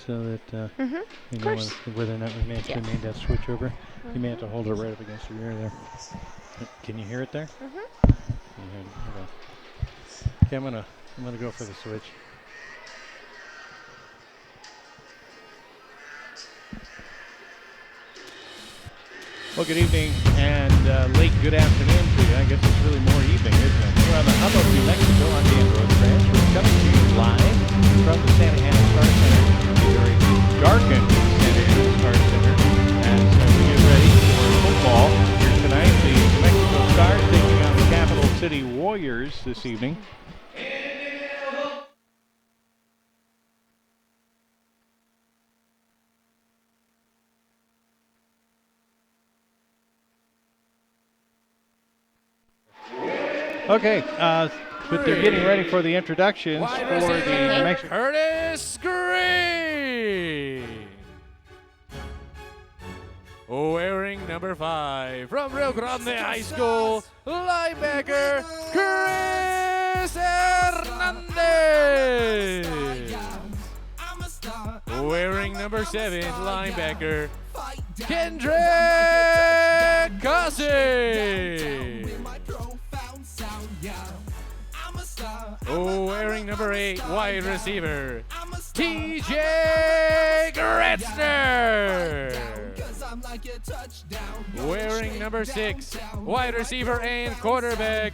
so that you Of know course. whether or not we may have to make that switch over. You may have to Mhm. hold it right up against your ear there. Can you hear it there? Mhm. Can you hear it? Okay, I'm gonna go for the switch. Well, good evening and late good afternoon to you. I guess it's really more evening, isn't it? We're on the Hub of New Mexico on the Road Ranch. We're coming to you live from the Santa Ana Star Center, the very darkened Santa Ana Star Center, as we get ready for football here tonight. The New Mexico Stars taking on the Capital City Warriors this evening. Okay, but they're getting ready for the introductions Wide for the receiver, New Mexico. Curtis Green. Wearing number 5 from Rio Grande High School, linebacker Chris Hernandez. Wearing number 7, linebacker Kendrick Cossey. Wearing number 8, wide receiver TJ Gretzner. Wearing number 6, wide receiver and quarterback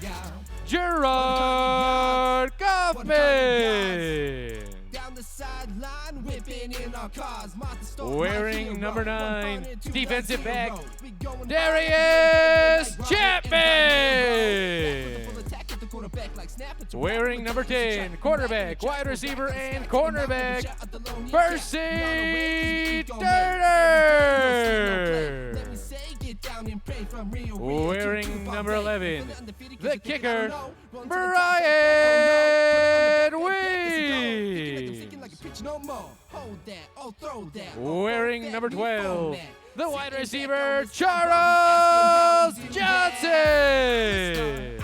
Gerard Kaufman. Wearing number 9, defensive back Darius Chapman. Wearing number 10, quarterback, wide receiver, and cornerback Percy Turner. Wearing number 11, the kicker Brian Weeds. Wearing number 12, the wide receiver Charles Johnson.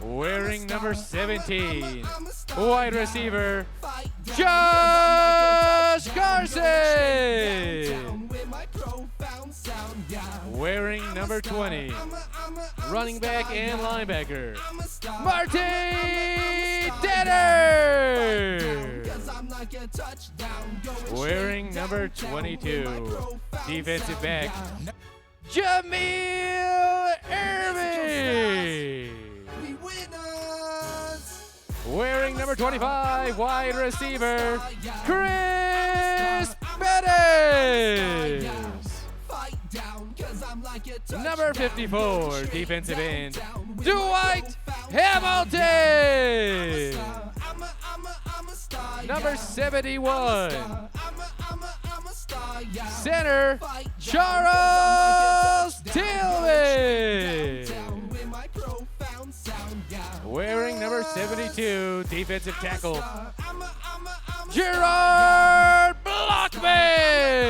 Wearing number 17, wide receiver Josh Carson. Wearing number 20, running back and linebacker Marty Tanner. Wearing number 22, defensive back Jamil Irving. Wearing number 25, wide receiver Chris Bettis. Number 54, defensive end Dwight Hamilton. Number 71, center Charles Tillman. Wearing number 72, defensive tackle Gerard Blockman.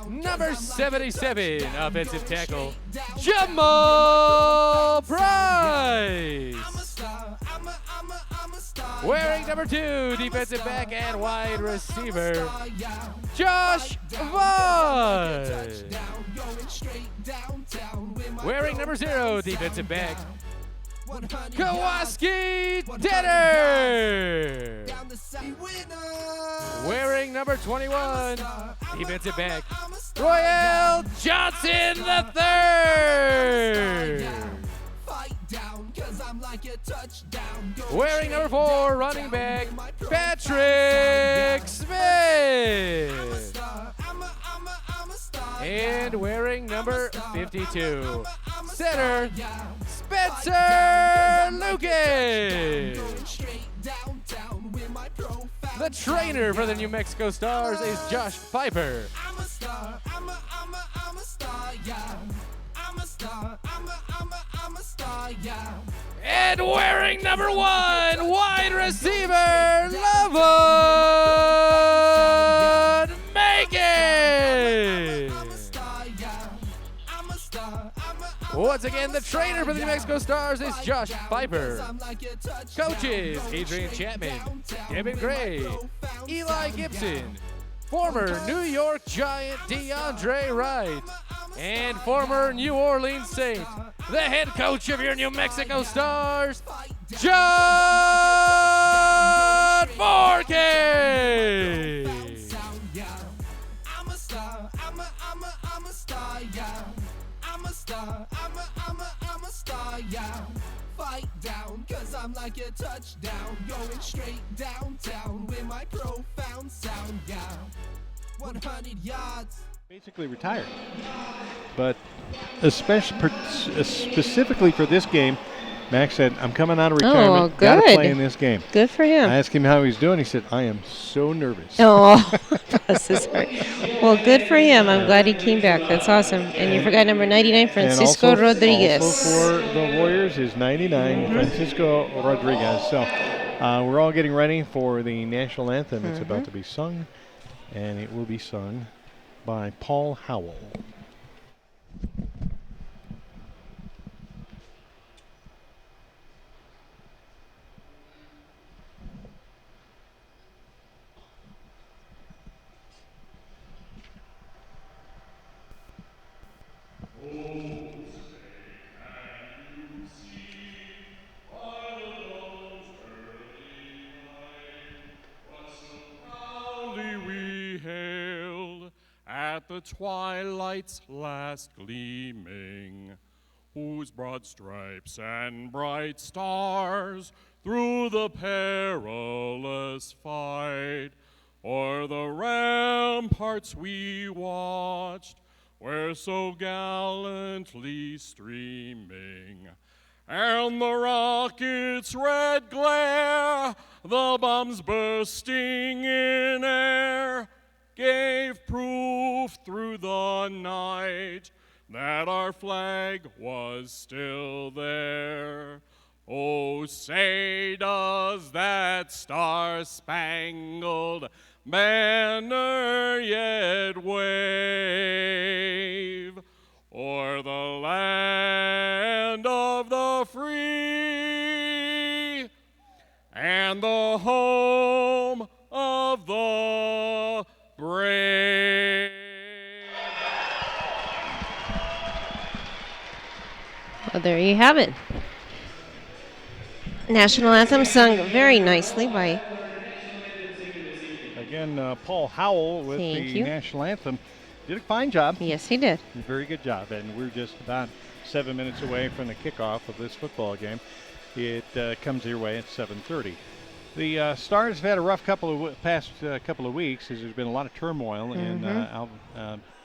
Number 77, offensive tackle Jamal Price. Wearing number 2, defensive back and wide receiver Josh Vaughn. Wearing number 0, defensive back Kowalski Tanner. Wearing number 21, defensive back Royal Johnson III. Wearing number 4, running back Patrick Smith. And wearing number 52, center Spencer Lucas. The trainer for the New Mexico Stars is Josh Pfeiffer. And wearing number 1, wide receiver Lavon Macon. Once again. quarterback and the trainer for the New Mexico Stars is Josh Pfeiffer. Coaches, Adrian Chapman, Devin Gray, Eli Gibson, former New York Giant DeAndre Wright, and former New Orleans Saint, the head coach of your New Mexico Stars, John Forkey. I'm a star, I'm a star, yeah. I'm a star, I'm a star, yeah. Fight down, cause I'm like a touchdown. Going straight downtown with my profound sound, yeah. 100 yards. Basically retired. But specifically for this game, Max said, I'm coming out of retirement. Got to play in this game. Good for him. I asked him how he's doing. He said, I am so nervous. Oh, bless his heart. Well, good for him. I'm glad he came back. That's awesome. And you forgot number 99, Francisco and also, Rodriguez. Also for the Warriors is 99, Francisco Rodriguez. So we're all getting ready for the national anthem. It's about to be sung, and it will be sung by Paul Howell. At the twilight's last gleaming, whose broad stripes and bright stars through the perilous fight o'er the ramparts we watched were so gallantly streaming, and the rocket's red glare, the bombs bursting in air, gave proof through the night that our flag was still there. Oh, say does that star-spangled banner yet wave o'er the land of the free and the home of the brave. Well, there you have it. National anthem sung very nicely by... Again, Paul Howell with the national anthem. Did a fine job. Yes, he did. Very good job. And we're just about 7 minutes away from the kickoff of this football game. It comes your way at 7:30. The Stars have had a rough past couple of weeks as there's been a lot of turmoil in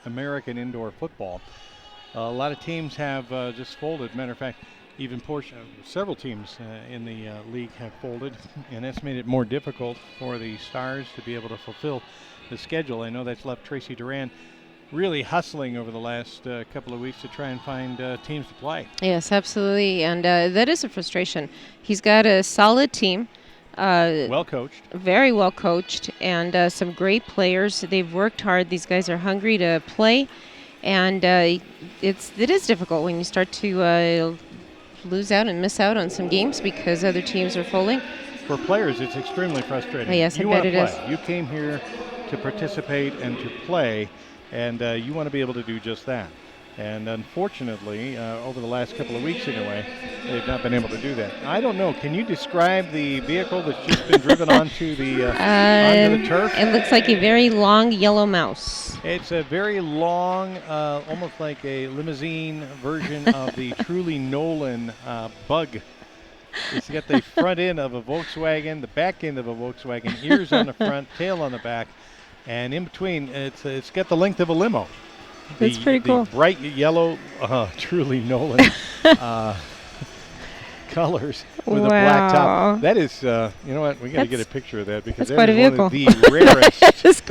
American indoor football. A lot of teams have just folded. Matter of fact, even several teams in the league have folded, and that's made it more difficult for the Stars to be able to fulfill the schedule. I know that's left Tracy Duran really hustling over the last couple of weeks to try and find teams to play. Yes, absolutely, and that is a frustration. He's got a solid team. Well coached. Very well coached, and some great players. They've worked hard. These guys are hungry to play, and it is difficult when you start to lose out and miss out on some games because other teams are folding. For players, it's extremely frustrating. Yes, I bet it is. You came here to participate and to play, and you want to be able to do just that. And unfortunately, over the last couple of weeks anyway, they've not been able to do that. I don't know. Can you describe the vehicle that's just been driven onto the turf? It looks like a very long yellow mouse. It's a very long, almost like a limousine version of the Truly Nolan Bug. It's got the front end of a Volkswagen, the back end of a Volkswagen, ears on the front, tail on the back, and in between, it's got the length of a limo. That's pretty cool. The bright yellow, Truly Nolan colors with a black top. That is, you know what? We got to get a picture of that because that is one of the rarest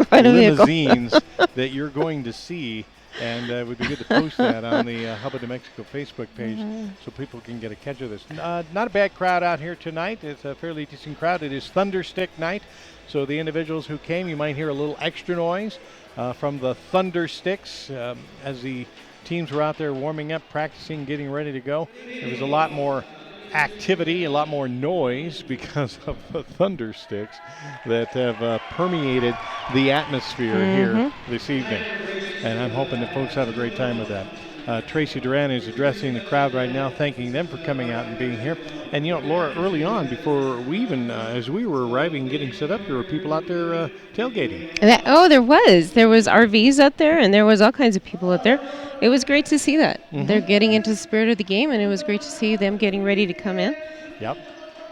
limousines that you're going to see. And it would be good to post that on the Hub of New Mexico Facebook page so people can get a catch of this. Not a bad crowd out here tonight. It's a fairly decent crowd. It is Thunderstick night. So the individuals who came, you might hear a little extra noise from the Thundersticks as the teams were out there warming up, practicing, getting ready to go. There was a lot more activity, a lot more noise because of the thunder sticks that have permeated the atmosphere here this evening. And I'm hoping that folks have a great time with that. Tracy Duran is addressing the crowd right now, thanking them for coming out and being here. And, you know, Laura, early on, before we even, as we were arriving and getting set up, there were people out there tailgating. There was. There was RVs out there, and there was all kinds of people out there. It was great to see that. They're getting into the spirit of the game, and it was great to see them getting ready to come in. Yep.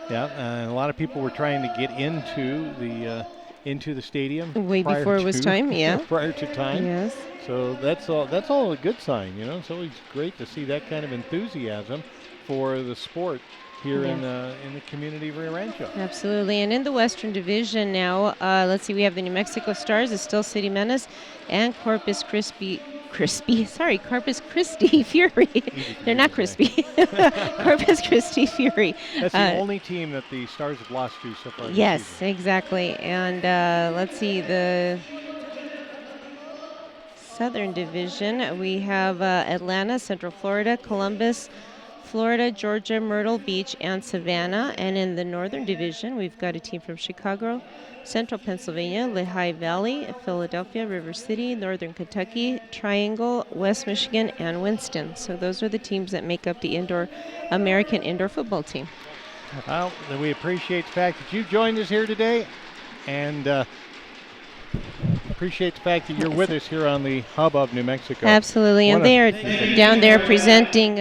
And a lot of people were trying to get into the stadium Way before it was time, yeah. prior to time. Yes. So that's all a good sign, you know. It's always great to see that kind of enthusiasm for the sport here in the community of Rio Rancho. Absolutely. And in the Western Division now, let's see, we have the New Mexico Stars, the Steel City Menace, and Corpus Christi Fury. They're not crispy. Corpus Christi Fury. That's the only team that the Stars have lost to so far. Yes, this season. exactly. And let's see, the Southern Division, we have Atlanta, Central Florida, Columbus, Florida, Georgia, Myrtle Beach, and Savannah. And in the Northern Division, we've got a team from Chicago, Central Pennsylvania, Lehigh Valley, Philadelphia, River City, Northern Kentucky, Triangle, West Michigan, and Winston. So those are the teams that make up the American indoor football team. Well, we appreciate the fact that you joined us here today, and appreciate the fact that you're with us here on the Hub of New Mexico. Absolutely, and they are down there presenting,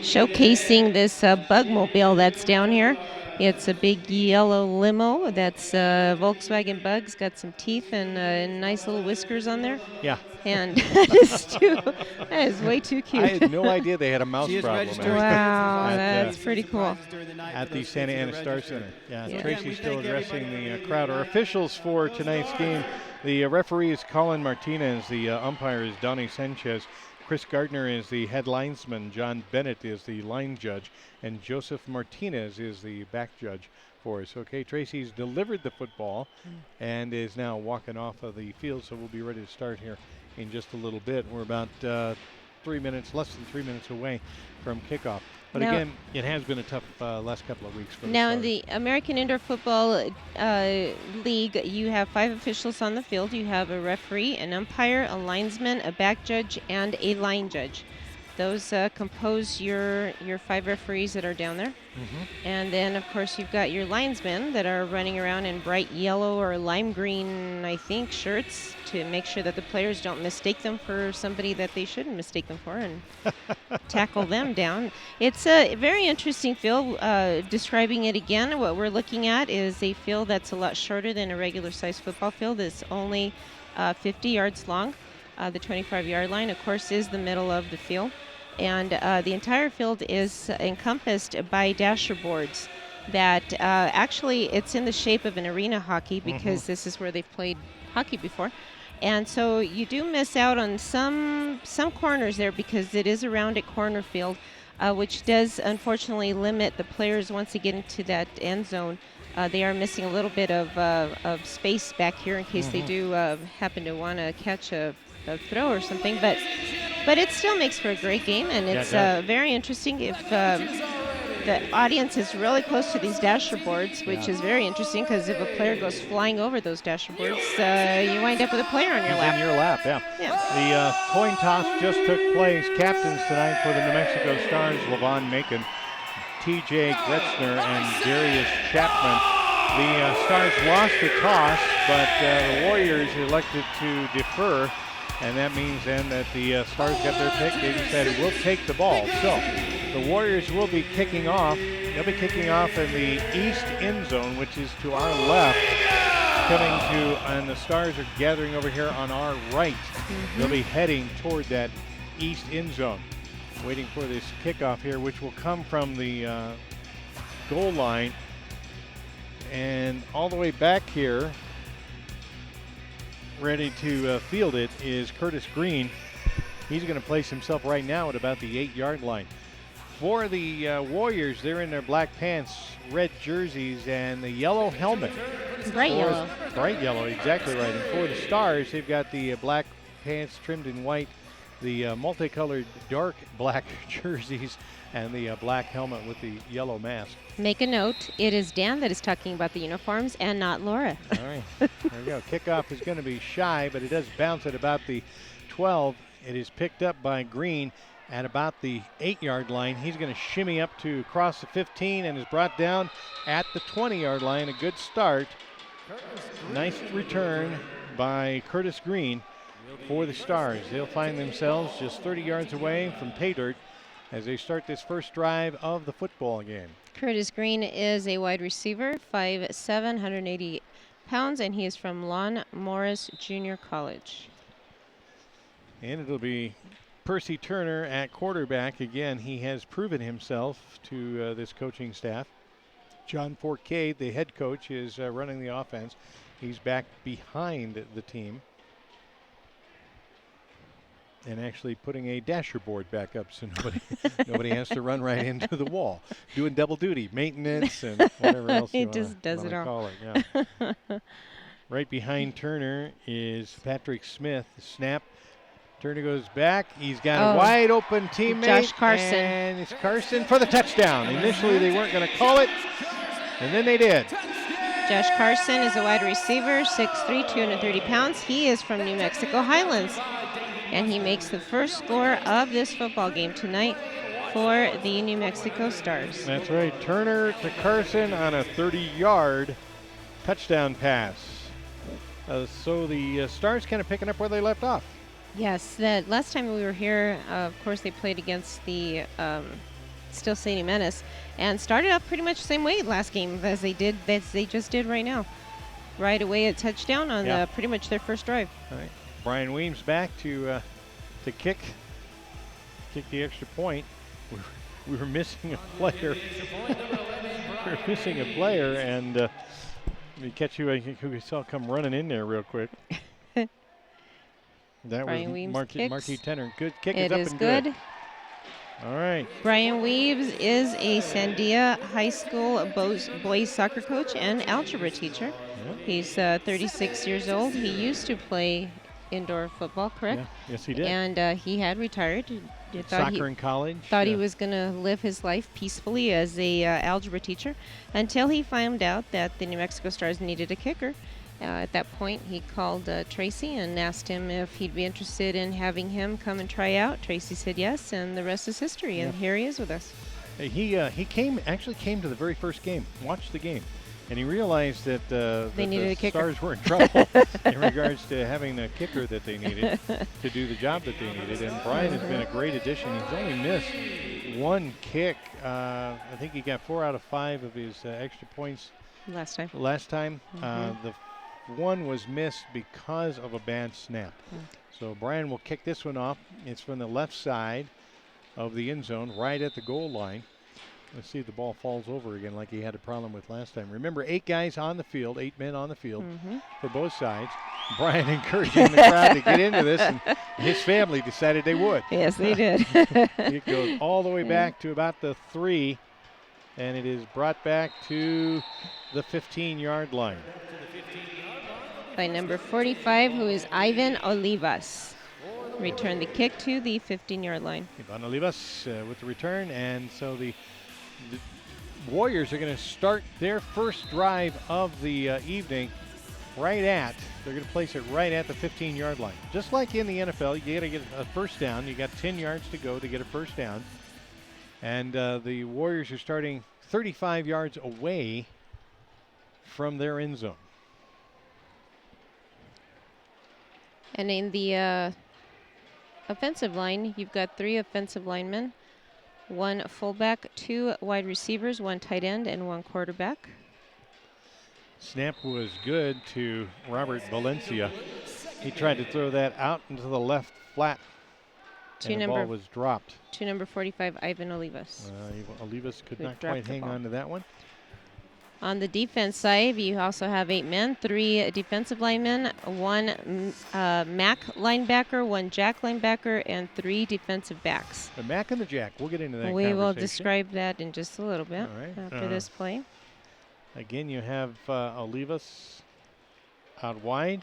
showcasing this Bugmobile that's down here. It's a big yellow limo that's Volkswagen Bug's got some teeth and nice little whiskers on there. Yeah. And that is way too cute. I had no idea they had a mouse problem. Wow, at, that's pretty cool. At the Santa Ana Star Center. Yeah. Tracy's still addressing the crowd. Our officials for tonight's game, the referee is Colin Martinez, the umpire is Donnie Sanchez, Chris Gardner is the head linesman, John Bennett is the line judge, and Joseph Martinez is the back judge for us. Okay, Tracy's delivered the football and is now walking off of the field, so we'll be ready to start here in just a little bit. We're about less than 3 minutes away from kickoff. But now, again, it has been a tough last couple of weeks for the Now, Stars. in the American Indoor Football League, you have 5 officials on the field. You have a referee, an umpire, a linesman, a back judge, and a line judge. Those compose your 5 referees that are down there. And then, of course, you've got your linesmen that are running around in bright yellow or lime green, I think, shirts to make sure that the players don't mistake them for somebody that they shouldn't mistake them for and tackle them down. It's a very interesting field. Describing it again, what we're looking at is a field that's a lot shorter than a regular-sized football field. It's only 50 yards long. The 25-yard line, of course, is the middle of the field. And the entire field is encompassed by dasher boards that actually it's in the shape of an arena hockey because this is where they've played hockey before. And so you do miss out on some corners there because it is a rounded corner field, which does unfortunately limit the players once they get into that end zone. They are missing a little bit of space back here in case they do happen to want to catch a throw or something, but it still makes for a great game, and it's very interesting. If the audience is really close to these dasher boards, which is very interesting because if a player goes flying over those dasher boards, you wind up with a player on your lap. In your lap, yeah. The coin toss just took place. Captains tonight for the New Mexico Stars, Levon Macon, T.J. Gretzner, and Darius Chapman. The Stars lost the toss, but the Warriors elected to defer. And that means then that the Stars got their pick. They decided we'll take the ball. So the Warriors will be kicking off. They'll be kicking off in the east end zone, which is to our left. And the Stars are gathering over here on our right. They'll be heading toward that east end zone, waiting for this kickoff here, which will come from the goal line. And all the way back here, ready to field it, is Curtis Green. He's going to place himself right now at about the 8-yard line. For the Warriors, they're in their black pants, red jerseys, and the yellow helmet. Bright yellow. Bright yellow, exactly right. And for the Stars, they've got the black pants trimmed in white the multicolored dark black jerseys and the black helmet with the yellow mask. Make a note, it is Dan that is talking about the uniforms and not Laura. All right, there we go. Kickoff is going to be shy, but it does bounce at about the 12. It is picked up by Green at about the 8-yard line. He's going to shimmy up to cross the 15 and is brought down at the 20-yard line. A good start. Nice return by Curtis Green for the Stars. They'll find themselves just 30 yards away from pay dirt as they start this first drive of the football game. Curtis Green is a wide receiver, 5'7", 180 pounds, and he is from Lon Morris Junior College. And it'll be Percy Turner at quarterback. Again, he has proven himself to this coaching staff. John Forcade, the head coach, is running the offense. He's back behind the team and actually putting a dasher board back up so nobody has to run right into the wall. Doing double duty, maintenance and whatever else you He just does it all. call it. Yeah. Right behind Turner is Patrick Smith. Snap. Turner goes back. He's got a wide open teammate. Josh Carson. And it's Carson for the touchdown. Initially they weren't going to call it, and then they did. Josh Carson is a wide receiver, 6'3", 230 pounds. He is from New Mexico Highlands, and he makes the first score of this football game tonight for the New Mexico Stars. That's right. Turner to Carson on a 30-yard touchdown pass. So the Stars kind of picking up where they left off. Yes, the last time we were here, of course, they played against the Still Sadie Menace and started up pretty much the same way last game as they just did right now. Right away, a touchdown on pretty much their first drive. All right. Brian Weems back to kick the extra point. We were missing a player. We were missing a player, and let me catch who we saw come running in there real quick. That Brian was Weems Marquis Tenner. Good kick. It is up is and good. All right. Brian Weaves is a Sandia High School boys soccer coach and algebra teacher. Yeah. He's 36 years old. He used to play indoor football, correct? Yeah. Yes, he did. And he had retired. Soccer in college. Thought he was going to live his life peacefully as a algebra teacher until he found out that the New Mexico Stars needed a kicker. At that point, he called Tracy and asked him if he'd be interested in having him come and try out. Tracy said yes, and the rest is history. And here he is with us. He actually came to the very first game, watched the game, and he realized that They needed the a kicker. Stars were in trouble in regards to having a kicker that they needed to do the job that they needed. And Brian has been a great addition. He's only missed one kick. I think he got 4 out of 5 of his extra points Last time. The one was missed because of a bad snap. So Brian will kick this one off. It's from the left side of the end zone, right at the goal line. Let's see if the ball falls over again like he had a problem with last time. Remember, 8 guys on the field, 8 men on the field for both sides. Brian encouraging the crowd to get into this, and his family decided they would. Yes, they did. It goes all the way back to about the 3, and it is brought back to the 15-yard line. By number 45, who is Ivan Olivas. Return the kick to the 15-yard line. Ivan Olivas with the return, and so the Warriors are going to start their first drive of the evening they're going to place it right at the 15-yard line. Just like in the NFL, you got to get a first down. You got 10 yards to go to get a first down. And the Warriors are starting 35 yards away from their end zone. And in the offensive line, you've got 3 offensive linemen, 1 fullback, 2 wide receivers, 1 tight end, and 1 quarterback. Snap was good to Robert Valencia. He tried to throw that out into the left flat, and the ball was dropped. To number 45, Ivan Olivas. Olivas could Who not dropped quite the hang ball. on to that one. On the defense side, you also have 8 men, 3 defensive linemen, 1 MAC linebacker, 1 Jack linebacker, and 3 defensive backs. The MAC and the Jack, we'll get into that We will conversation. describe that in just a little bit All right. after this play. Again, you have Olivas out wide.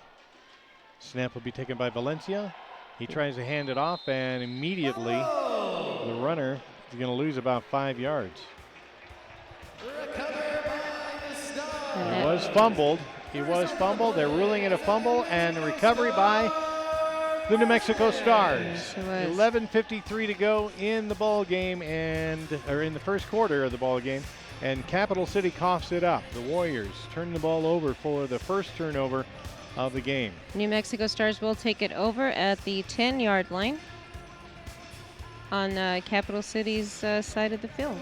Snap will be taken by Valencia. He tries to hand it off, and immediately the runner is going to lose about 5 yards. He was fumbled. He was fumbled. They're ruling it a fumble, and a recovery by the New Mexico Stars. 11:53 to go in the ball game, or in the first quarter of the ball game, and Capital City coughs it up. The Warriors turn the ball over for the first turnover of the game. New Mexico Stars will take it over at the 10-yard line on Capital City's side of the field.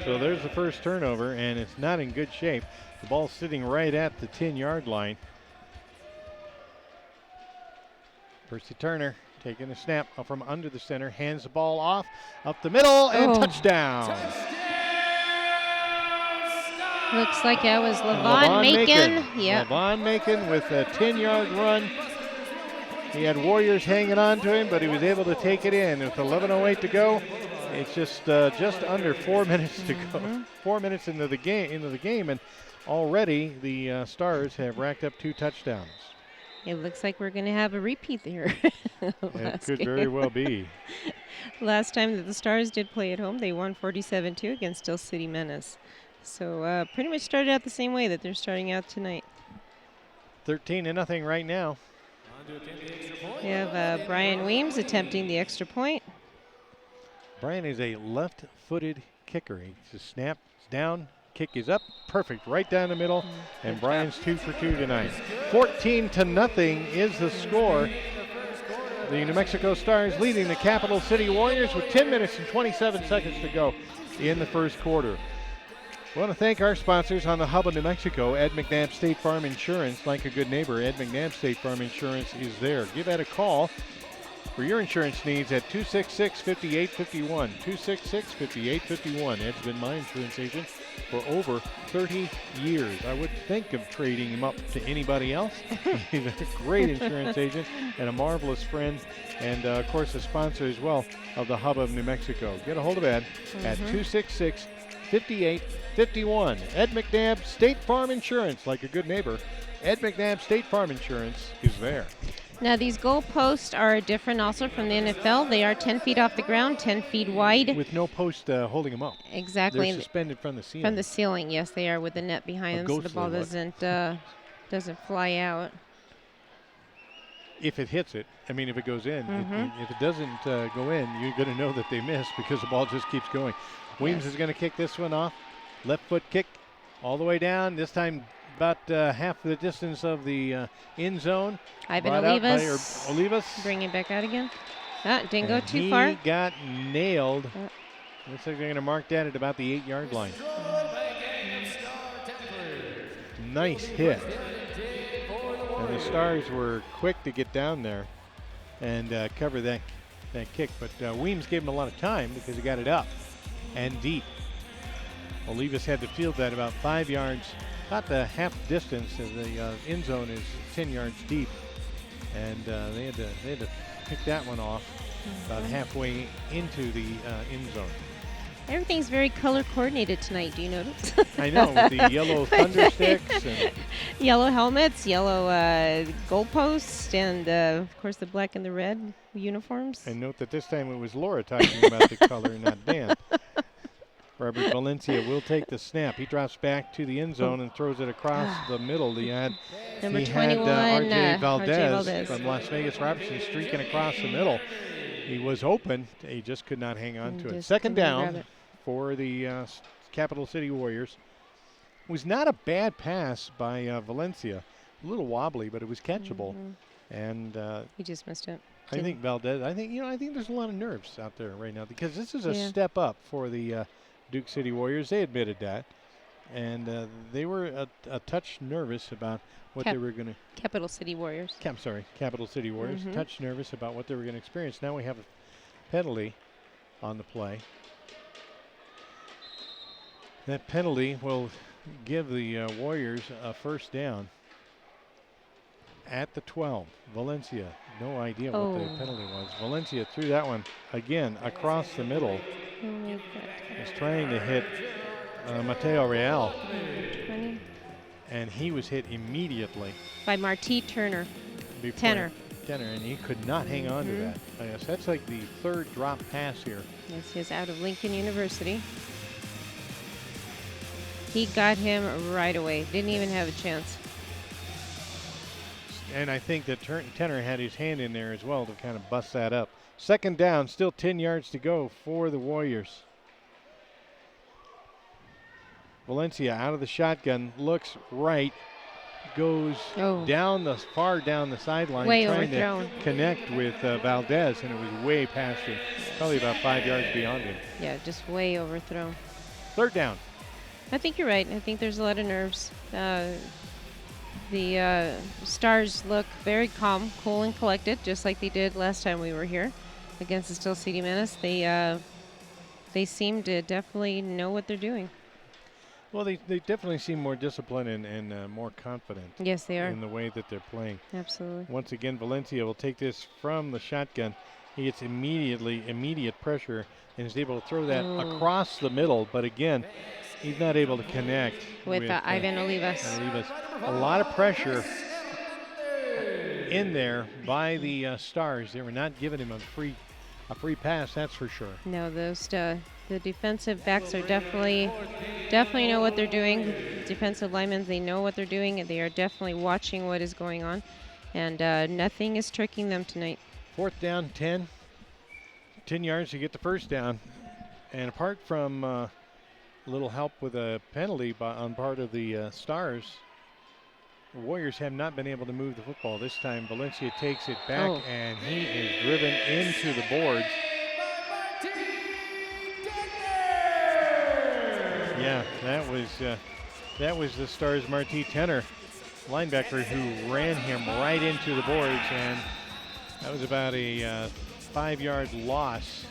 So there's the first turnover, and it's not in good shape. The ball's sitting right at the 10-yard line. Percy Turner taking a snap from under the center, hands the ball off, up the middle, and touchdown. Looks like that was Levon Macon. Yep. Levon Macon with a 10-yard run. He had Warriors hanging on to him, but he was able to take it in. With 11:08 to go, it's just under 4 minutes to go. 4 minutes into the game, and already the Stars have racked up 2 touchdowns. It looks like we're going to have a repeat there. It could very well be. Last time that the Stars did play at home, they won 47-2 against Steel City Menace. So pretty much started out the same way that they're starting out tonight. 13-0 right now. We have Brian Weems attempting the extra point. Brian is a left-footed kicker. He just snaps down, kick is up, perfect, right down the middle, and Brian's 2 for 2 tonight. 14-0 is the score. The New Mexico Stars leading the Capital City Warriors with 10 minutes and 27 seconds to go in the first quarter. I want to thank our sponsors on the Hub of New Mexico, Ed McNabb State Farm Insurance. Like a good neighbor, Ed McNabb State Farm Insurance is there. Give Ed a call for your insurance needs at 266-5851. 266-5851. Ed's been my insurance agent for over 30 years. I wouldn't think of trading him up to anybody else. He's a great insurance agent and a marvelous friend, and of course a sponsor as well of the Hub of New Mexico. Get a hold of Ed at 266-5851. Ed McNabb State Farm Insurance. Like a good neighbor, Ed McNabb State Farm Insurance is there. Now these goalposts are different also from the NFL. They are 10 feet off the ground, 10 feet wide. With no post holding them up. Exactly. They're suspended from the ceiling. From the ceiling, yes, they are, with the net behind them, so the ball doesn't fly out. If it hits it, I mean, if it goes in. If it doesn't go in, you're going to know that they missed because the ball just keeps going. Weems is going to kick this one off. Left foot kick all the way down. This time about half the distance of the end zone. Ivan Olivas bringing it back out again. Didn't go too far. He got nailed. Looks like they're going to mark that at about the 8-yard line. Nice hit. And the Stars were quick to get down there and cover that kick. But Weems gave him a lot of time because he got it up and deep. Olivas had to field that about 5 yards, about the half distance, as the end zone is 10 yards deep. And they had to pick that one off about halfway into the end zone. Everything's very color coordinated tonight. Do you notice? I know, with the yellow thunder sticks and yellow helmets, yellow goalposts, and of course the black and the red uniforms. And note that this time it was Laura talking about the color, not Dan. Robert Valencia will take the snap. He drops back to the end zone and throws it across the middle. Number 21, R.J. Valdez Valdez from Las Vegas Robertson streaking across the middle. He was open. He just could not hang on to it. Second down for the Capital City Warriors. It was not a bad pass by Valencia. A little wobbly, but it was catchable. And he just missed it. I think Valdez. I think there's a lot of nerves out there right now because this is a step up for the Duke City Warriors. They admitted that, and they were a touch nervous about what they were going to. Capital City Warriors. Capital City Warriors. Touch nervous about what they were going to experience. Now we have a penalty on the play. That penalty will give the Warriors a first down at the 12. Valencia, no idea what the penalty was. Valencia threw that one again across the middle. Was trying to hit Mateo Real. 20. And he was hit immediately. By Marti Turner. before Tenor. Tenor, and he could not hang on to that. I guess that's like the third drop pass here. Yes, he's out of Lincoln University. He got him right away. Didn't even have a chance. And I think that Tenor had his hand in there as well to kind of bust that up. Second down, still 10 yards to go for the Warriors. Valencia out of the shotgun, looks right, goes far down the sideline, Way trying overthrown. to connect with Valdez, and it was way past him, probably about 5 yards beyond him. Yeah, just way overthrown. Third down. I think you're right. I think there's a lot of nerves. The Stars look very calm, cool, and collected, just like they did last time we were here against the Steel City Menace. They seem to definitely know what they're doing. Well, they definitely seem more disciplined and more confident Yes, they are. in the way that they're playing. Absolutely. Once again, Valencia will take this from the shotgun. He gets immediate pressure and is able to throw that across the middle. But again, he's not able to connect With Ivan Olivas. A lot of pressure in there by the Stars. They were not giving him a free pass, that's for sure. No, those the defensive backs are definitely know what they're doing. Defensive linemen, they know what they're doing, and they are definitely watching what is going on. And nothing is tricking them tonight. Fourth down, 10. 10 yards to get the first down. And apart from a little help with a penalty on part of the Stars, the Warriors have not been able to move the football. This time Valencia takes it back, and he is driven into the boards. Yeah, that was the Stars' Marti Tenor, linebacker, who ran him right into the boards, and that was about a 5-yard loss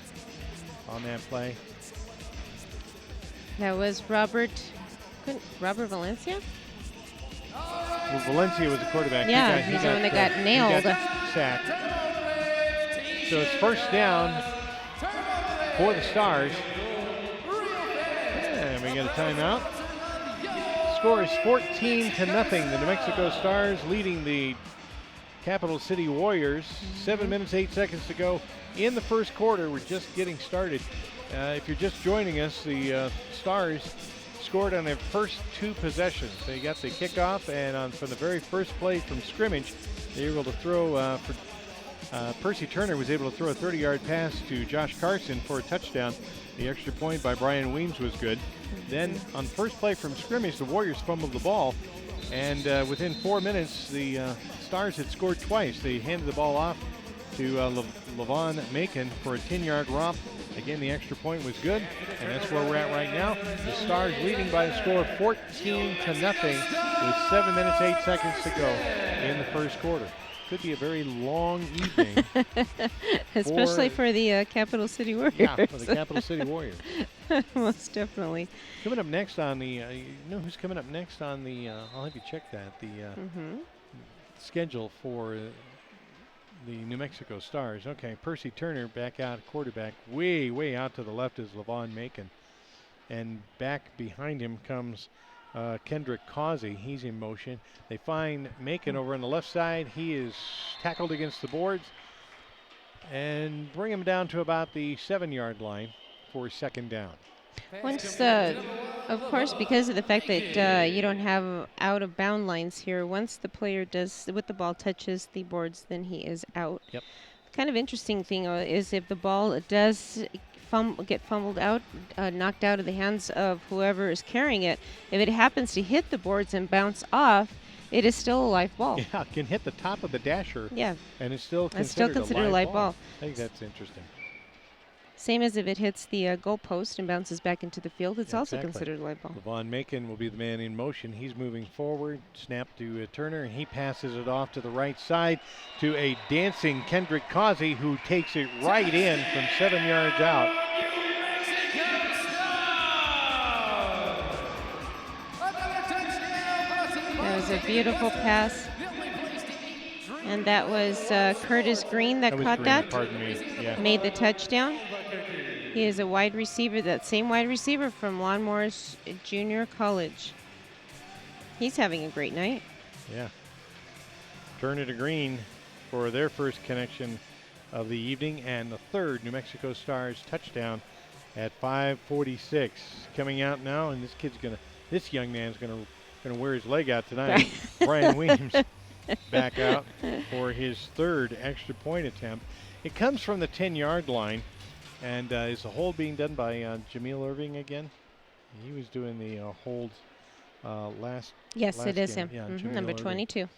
on that play. That was Robert Valencia? Well, Valencia was the quarterback. Yeah, he's the one that got nailed. He got sacked. So it's first down for the Stars. And we get a timeout. Score is 14-0. The New Mexico Stars leading the Capital City Warriors. 7 minutes, 8 seconds to go in the first quarter. We're just getting started. If you're just joining us, the Stars scored on their first 2 possessions. They got the kickoff, and from the very first play from scrimmage, they were able to throw Percy Turner was able to throw a 30-yard pass to Josh Carson for a touchdown. The extra point by Brian Weems was good. Then on first play from scrimmage, the Warriors fumbled the ball, and within 4 minutes, the Stars had scored twice. They handed the ball off to Levon Macon for a 10-yard romp. Again, the extra point was good, and that's where we're at right now. The Stars leading by a score of 14-0 with 7 minutes, 8 seconds to go in the first quarter. Could be a very long evening. Especially for the Capital City Warriors. Yeah, for the Capital City Warriors. Most definitely. Coming up next on the, you know who's coming up next on the, I'll have you check that, the schedule for the New Mexico Stars. Okay, Percy Turner back out, quarterback. Way out to the left is Levon Macon. And back behind him comes Kendrick Causey. He's in motion. They find Macon over on the left side. He is tackled against the boards and bring him down to about the 7-yard line for second down. Once, of course, because of the fact that you don't have out-of-bound lines here, once the player with the ball touches the boards, then he is out. Yep. Kind of interesting thing is if the ball does get fumbled out, knocked out of the hands of whoever is carrying it, if it happens to hit the boards and bounce off, it is still a live ball. Yeah, it can hit the top of the dasher. Yeah. And it's still considered a live ball. I think It's that's interesting. Same as if it hits the goal post and bounces back into the field, it's also considered a live ball. Levon Macon will be the man in motion. He's moving forward. Snap to Turner, and he passes it off to the right side to a dancing Kendrick Causey, who takes it right in from 7 yards out. That was a beautiful pass. And that was Curtis Green that caught that. Pardon me. Yeah. Made the touchdown. He is a wide receiver, that same wide receiver from Lon Morris Junior College. He's having a great night. Yeah. Turner to Green. for their first connection of the evening and the third New Mexico Stars touchdown at 5:46. Coming out now, and this young man's gonna wear his leg out tonight. Brian Weems back out for his third extra point attempt. It comes from the 10-yard line, and is the hold being done by Jameel Irving again? He was doing the hold last. Yes, last it is game. him. Yeah, Mhm, Jameel number Irving. 22.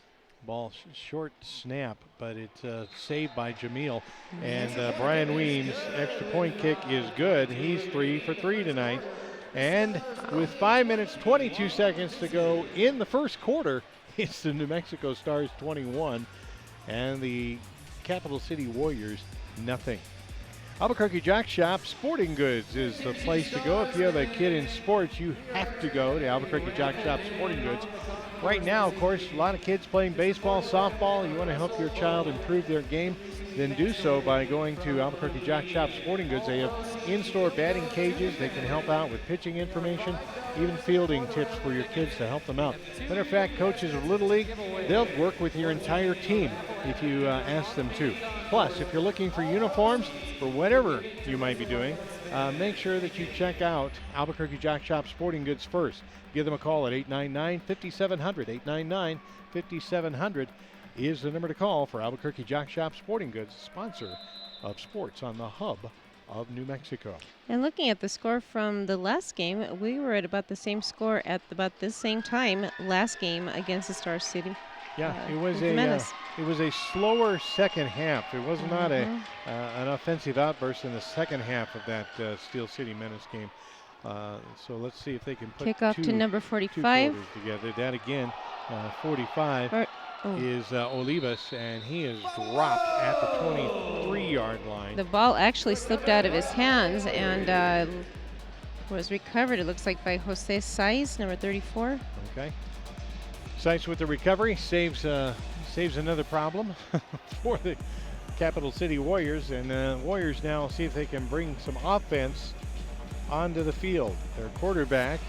Ball short snap, but it's saved by Jameel. And Brian Weems' extra point kick is good. He's 3 for 3 tonight. And with 5 minutes, 22 seconds to go in the first quarter, it's the New Mexico Stars 21 and the Capital City Warriors nothing. Albuquerque Jock Shop Sporting Goods is the place to go. If you have a kid in sports, you have to go to Albuquerque Jock Shop Sporting Goods. Right now, of course, a lot of kids playing baseball, softball. You want to help your child improve their game, then do so by going to Albuquerque Jock Shop Sporting Goods. They have in-store batting cages. They can help out with pitching information, even fielding tips for your kids to help them out. Matter of fact, coaches of Little League, they'll work with your entire team if you ask them to. Plus, if you're looking for uniforms for whatever you might be doing, make sure that you check out Albuquerque Jock Shop Sporting Goods first. Give them a call at 899-5700. 899-5700 is the number to call for Albuquerque Jock Shop Sporting Goods, sponsor of sports on the hub of New Mexico. And looking at the score from the last game, we were at about the same score at about this same time last game against the Star City. Yeah, it was Menace. it was a slower second half. It was not an offensive outburst in the second half of that Steel City Menace game. So let's see if they can put Kickoff to number two 45. quarters together. That again, 45 is Olivas, and he is dropped at the 23-yard line. The ball actually slipped out of his hands and was recovered, it looks like, by Jose Saiz, number 34. Okay. Sykes with the recovery saves another problem for the Capital City Warriors, and Warriors now see if they can bring some offense onto the field. Their quarterback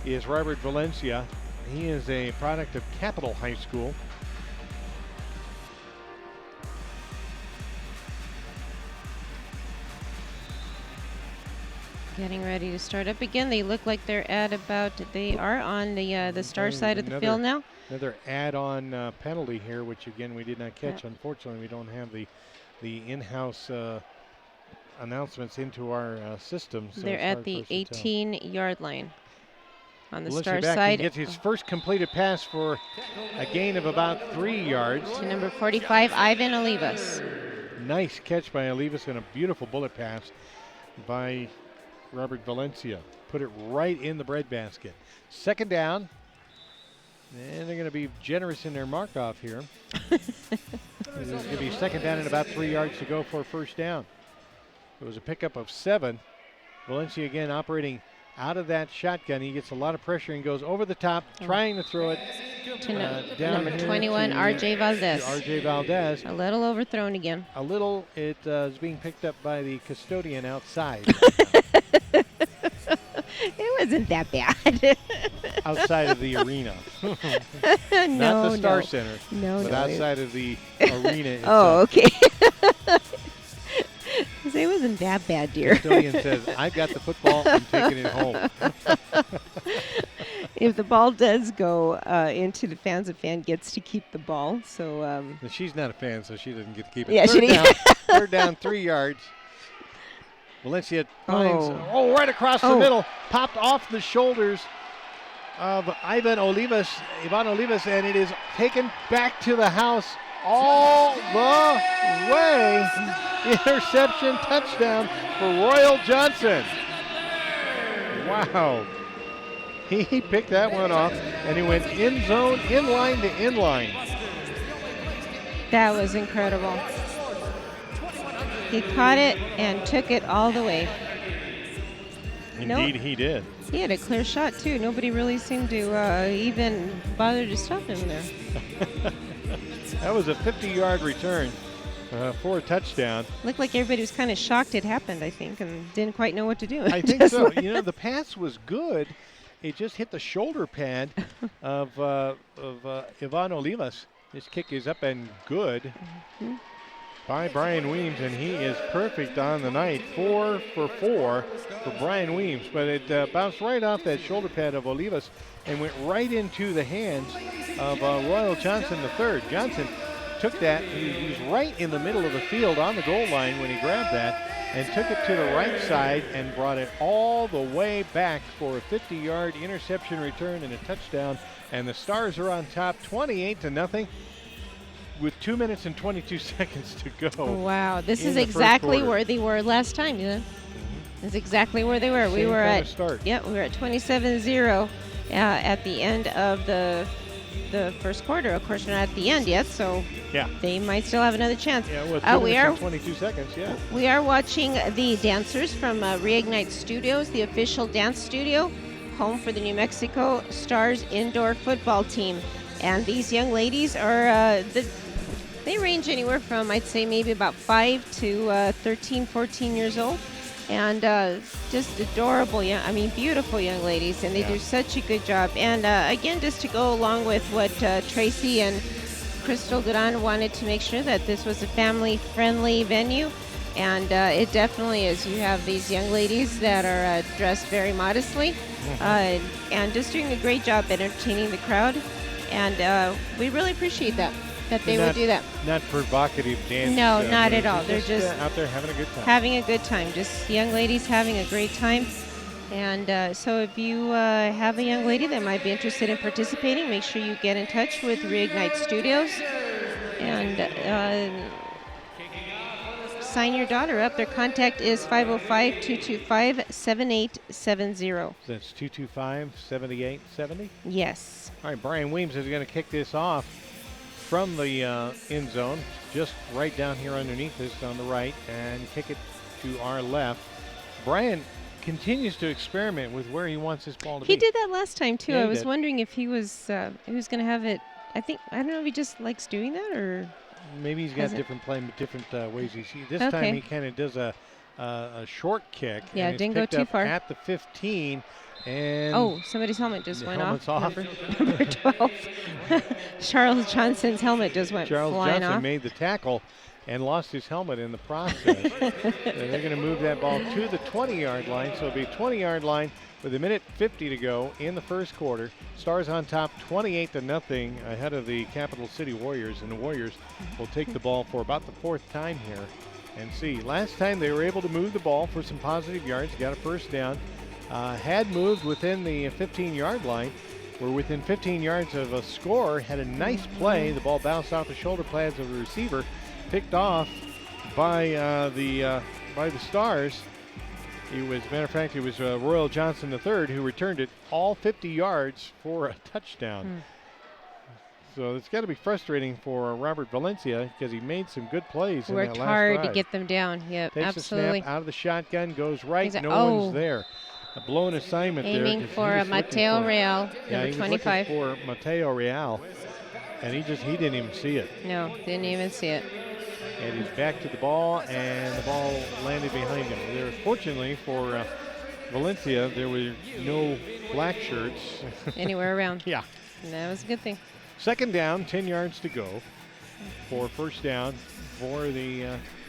is Robert Valencia. He is a product of Capital High School. Getting ready to start up again. They look like they're at about, they are on the Star side of the field now. Another add-on penalty here, which again we did not catch. Unfortunately, we don't have the in-house announcements into our system. So They're at the 18-yard line on the Star Valencia side. gets his first completed pass for a gain of about 3 yards. To number 45, Ivan Olivas. Nice catch by Olivas and a beautiful bullet pass by Robert Valencia. Put it right in the breadbasket. Second down. And they're going to be generous in their mark-off here. It's going to be second down and about 3 yards to go for a first down. It was a pickup of 7. Valencia again operating out of that shotgun. He gets a lot of pressure and goes over the top, trying to throw it To down number here 21, to RJ Valdez. RJ Valdez. A little overthrown again. A little, it is being picked up by the custodian outside. It wasn't that bad. Outside of the arena. No, Not the Star no. Center, No, but no. outside of the arena Oh, itself. okay. It wasn't that bad, dear. Custodian says, I've got the football, I'm taking it home. If the ball does go into the fans, the fan gets to keep the ball. So Now, she's not a fan, so she doesn't get to keep it. Yeah, she third, didn't. down, third down, 3 yards. Valencia finds, right across the middle, popped off the shoulders of Ivan Olivas, and it is taken back to the house all the way. Interception, touchdown for Royal Johnson. Wow. He picked that one off, and he went in zone, in line to in line. that was incredible. He caught it and took it all the way. Indeed, he did. He had a clear shot, too. Nobody really seemed to even bother to stop him there. That was a 50-yard return for a touchdown. Looked like everybody was kind of shocked it happened, I think, and didn't quite know what to do. I think Just so. like- You know, the pass was good. It just hit the shoulder pad of Ivan Olivas. This kick is up and good by Brian Weems, and he is perfect on the night. 4 for 4 for Brian Weems, but it bounced right off that shoulder pad of Olivas and went right into the hands of Royal Johnson III. Johnson took that. He was right in the middle of the field on the goal line when he grabbed that and took it to the right side and brought it all the way back for a 50-yard interception return and a touchdown. And the Stars are on top 28-0 with 2 minutes and 22 seconds to go. Wow, this in is the first exactly quarter. where they were last time, you know? This is exactly where they were. We Same were kind at of start. we were at 27-0 at the end of the first quarter. Of course, we're not at the end yet, so Yeah. they might still have another chance. Yeah, with 2 we minutes are and 22 seconds, yeah. We are watching the dancers from Reignite Studios, the official dance studio, home for the New Mexico Stars indoor football team. And these young ladies are, they range anywhere from, I'd say, maybe about 5 to 13, 14 years old. And just adorable, beautiful young ladies. And they do such a good job. And again, just to go along with what Tracy and Crystal Duran wanted to make sure that this was a family-friendly venue, and it definitely is. You have these young ladies that are dressed very modestly, and just doing a great job entertaining the crowd, and we really appreciate that they would do that. Not provocative dance. No, not moves. at all. They're just out there having a good time. having a good time. Just young ladies having a great time. And so if you have a young lady that might be interested in participating, make sure you get in touch with Reignite Studios and sign your daughter up. Their contact is 505-225-7870. That's 225-7870. Yes. All right, Brian Weems is going to kick this off from the end zone, just right down here underneath us on the right, and kick it to our left. Brian continues to experiment with where he wants his ball to be. He did that last time too. Yeah, I he was did. wondering if he was going to have it. I don't know if he just likes doing that or. Maybe he's got Has it- different ways he sees. This Okay. time he kind of does a short kick. Yeah, and it's didn't go picked too up far. at the 15. And Oh, somebody's helmet just the went helmet's off. off. Number 12. Charles Johnson's helmet just went Charles flying Johnson off. made the tackle and lost his helmet in the process. And they're going to move that ball to the 20-yard line. So it'll be a 20-yard line with 1:50 to go in the first quarter. Stars on top 28-0 ahead of the Capital City Warriors. And the Warriors will take the ball for about the fourth time here. And see, last time they were able to move the ball for some positive yards, got a first down. Had moved within the 15-yard line. Were within 15 yards of a score, had a nice play. The ball bounced off the shoulder pads of the receiver, picked off by the Stars. Matter of fact, it was Royal Johnson III who returned it all 50 yards for a touchdown. So it's got to be frustrating for Robert Valencia because he made some good plays in Worked that last hard drive. to get them down. Yep, Takes absolutely. the snap out of the shotgun, goes right, He's no oh. one's there. A blown assignment there. Aiming 'cause he for was looking Mateo for- Real, Yeah, number he was 25. looking for Mateo Real, and he didn't even see it. No, didn't even see it. And he's back to the ball, and the ball landed behind him. There, fortunately for Valencia, there were no black shirts. Anywhere around. Yeah. And that was a good thing. Second down, 10 yards to go for first down for the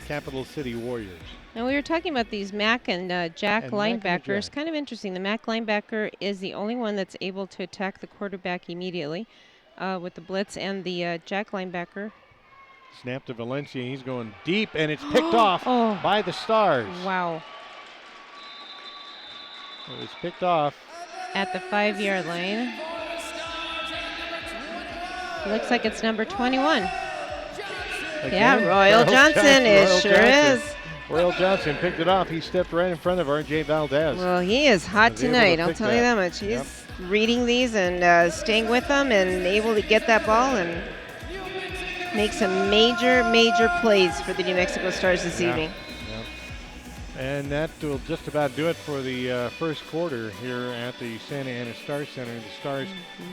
Capital City Warriors. Now, we were talking about these Mac and Jack And Mac and linebackers. Jack. Kind of interesting. The Mac linebacker is the only one that's able to attack the quarterback immediately with the blitz, and the Jack linebacker. Snap to Valencia. He's going deep, and it's picked off Oh. by the Stars. Wow. It was picked off. At the 5-yard line. Looks like it's number 21. Again, Royal Johnson. It Royal sure Johnson. is. Royal Johnson picked it off. He stepped right in front of R.J. Valdez. Well, he is hot Was able to tonight, I'll pick tell you that. that much. He's Yep. reading these and staying with them and able to get that ball and make some major, major plays for the New Mexico Stars this Yeah. evening. And that will just about do it for the first quarter here at the Santa Ana Star Center. The Stars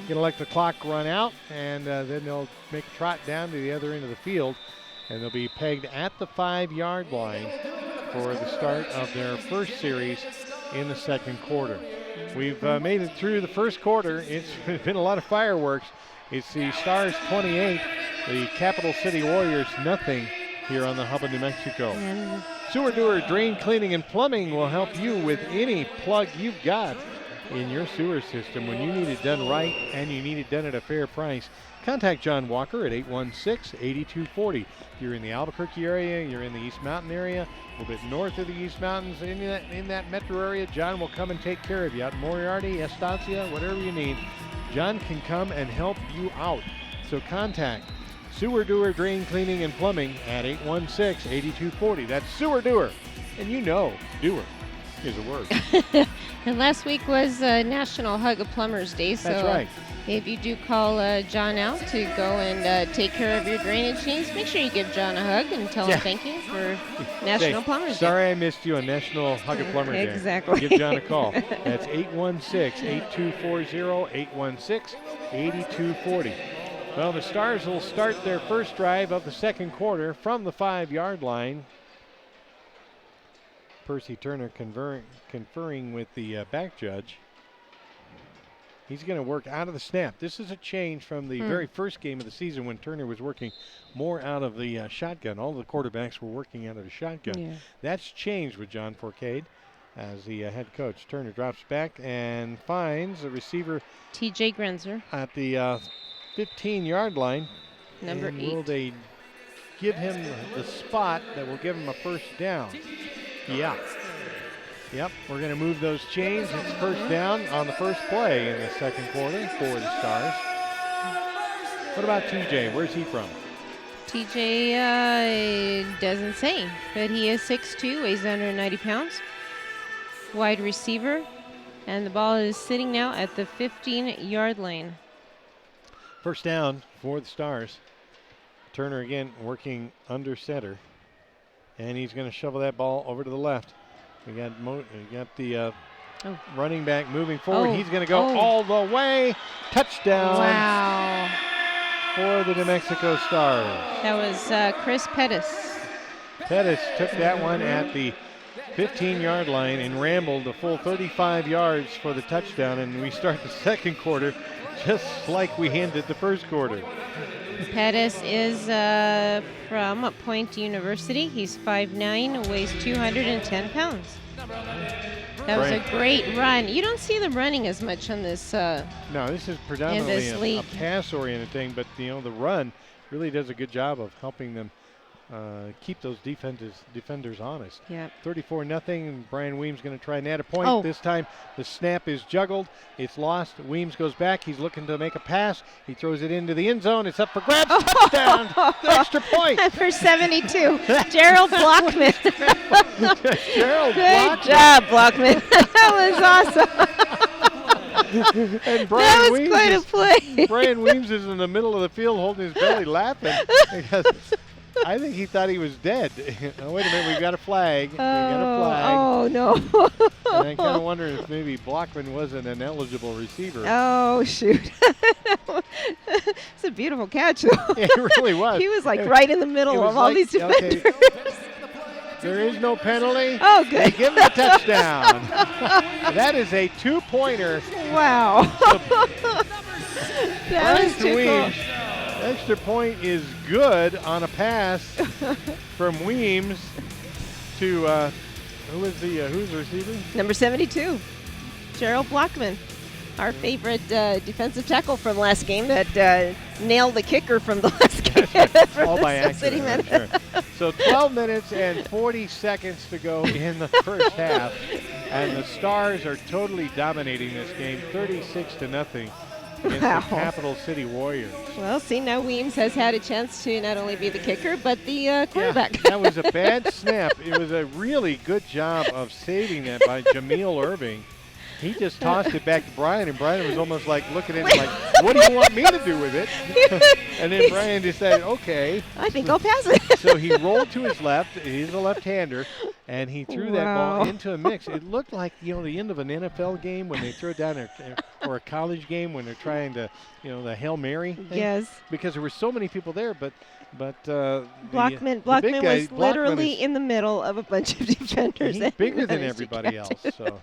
going to let the clock run out, and then they'll make a trot down to the other end of the field, and they'll be pegged at the 5-yard line for the start of their first series in the second quarter. We've made it through the first quarter. It's been a lot of fireworks. It's the Stars 28 The Capital City Warriors, nothing here on the Hub of New Mexico. And Sewer Doer Drain Cleaning and Plumbing will help you with any plug you've got in your sewer system when you need it done right and you need it done at a fair price. Contact John Walker at 816-8240. If you're in the Albuquerque area, you're in the East Mountain area, a little bit north of the East Mountains, in that metro area, John will come and take care of you. Out in Moriarty, Estancia, whatever you need, John can come and help you out. So contact Sewer Doer Drain Cleaning and Plumbing at 816-8240. That's Sewer Doer. And you know, doer is a word. And last week was National Hug a Plumbers Day. So That's right. if you do call John out to go and take care of your drainage needs, make sure you give John a hug and tell him thank you for National Say, Plumbers Day. sorry I missed you on National Hug a Plumber Day. Exactly. Give John a call. That's 816-8240, 816-8240. Well, the Stars will start their first drive of the second quarter from the 5-yard line. Percy Turner conferring with the back judge. He's going to work out of the snap. This is a change from the very first game of the season when Turner was working more out of the shotgun. All the quarterbacks were working out of the shotgun. Yeah. That's changed with John Forcade as the head coach. Turner drops back and finds a receiver TJ Grenzer, at the 15-yard line. number And 8. will they give him the spot that will give him a first down? Yeah. Yep, we're going to move those chains. It's first down on the first play in the second quarter for the Stars. What about TJ? Where's he from? TJ doesn't say, but he is 6'2", weighs under 90 pounds. Wide receiver, and the ball is sitting now at the 15-yard line. First down for the Stars. Turner again working under center. And he's going to shovel that ball over to the left. We got the running back moving forward. Oh. He's going to go Oh. all the way. Touchdown Wow. for the New Mexico Stars. That was Chris Pettis. Pettis took that one at the 15-yard line and rambled the full 35 yards for the touchdown. And we start the second quarter just like we ended the first quarter. Pettis is from Point University. He's 5'9", weighs 210 pounds. That was a great run. You don't see them running as much on this. No, this is predominantly this a league. pass-oriented thing, but the run really does a good job of helping them keep those defenders honest. Yeah. 34-0, and Brian Weems going to try and add a point. Oh. This time the snap is juggled. It's lost. Weems goes back. He's looking to make a pass. He throws it into the end zone. It's up for grabs. Touchdown. Extra point. For 72, Gerald Blockman. Gerald Good Blockman. job, Blockman. That was awesome. And Brian That was Weems quite a is- play. Brian Weems is in the middle of the field holding his belly laughing because I think he thought he was dead. Oh, wait a minute, we've got a flag. We've got a flag. Oh, no. And I'm kind of wondering if maybe Blockman wasn't an eligible receiver. Oh, shoot. It's a beautiful catch, though. It really was. He was like right in the middle It was of all like- these okay. defenders. There is no penalty. Oh, They good. give him a touchdown. That is a two-pointer. Wow. That was Bryce too Weems. cool. Extra point is good on a pass from Weems to who's the receiver? Number 72, Gerald Blockman, our favorite defensive tackle from last game that nailed the kicker from the last game. from All the by Sioux City accident. Men. I'm sure. So 12 minutes and 40 seconds to go in the first half, and the Stars are totally dominating this game, 36-0 against Wow. the Capital City Warriors. Well, see, now Weems has had a chance to not only be the kicker, but the quarterback. Yeah, that was a bad snap. It was a really good job of saving that by Jameel Irving. He just tossed it back to Brian, and Brian was almost like looking at him like, what do you want me to do with it? And then Brian decided, okay. I think I'll pass it. So he rolled to his left. He's a left-hander, and he threw that ball Wow. into a mix. It looked like, the end of an NFL game when they throw it down, or a college game when they're trying to, the Hail Mary thing. Yes. Because there were so many people there, but Blockman the big guy, was literally Blockman in the middle of a bunch of defenders. he's and bigger than managed to everybody catch else. it. So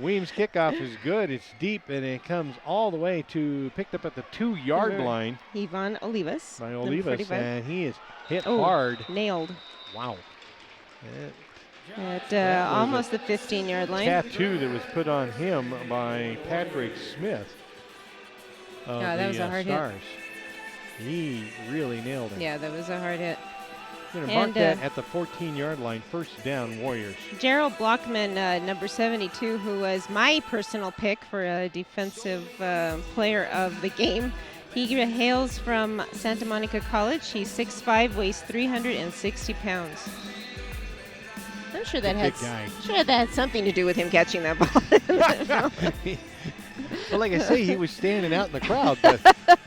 Weems' kickoff is good. It's deep, and it comes all the way to picked up at the 2-yard line Ivan Olivas. by number Olivas, 45. and he is hit Oh, hard. nailed. Wow. At That was almost the 15-yard line. Tattoo that was put on him by Patrick Smith of Yeah, that the was a hard hit. Stars. He really nailed it. Yeah, that was a hard hit. Going to mark And, that at the 14-yard line, first down, Warriors. Gerald Blockman, number 72, who was my personal pick for a defensive player of the game. He hails from Santa Monica College. He's 6'5", weighs 360 pounds. I'm sure that Big had guy. sure that had something to do with him catching that ball. Well, like I say, he was standing out in the crowd, but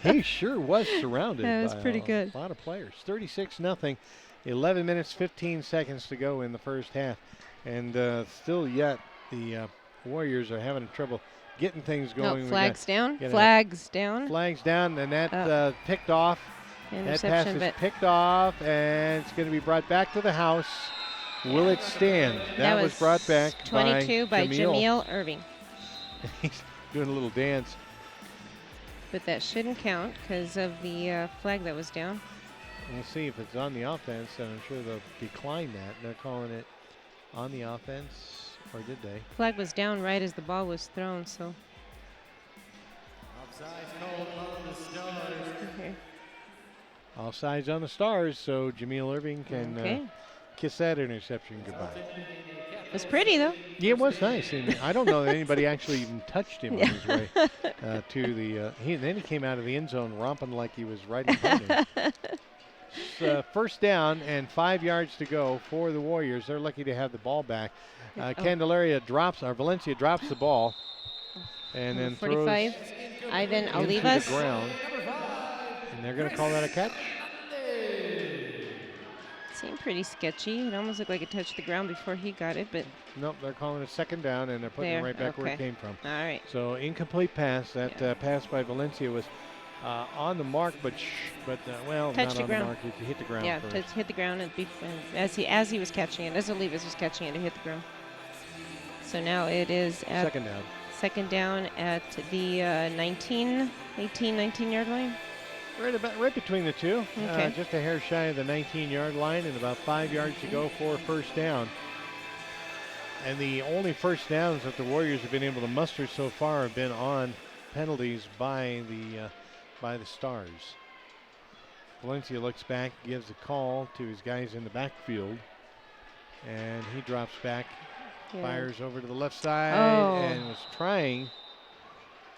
he sure was surrounded That was by pretty good. a lot of players. 36-0, 11 minutes, 15 seconds to go in the first half. And still yet, the Warriors are having trouble getting things going. No, We flags down. got a- Flags down. Flags down, and that Up. picked off. That pass Interception, is but picked off, and it's going to be brought back to the house. Will it stand? That was brought back 22 by Jamil. Jamil Irving. He's doing a little dance. But that shouldn't count because of the flag that was down. We'll see if it's on the offense, and I'm sure they'll decline that. They're calling it on the offense, or did they? Flag was down right as the ball was thrown, so. Okay. Offsides on the Stars, so Jamil Irving can Okay. kiss that interception goodbye. It was pretty, though. Yeah, it was nice, and I don't know that anybody actually even touched him on his way to the. Then he came out of the end zone romping like he was riding pony. First down and 5 yards to go for the Warriors. They're lucky to have the ball back. Candelaria drops, or Valencia drops the ball, and then 45. throws Ivan into Olivas. the ground. And they're going to call that a catch. Seemed pretty sketchy. It almost looked like it touched the ground before he got it, but Nope, they're calling it second down, and they're putting it There, right back where it okay. came from. all right. So incomplete pass. That pass by Valencia was on the mark, but well, Touched not the on ground. the mark. It hit the ground Yeah, first. to hit the ground and as he was catching it, as Olivas was catching it, it hit the ground. So now it is at Second down. at the 19-yard line. Right between the two. Okay. Just a hair shy of the 19-yard line, and about 5 yards to go for first down. And the only first downs that the Warriors have been able to muster so far have been on penalties by the Stars. Valencia looks back, gives a call to his guys in the backfield, and he drops back, Yeah. fires over to the left side, Oh. and was trying.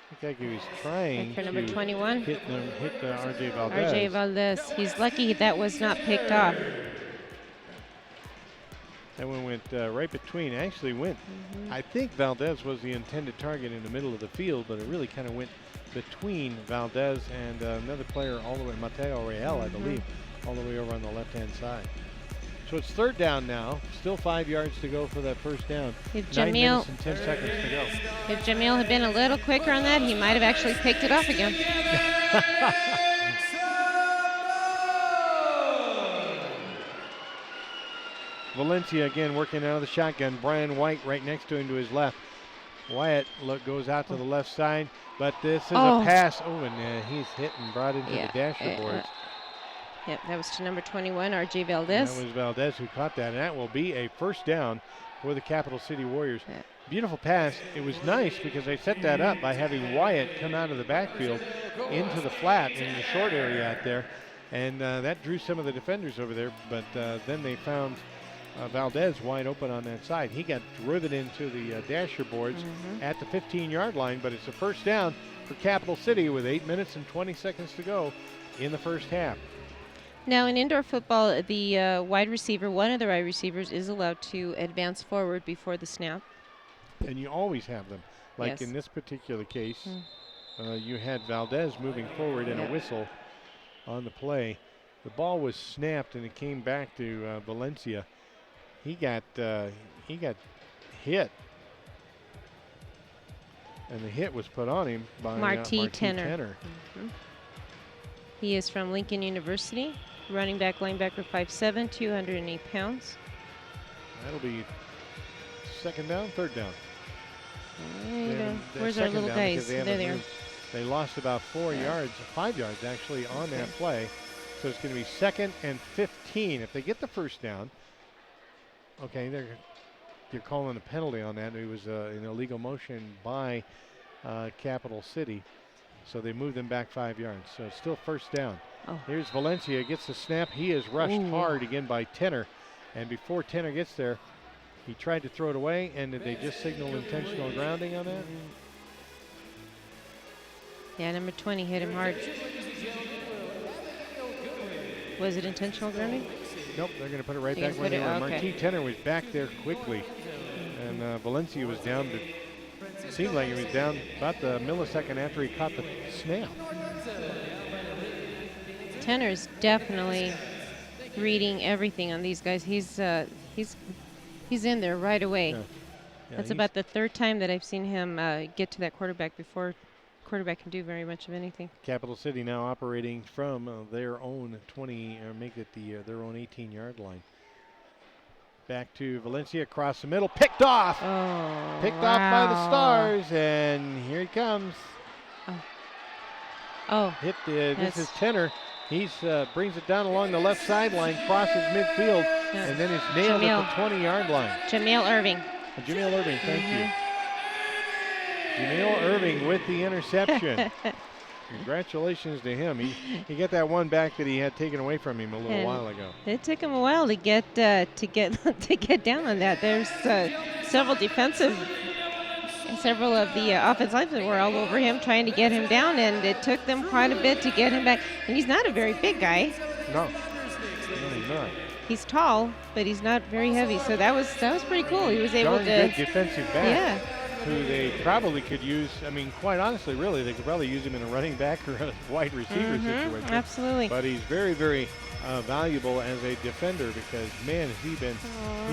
Looked like he was trying For number to 21. hit R.J. Valdez. RJ Valdez. He's lucky that was not picked off. That one went right between. Actually went. I think Valdez was the intended target in the middle of the field, but it really kind of went between Valdez and another player all the way, Mateo Real, I believe, all the way over on the left-hand side. So it's third down now. Still 5 yards to go for that first down. If 9 Jamil, minutes and 10 seconds to go. if Jamil had been a little quicker on that, he might have actually picked it off again. Valencia again working out of the shotgun. Brian White right next to him to his left. Wyatt goes out to the left side, but this is a pass. Oh, and he's hit and brought into the dasher boards. Yep, that was to number 21, RJ Valdez. That was Valdez who caught that, and that will be a first down for the Capital City Warriors. Yeah. Beautiful pass. It was nice because they set that up by having Wyatt come out of the backfield into the flat in the short area out there, and that drew some of the defenders over there, but then they found Valdez wide open on that side. He got driven into the dasher boards at the 15-yard line, but it's a first down for Capital City with 8 minutes and 20 seconds to go in the first half. Now, in indoor football, the wide receiver, one of the wide receivers, is allowed to advance forward before the snap. And you always have them. Like Yes. in this particular case, you had Valdez moving forward and a whistle on the play. The ball was snapped and it came back to Valencia. He got hit, and the hit was put on him by Marty Tenor. Tenor. He is from Lincoln University, running back, linebacker, 5'7", 208 pounds. That'll be second down, third down. They're Where's our second little down because guys? they There haven't they are. moved. They lost about 4 yards, 5 yards actually on that play. So it's going to be 2nd and 15. If they get the first down, okay, they're calling a penalty on that. It was an illegal motion by Capital City. So they moved them back 5 yards. So it's still first down. Oh. Here's Valencia, gets the snap. He is rushed hard again by Tenner. And before Tenner gets there, he tried to throw it away. And did they just signal intentional grounding on that? Yeah, number 20 hit him hard. Was it intentional grounding? Nope, they're going to put it right They're back gonna where they put were. it- okay. Marquis Tenner was back there quickly. And Valencia was down to, seemed like he was down about the millisecond after he caught the snap. Tenner's definitely reading everything on these guys. He's in there right away. Yeah. Yeah, That's he's- about the third time that I've seen him get to that quarterback before quarterback can do very much of anything. Capital City now operating from their own 20, or make it their own 18-yard line. Back to Valencia across the middle, picked off. Oh, Picked off by the wow. Stars, and here he comes. Oh, Hit this That's- is Tenner. He's brings it down along the left sideline, crosses midfield, Yeah. and then is nailed at the 20-yard line. Jamil Irving. Jamil Irving, thank Mm-hmm. you. Jamil Irving with the interception. Congratulations to him. He got that one back that he had taken away from him a little And while ago. It took him a while to get to get down on that. There's several of the offensive linemen were all over him trying to get him down, and it took them quite a bit to get him back. And he's not a very big guy. No, he's not. He's tall, but he's not very heavy. So that was pretty cool. He was able Darn to. good defensive back. Yeah. Who they probably could use. I mean, quite honestly, really, they could probably use him in a running back or a wide receiver situation. Absolutely. But he's very, very valuable as a defender because, man, he's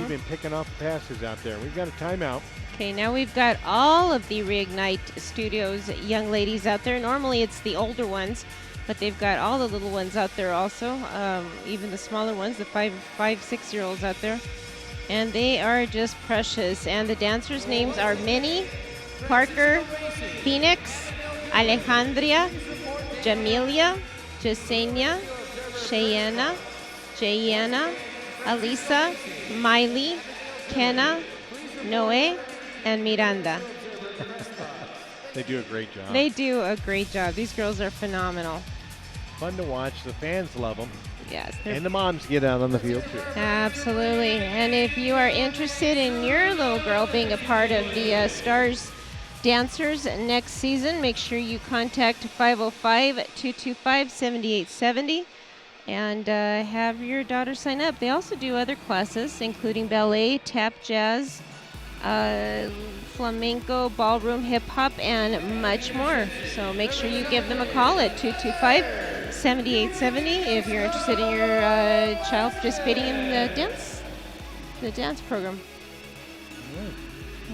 been picking off the passes out there. We've got a timeout. Okay, now we've got all of the Reignite Studios young ladies out there. Normally it's the older ones, but they've got all the little ones out there also, even the smaller ones, the 5, 6-year-olds out there. And they are just precious. And the dancers' names are Minnie, Parker, Phoenix, Alejandria, Jamelia, Jasenia, Cheyenne, Jayana, Alisa, Miley, Kenna, Noe, and Miranda. They do a great job. They do a great job. These girls are phenomenal. Fun to watch. The fans love them. Yes, they're And the moms get out on the field, too. absolutely. And if you are interested in your little girl being a part of the Stars Dancers next season, make sure you contact 505-225-7870 and have your daughter sign up. They also do other classes, including ballet, tap jazz, flamenco, ballroom, hip hop, and much more. So make sure you give them a call at 225-7870 if you're interested in your child participating in the dance program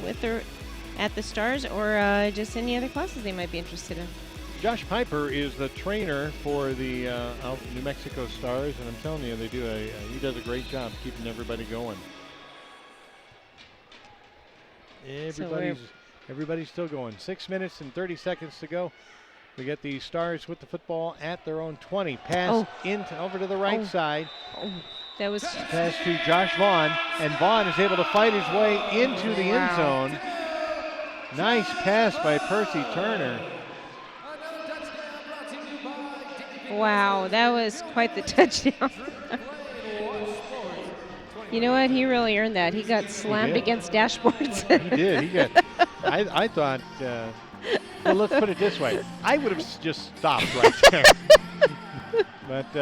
with her at the Stars, or just any other classes they might be interested in. Josh Piper is the trainer for the New Mexico Stars, and I'm telling you, he does a great job keeping everybody going. Everybody's still going. 6 minutes and 30 seconds to go. We get the Stars with the football at their own 20. Pass over to the right side. That was Pass to Josh Vaughn, and Vaughn is able to fight his way into the end zone. Nice pass by Percy Turner. wow. That was quite the touchdown. You know what? He really earned that. He got slammed did. against dashboards. He did. He got. I thought. Well, let's put it this way. I would have just stopped right there. But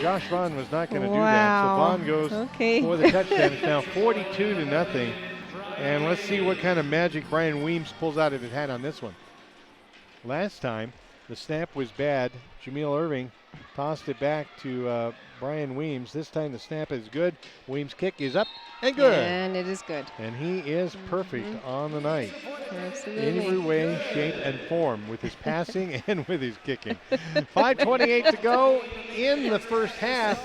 Josh Vaughn was not going to do that. So Wow. Vaughn goes Okay. for the touchdown. It's now 42-0. And let's see what kind of magic Brian Weems pulls out of his hat on this one. Last time, the snap was bad. Jamil Irving tossed it back to Brian Weems. This time the snap is good. Weems' kick is up and good. And it is good. And he is perfect on the night. Absolutely. Every way, shape, and form with his passing and with his kicking. 5:28 to go in the first half.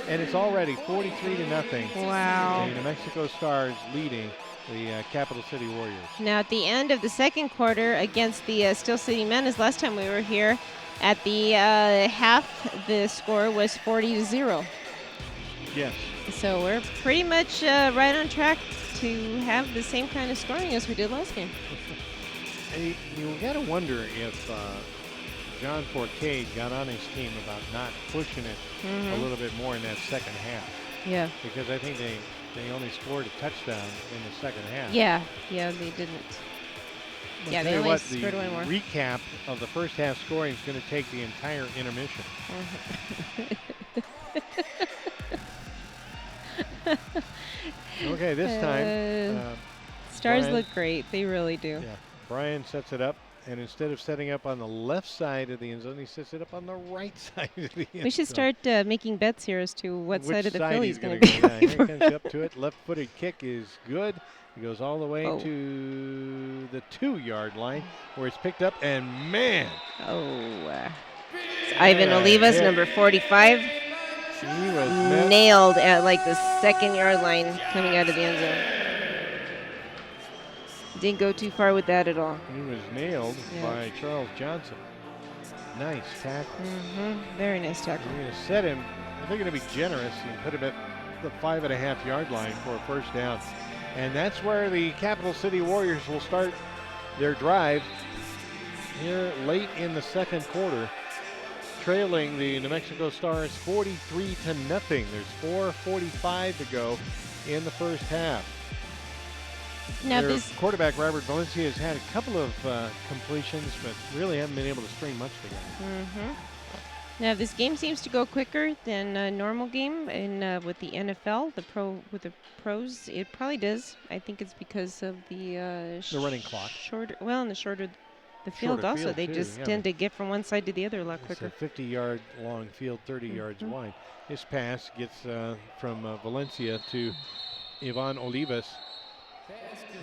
And it's already 43-0. Wow. The New Mexico Stars leading the Capital City Warriors. Now, at the end of the second quarter against the Steel City Menace, last time we were here, at the half, the score was 40-0. Yes. So we're pretty much right on track to have the same kind of scoring as we did last game. And you got to wonder if John Forcade got on his team about not pushing it a little bit more in that second half. Yeah. Because I think they only scored a touchdown in the second half. Yeah, they didn't. I'll Yeah, tell they you only what, scored one more. the recap of the first half scoring is going to take the entire intermission. Okay, this time. Stars Brian- look great. They really do. Yeah, Brian sets it up, and instead of setting up on the left side of the end zone, he sets it up on the right side of the end zone. We should start making bets here as to what Which side of the side Phillies he's going gonna to be. go. Yeah, here he comes up to it. Left-footed kick is good. He goes all the way Oh. to the 2-yard line, where it's picked up, and man, It's Ivan Olivas, hit. number 45, he was met. nailed at like the 2nd-yard line coming out of the end zone. Didn't go too far with that at all. He was nailed Yeah. by Charles Johnson. Nice tackle. Very nice tackle. They're going to set him. They're going to be generous and put him at the 5.5-yard line for a first down. And that's where the Capital City Warriors will start their drive here late in the second quarter, trailing the New Mexico Stars 43-0. There's 4:45 to go in the first half. Now Their this quarterback, Robert Valencia, has had a couple of completions, but really haven't been able to string much together. Now this game seems to go quicker than a normal game, and with the NFL, the pros, it probably does. I think it's because of the running clock. Shorter, well, and the shorter the field Shorter also. field, They too, just yeah, tend to get from one side to the other a lot It's quicker. a 50-yard long field, 30 yards wide. This pass gets from Valencia to Ivan Olivas,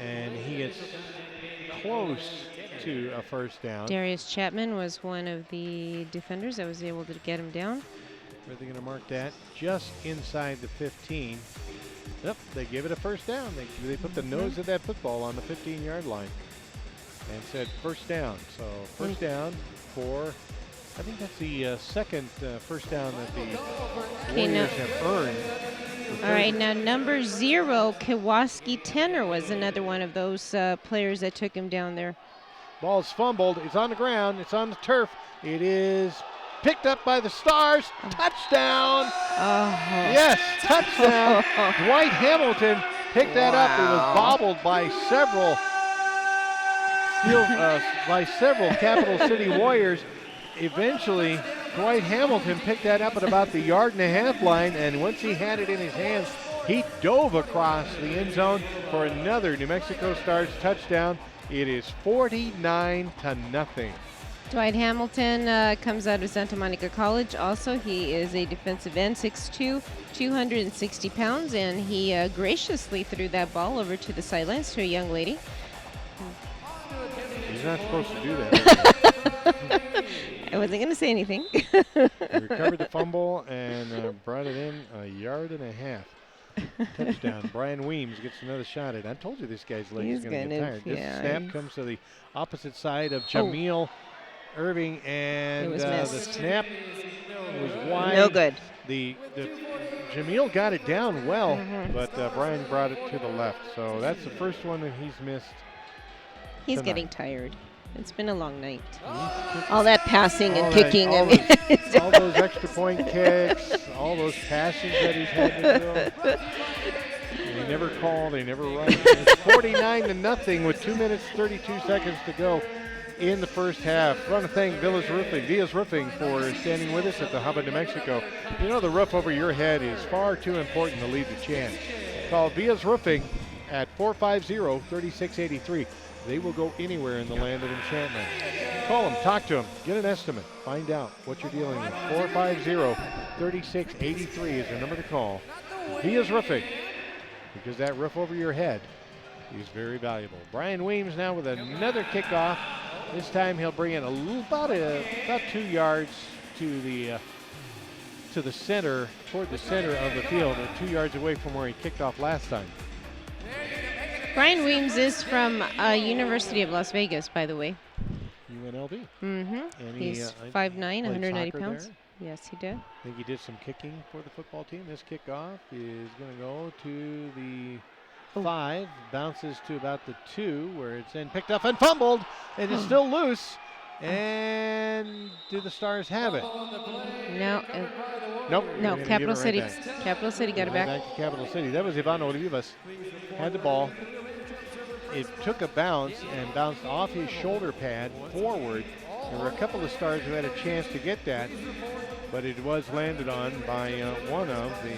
and he gets close to a first down. Darius Chapman was one of the defenders that was able to get him down. Are they going to mark that just inside the 15? Yep, they give it a first down. They put the nose of that football on the 15-yard line and said first down. So first down for, I think that's the second first down that the Warriors have earned. All right, now number 0, Kowalski Tenor was another one of those players that took him down there. Ball's fumbled. It's on the ground. It's on the turf. It is picked up by the Stars. Touchdown. Yes, touchdown. Dwight Hamilton picked that up. It was bobbled by several Capital City Warriors. Eventually, Dwight Hamilton picked that up at about the 1.5-yard line, and once he had it in his hands, he dove across the end zone for another New Mexico Stars touchdown. It is 49-0. Dwight Hamilton comes out of Santa Monica College. Also, he is a defensive end, 6'2", 260 pounds, and he graciously threw that ball over to the sidelines to a young lady. He's not supposed to do that. I wasn't going to say anything. He recovered the fumble and brought it in 1.5 yards. Touchdown. Brian Weems gets another shot at it. I told you this guy's leg is going to get tired. This snap comes to the opposite side of Jameel Irving, and It was the missed. snap was wide. No good. The Jameel got it down well, but Brian brought it to the left. So that's the first one that he's missed. He's tonight. getting tired. It's been a long night. All that passing and All kicking. all, I mean, those, all those extra point kicks, all those passes that he's had to do. They never call, they never run. It's 49-0 with 2 minutes, 32 seconds to go in the first half. I want to thank Villa's Roofing for standing with us at the Hub of New Mexico. You know the roof over your head is far too important to leave the chance. Call Villa's Roofing at 450-3683. They will go anywhere in the land of enchantment. Call them, talk to them, get an estimate, find out what you're dealing with. 450-3683 is the number to call. Villa's Roofing, because that roof over your head is very valuable. Brian Weems now with another kickoff. This time he'll bring it about 2 yards to the to the center, toward the center of the field, 2 yards away from where he kicked off last time. Brian Weems is from University of Las Vegas, by the way. UNLV. Mm-hmm. And He's he 5'9", played 190 soccer pounds. there. Yes, he did. I think he did some kicking for the football team. This kickoff is going to go to the 5, bounces to about the 2, where it's then picked up and fumbled, and it's still loose. And do the Stars have it? No, Nope. no. They're gonna Capital give it right City. back. Capital City got it Right back. back to Capital City. That was Ivan Olivas. Had the ball. It took a bounce and bounced off his shoulder pad forward. There were a couple of Stars who had a chance to get that, but it was landed on by one of the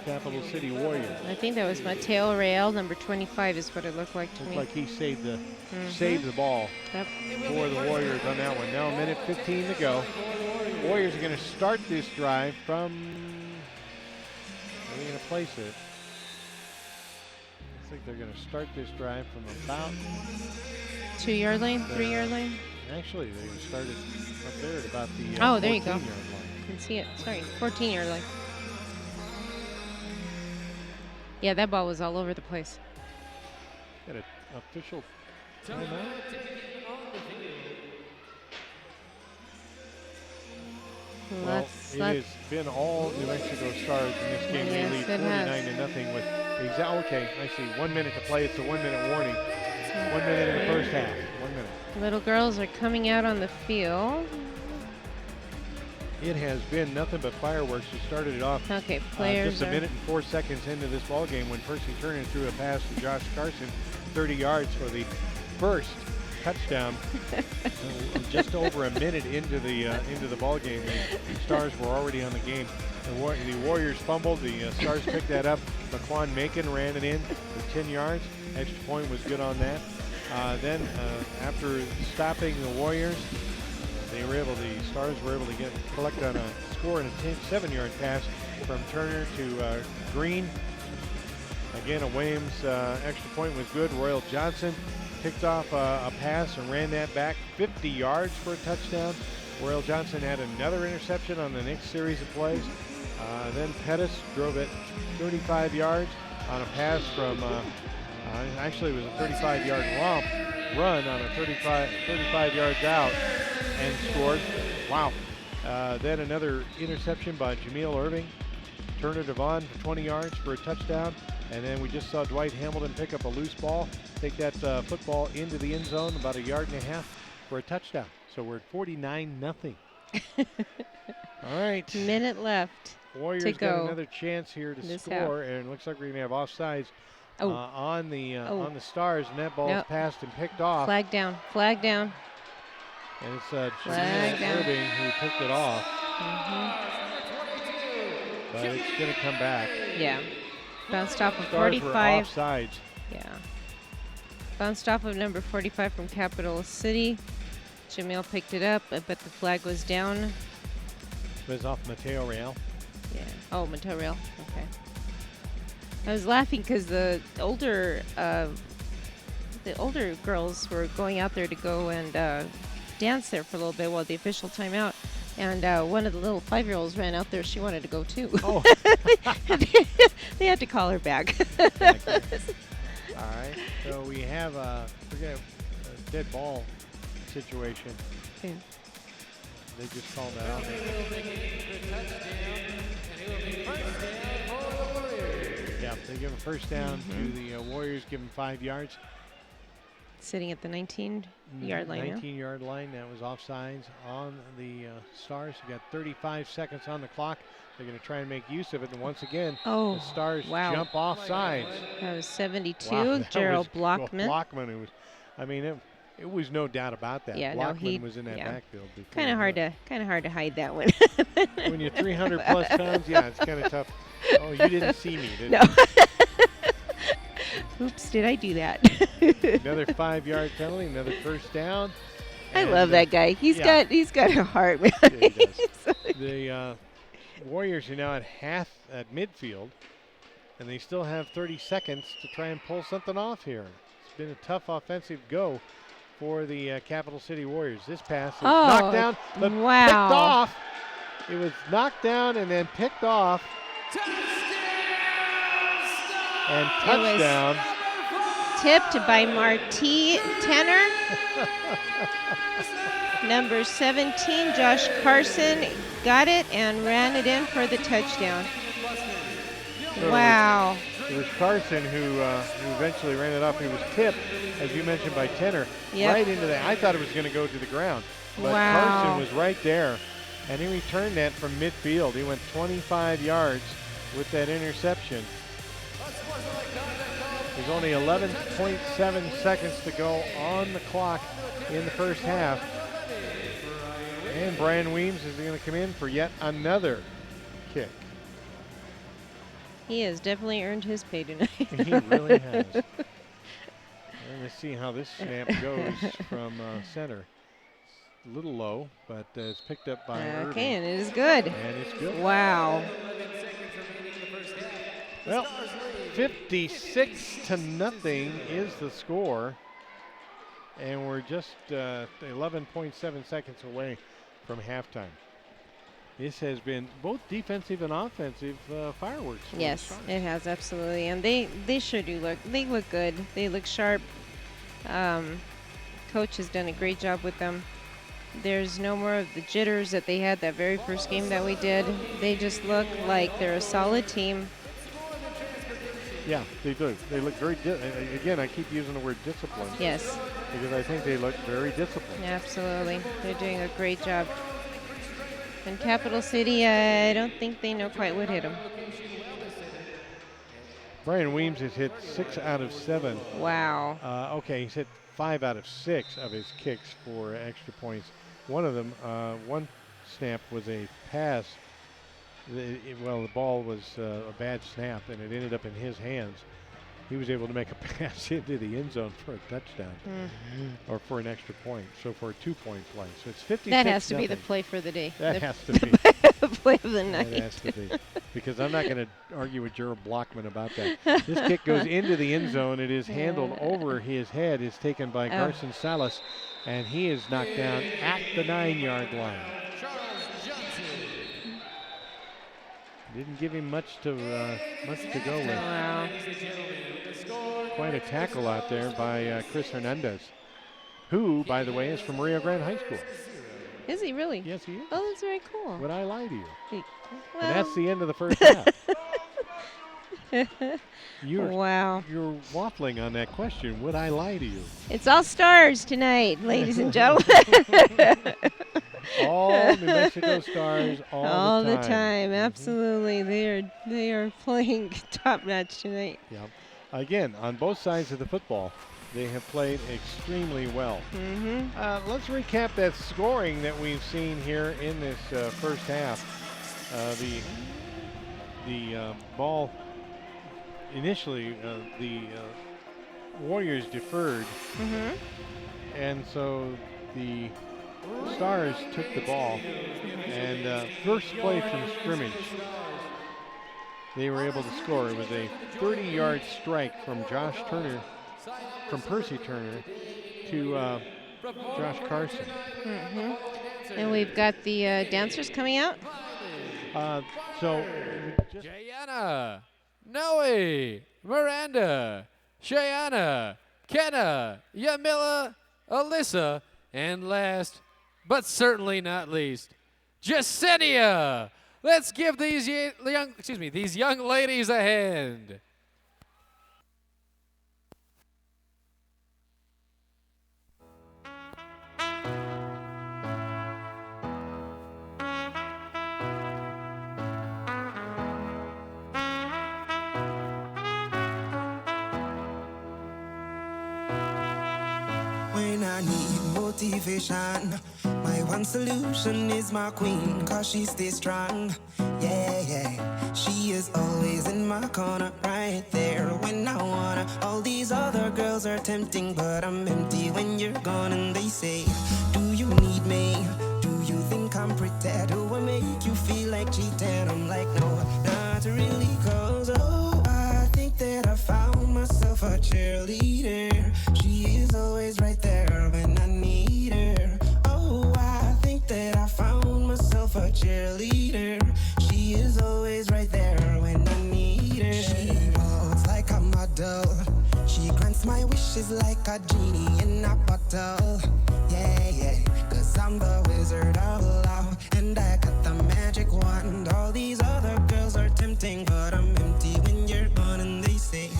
Capital City Warriors. I think that was Mateo Real, number 25 is what it looked like to Looked me. like he saved the ball Yep. for the Warriors on that one. Now a minute 15 to go. Warriors are going to start this drive from, where are they going to place it? I think they're going to start this drive from about, 2-yard lane, 3-yard lane. actually they're going to start it up there at about the Oh, there you go. 14-yard line. You can see it. Sorry, 14-yard line. Yeah, that ball was all over the place. Got an official timeout. Well, it has been all New Mexico Stars in this game. Yes, They lead it has. 49-0 with okay, I see. 1 minute to play. It's a 1 minute warning. 1 minute in the first half. 1 minute. Little girls are coming out on the field. It has been nothing but fireworks. We started it off Okay, players just a minute and 4 seconds into this ball game when Percy Turner threw a pass to Josh Carson, 30 yards for the first touchdown. Just over a minute into the ball game, the Stars were already on the game. The Warriors fumbled. The Stars picked that up. McQuan Macon ran it in for 10 yards. Extra point was good on that. Then after stopping the Warriors, the Stars were able to collect on a score and a 7-yard pass from Turner to Green. Again, a Williams extra point was good. Royal Johnson picked off a pass and ran that back 50 yards for a touchdown. Royal Johnson had another interception on the next series of plays. Then Pettis drove it 35 yards on a pass from, actually it was a 35-yard run on a 35 yards out and scored. Wow. Then another interception by Jameel Irving. Turner Devon for 20 yards for a touchdown. And then we just saw Dwight Hamilton pick up a loose ball, take that football into the end zone about 1.5 yards for a touchdown. So we're at 49-0. All right. Minute left. Warriors to got go another chance here to this score, and it looks like we're going to have offsides Oh. on the Stars, and that ball's Nope. passed and picked off. Flag down. Flag down. And it's Flag Jameel down. Irving who picked it off, Mm-hmm. but it's going to come back. Yeah. Bounced off of Stars were 45. offsides. Yeah. Bounced off of number 45 from Capital City. Jamil picked it up, but the flag was down. It was off Mateo Real. Yeah. Oh, Mateo Real. Okay. I was laughing because the older girls were going out there to go and dance there for a little bit while the official timeout. And one of the little 5-year-olds ran out there. She wanted to go too. Oh. They had to call her back. All right. So we have a dead ball situation. Okay. They just called that out. Yeah, they give a first down to the Warriors, give them 5 yards. Sitting at the 19-yard line now. 19-yard line. That was offsides on the Stars. You got 35 seconds on the clock. They're going to try and make use of it. And once again, Oh, the Stars wow. jump off sides. That was 72. Wow, that Gerald was Blockman. Blockman. It was no doubt about that. Yeah, no, Blockman was in that backfield. before Kind of hard that. to hide that one. When you're 300 plus pounds, yeah, it's kind of tough. Oh, you didn't see me, did No. you? Oops, did I do that? Another 5-yard penalty, another first down. I And, love that guy. He's yeah. got a heart, man. Yeah, he does. The Warriors are now at midfield, and they still have 30 seconds to try and pull something off here. It's been a tough offensive go for the Capital City Warriors. This pass is knocked down, but picked wow. off. It was knocked down and then picked off. And touchdown. Tipped by Marty Tanner. Number 17, Josh Carson, got it and ran it in for the touchdown. Wow. It was Carson who eventually ran it off. He was tipped, as you mentioned, by Tanner, Yep. right into that. I thought it was going to go to the ground. But Wow. Carson was right there, and he returned that from midfield. He went 25 yards with that interception. There's only 11.7 seconds to go on the clock in the first half. And Brian Weems is going to come in for yet another kick. He has definitely earned his pay tonight. He really has. And let's see how this snap goes from center. It's a little low, but it's picked up by Irving. Okay, and it is good. And it's good. Wow. Well, 56-0 is the score. And we're just 11.7 seconds away from halftime. This has been both defensive and offensive fireworks. for the Yes, Stars. it has, absolutely. And they sure do look good. They look sharp. Coach has done a great job with them. There's no more of the jitters that they had that very first game that we did. They just look like they're a solid team. Yeah, they do. They look very, again, I keep using the word disciplined. Yes, Because I think they look very disciplined. absolutely. They're doing a great job. And Capital City, I don't think they know quite what hit them. Brian Weems has hit 6 out of 7. Wow. Okay, he's hit 5 out of 6 of his kicks for extra points. One of them, one snap was a pass. The ball was a bad snap, and it ended up in his hands. He was able to make a pass into the end zone for a touchdown or for an extra point. So for a 2-point play. So it's 56. That has to be the play for the day. That The has to be. play of the That night. has to be. Because I'm not going to argue with Gerald Blockman about that. This kick goes into the end zone. It is handled over his head. It's taken by Carson Salas, and he is knocked down at the 9-yard line. Didn't give him much to go with. Wow. Quite a tackle out there by Chris Hernandez, who, by the way, is from Rio Grande High School. Is he really? Yes, he is. Oh, that's very cool. Would I lie to you? Well, And that's the end of the first half. You're waffling on that question. Would I lie to you? it's all stars tonight, ladies and gentlemen. All New Mexico Stars all the time. Absolutely. They are playing top notch tonight. Yeah. Again, on both sides of the football, they have played extremely well. Let's recap that scoring that we've seen here in this first half. The ball initially, the Warriors deferred, and so the Stars took the ball, and first play from scrimmage, they were able to score. It was a 30-yard strike from Percy Turner to Josh Carson. And we've got the dancers coming out. Jayana, Noe, Miranda, Shayana, Kenna, Yamila, Alyssa, and last, but certainly not least, Jasenia. Let's give these young ladies a hand. When I need motivation, my one solution is my queen, cause she stays strong. Yeah, yeah. She is always in my corner, right there when I wanna. All these other girls are tempting, but I'm empty when you're gone. And they say, do you need me? Do you think I'm pretty? Do I make you feel like cheating? I'm like, no, not really, cause oh, I think that I found myself a cheerleader. She is always right there when I need her. Oh, I think that I found myself a cheerleader. She is always right there when I need her. She walks like a model. She grants my wishes like a genie in a bottle. Yeah, yeah, 'cause I'm the wizard of love, and I got the magic wand. All these other girls are tempting, but I'm empty when you're gone. And they say,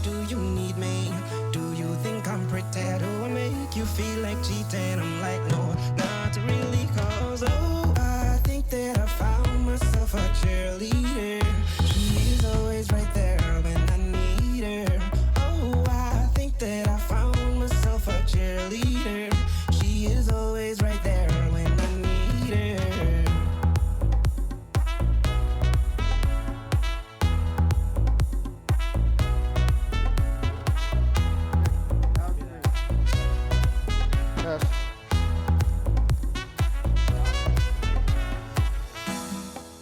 do you need me? Do you think I'm pretty? Do I make you feel like cheating? I'm like, no, not really, 'cause oh, I think that I found myself a cheerleader. She is always right there when I need her. Oh, I think that I found myself a cheerleader. She is always right there when I need her. Yes.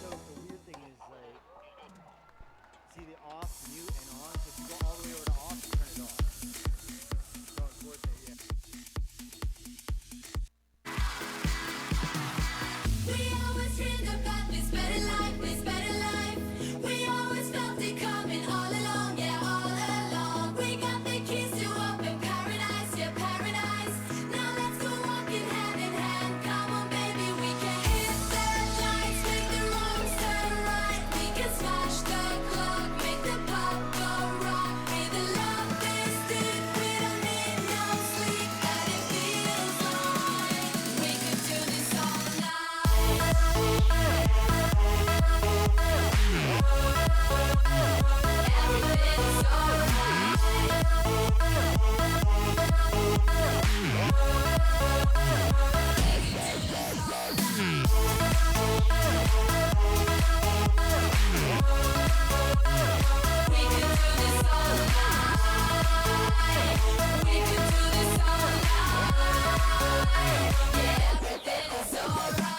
So the weird thing is like, see the off, mute, and on. So if you go all the way over to off, you turn it off. So it's worth it, yeah. We always dreamed about this better life, this better life. We always felt it coming all along, yeah, all along. We got the keys to open paradise, yeah, paradise. Now let's go walking hand in hand. Come on, baby, we can hit the lights, make the wrongs turn right. We can smash the clock, make the pop go rock. May the love this deep, we don't need no sleep, and it feels like we could do this all night. Everything's we could do this all night. We could do this all night. Yeah, everything's alright.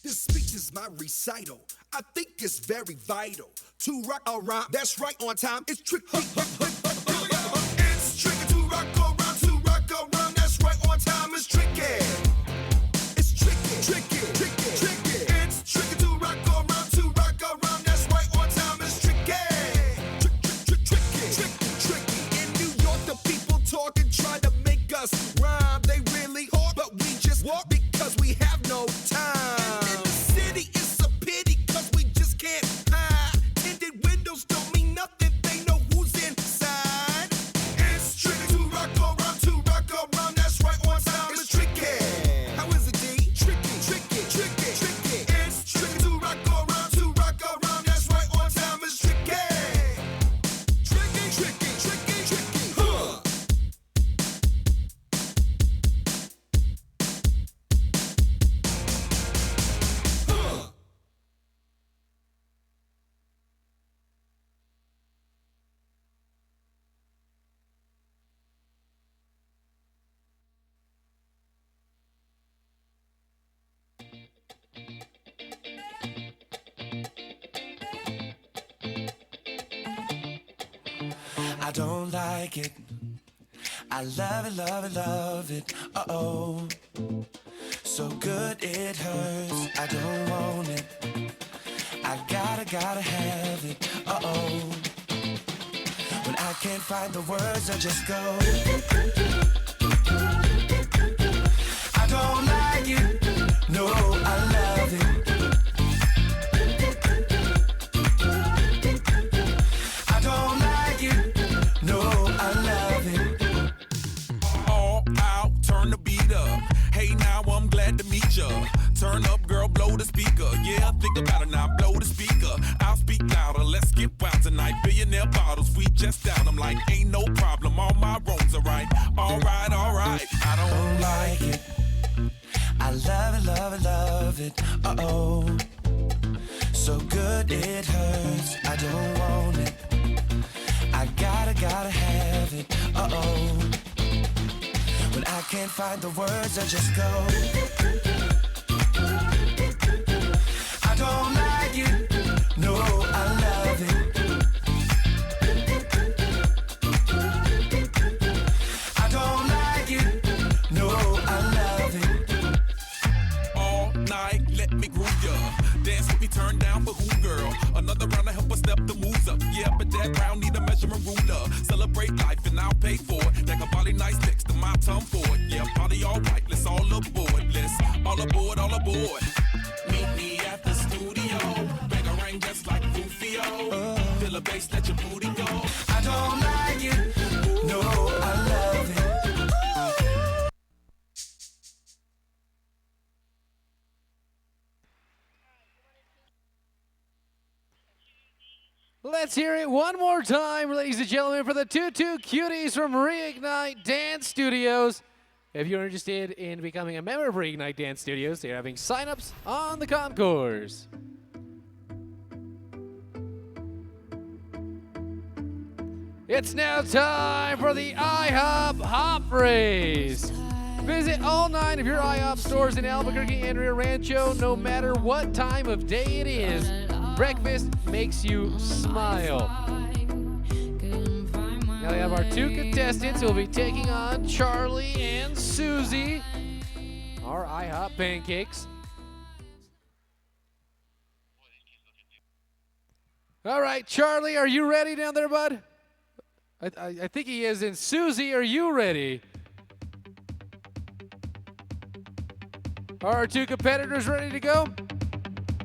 This speech is my recital. I think it's very vital to rock around. That's right, on time. It's tricky. It's tricky to rock around, to rock around. That's right, on time. It's tricky. It's tricky, tricky, tricky, tricky. It's tricky to rock around, to rock around. That's right, on time. It's tricky. Tricky, tricky. In New York, the people talking, try to make us rhyme. They really hard, but we just walk because we have no time. In the city, it's a pity, 'cause we just can't hide. Tinted windows don't mean nothing, they know who's inside. It's tricky to rock around, that's right, on time. It's tricky. How is it, D? Tricky, tricky, tricky, tricky. It's tricky to rock around, that's right, on time. It's tricky. Tricky, tricky, tricky, tricky. Huh. I don't like it. I love it, love it, love it. Uh-oh. So good it hurts. I don't want it. I gotta have it. Uh-oh. When I can't find the words, I just go. I don't like it. No, I love it. I don't like it. No, I love it. All out, turn the beat up. Hey, now I'm glad to meet ya. Turn up, girl, blow the speaker. Yeah, think about it now, blow the speaker. I'll speak louder, let's get wild tonight. Billionaire bottles, we just down. I'm like, ain't no problem, all my wrongs are right. All right, all right. I don't Like it. I love it, love it, love it. Uh-oh. So good it hurts. I don't want it. I gotta have it. Uh-oh. When I can't find the words, I just go. me groove ya. Dance with me, turn down for who, girl? Another round to help us step the moves up. Yeah, but that crowd need a measurement ruler. Celebrate life and I'll pay for it. Like a body nice next to my tongue for it. Yeah, party all right, let's all aboard. Let's all aboard, all aboard. Meet me at the studio. Bang a ring just like Rufio. Feel a bass, let your booty go. I don't like it. No, I love it. Let's hear it one more time, ladies and gentlemen, for the Tutu Cuties from Reignite Dance Studios. If you're interested in becoming a member of Reignite Dance Studios, they're having sign-ups on the concourse. It's now time for the IHOP Hop Race. Visit all 9 of your IHOP stores in Albuquerque and Rio Rancho, no matter what time of day it is. Breakfast makes you smile. Now we have our 2 contestants who will be taking on Charlie and Susie, our IHOP pancakes. All right, Charlie, are you ready down there, bud? I think he is. And Susie, are you ready? Are our 2 competitors ready to go?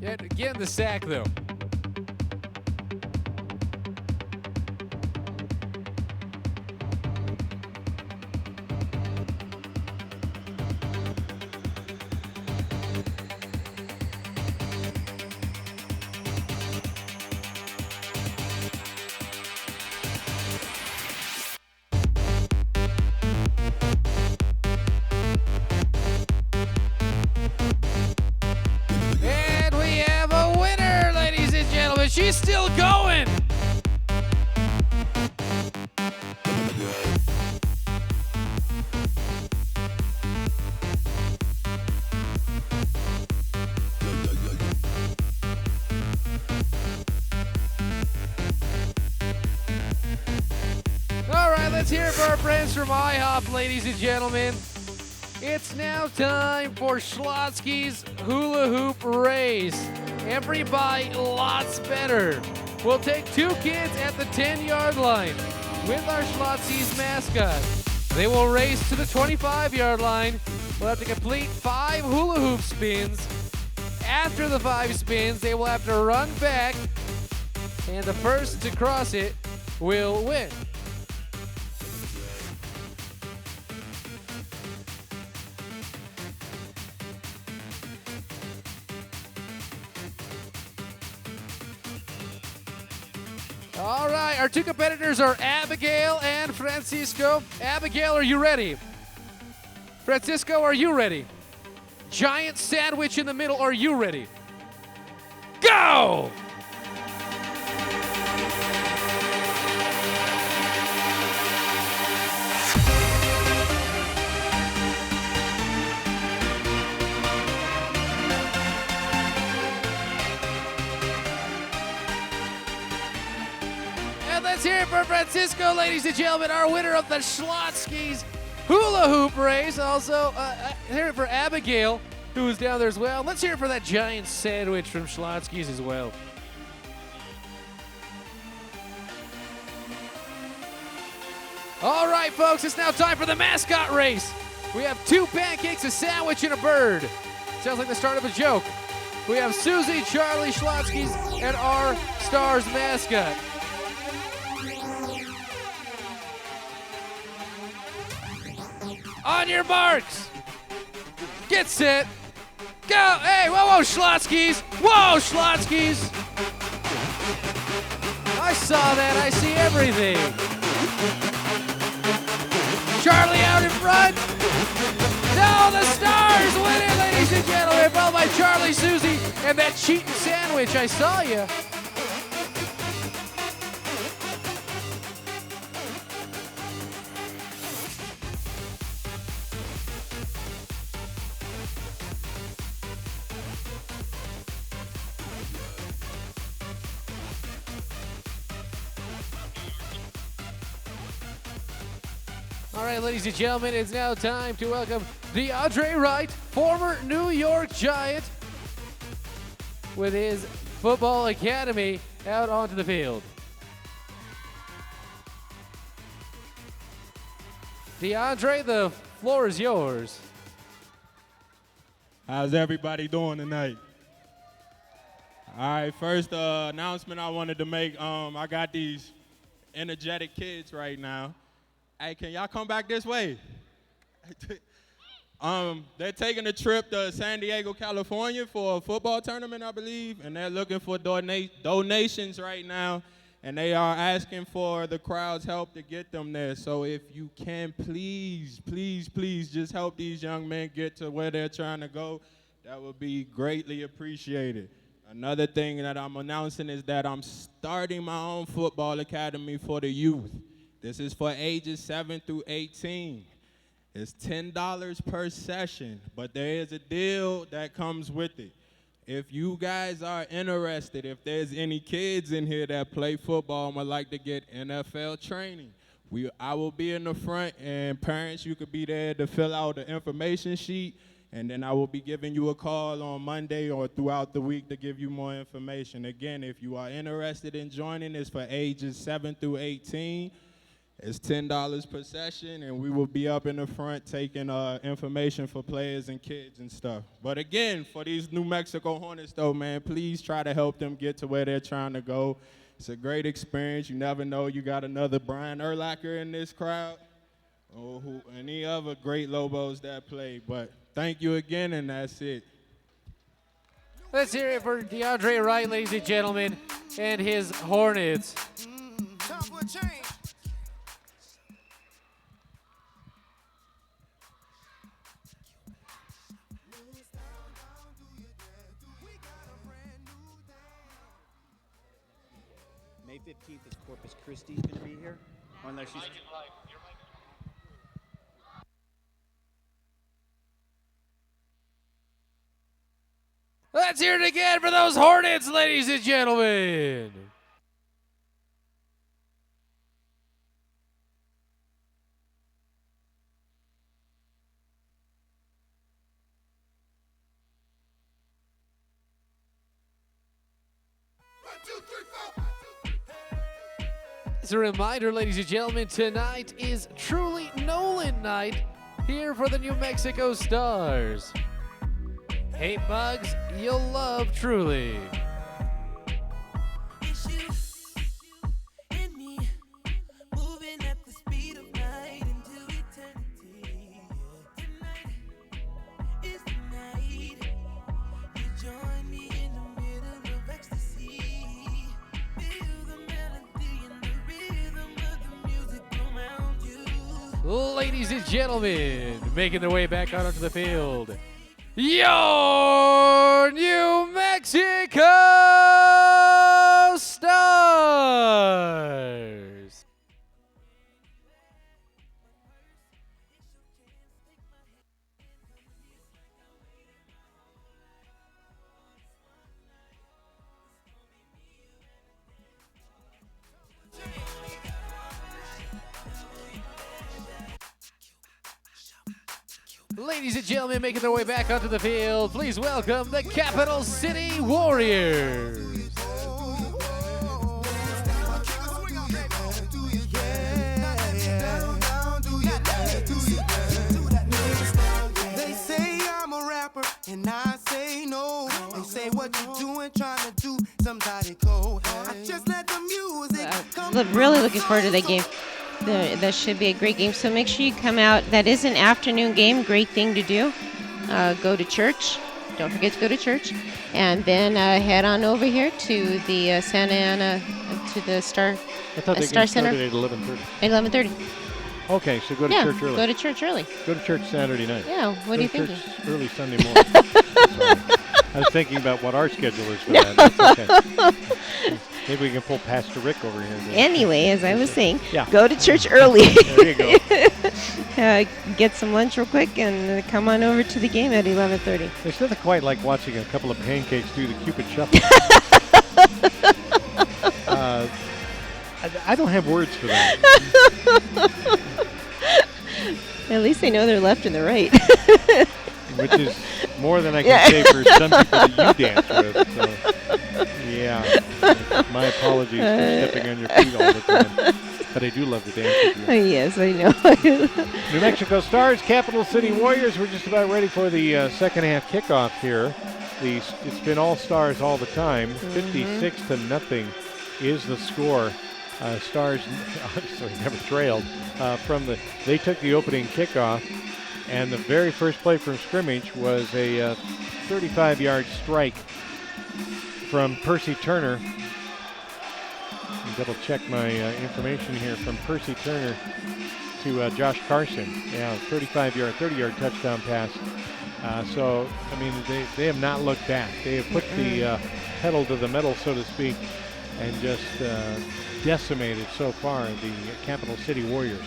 Yeah, get in the sack, though. She's still going. All right, let's hear it for our friends from IHOP, ladies and gentlemen. It's now time for Schlotsky's Hula Hoop Race. Every bite lots better. We'll take 2 kids at the 10-yard line with our Schlotsky's mascot. They will race to the 25-yard line. We'll have to complete 5 hula hoop spins. After the 5 spins, they will have to run back, and the first to cross it will win. All right, our 2 competitors are Abigail and Francisco. Abigail, are you ready? Francisco, are you ready? Giant sandwich in the middle, are you ready? Go! Let's hear it for Francisco, ladies and gentlemen, our winner of the Schlotsky's Hula Hoop Race. Also, hear it for Abigail, who was down there as well. Let's hear it for that giant sandwich from Schlotsky's as well. All right, folks, it's now time for the mascot race. We have 2 pancakes, a sandwich, and a bird. Sounds like the start of a joke. We have Susie, Charlie, Schlotsky's, and our Stars mascot. On your marks. Get set. Go. Hey, whoa, Schlotsky's. Whoa, Schlotsky's. I saw that. I see everything. Charlie out in front. No, the Stars win it, ladies and gentlemen. Followed by Charlie, Susie, and that cheating sandwich. I saw you. All right, ladies and gentlemen, it's now time to welcome DeAndre Wright, former New York Giant, with his football academy out onto the field. DeAndre, the floor is yours. How's everybody doing tonight? All right, first announcement I wanted to make. I got these energetic kids right now. Hey, can y'all come back this way? They're taking a trip to San Diego, California for a football tournament, I believe, and they're looking for donations right now, and they are asking for the crowd's help to get them there. So if you can, please, please, please just help these young men get to where they're trying to go. That would be greatly appreciated. Another thing that I'm announcing is that I'm starting my own football academy for the youth. This is for ages 7 through 18. It's $10 per session, but there is a deal that comes with it. If you guys are interested, if there's any kids in here that play football and would like to get NFL training, I will be in the front, and parents, you could be there to fill out the information sheet, and then I will be giving you a call on Monday or throughout the week to give you more information. Again, if you are interested in joining, it's for ages 7 through 18. It's $10 per session, and we will be up in the front taking information for players and kids and stuff. But again, for these New Mexico Hornets, though, man, please try to help them get to where they're trying to go. It's a great experience. You never know. You got another Brian Urlacher in this crowd, or any other great Lobos that play. But thank you again, and that's it. Let's hear it for DeAndre Wright, ladies and gentlemen, and his Hornets. Time for a change. May 15th is Corpus Christi going to be here. Unless she's Let's hear it again for those Hornets, ladies and gentlemen. As a reminder, ladies and gentlemen, tonight is truly Nolan night here for the New Mexico Stars. Hey, Bugs, you'll love Truly. It's you and me moving at the speed of light into eternity. Tonight is the night. You join me in the middle of ecstasy. Feel the melody and the rhythm of the music around you. Ladies and gentlemen, making their way back out onto the field, your New Mexico Stars. Ladies and gentlemen, making their way back onto the field, please welcome the Capital City Warriors. They say I'm a rapper, and I say no. They say what you doing, trying to do somebody go. I just let the music come. Really looking forward to that game. That should be a great game. So make sure you come out. That is an afternoon game. Great thing to do. Go to church. Don't forget to go to church. And then head on over here to the Santa Ana, to the Star, I thought the Star game Center. started at 11:30. At 11:30. Okay, so go to Yeah, church early. go to church early. Go to church Saturday night. Yeah, what are you Go to thinking? church early Sunday morning. Sorry. I was thinking about what our schedule is for that. That's okay. Maybe we can pull Pastor Rick over here. Anyway, as I was saying, Yeah. go to church early. There you go. Get some lunch real quick and come on over to the game at 11:30. There's nothing quite like watching a couple of pancakes do the Cupid Shuffle. I don't have words for that. At least they know they're left and the right. Which is more than I can say for some people that you dance with. So, yeah. My apologies for stepping on your feet all the time. But I do love to dance with you. Yes, I know. New Mexico Stars, Capital City Warriors. We're just about ready for the second half kickoff here. It's been all Stars all the time. 56-0 is the score. Stars obviously never trailed. They took the opening kickoff, and the very first play from scrimmage was a 35-yard strike from Percy Turner. Double check my information here from Percy Turner to Josh Carson. Yeah, 30-yard touchdown pass. So, I mean, they have not looked back. They have put the pedal to the metal, so to speak, and just decimated so far the Capital City Warriors.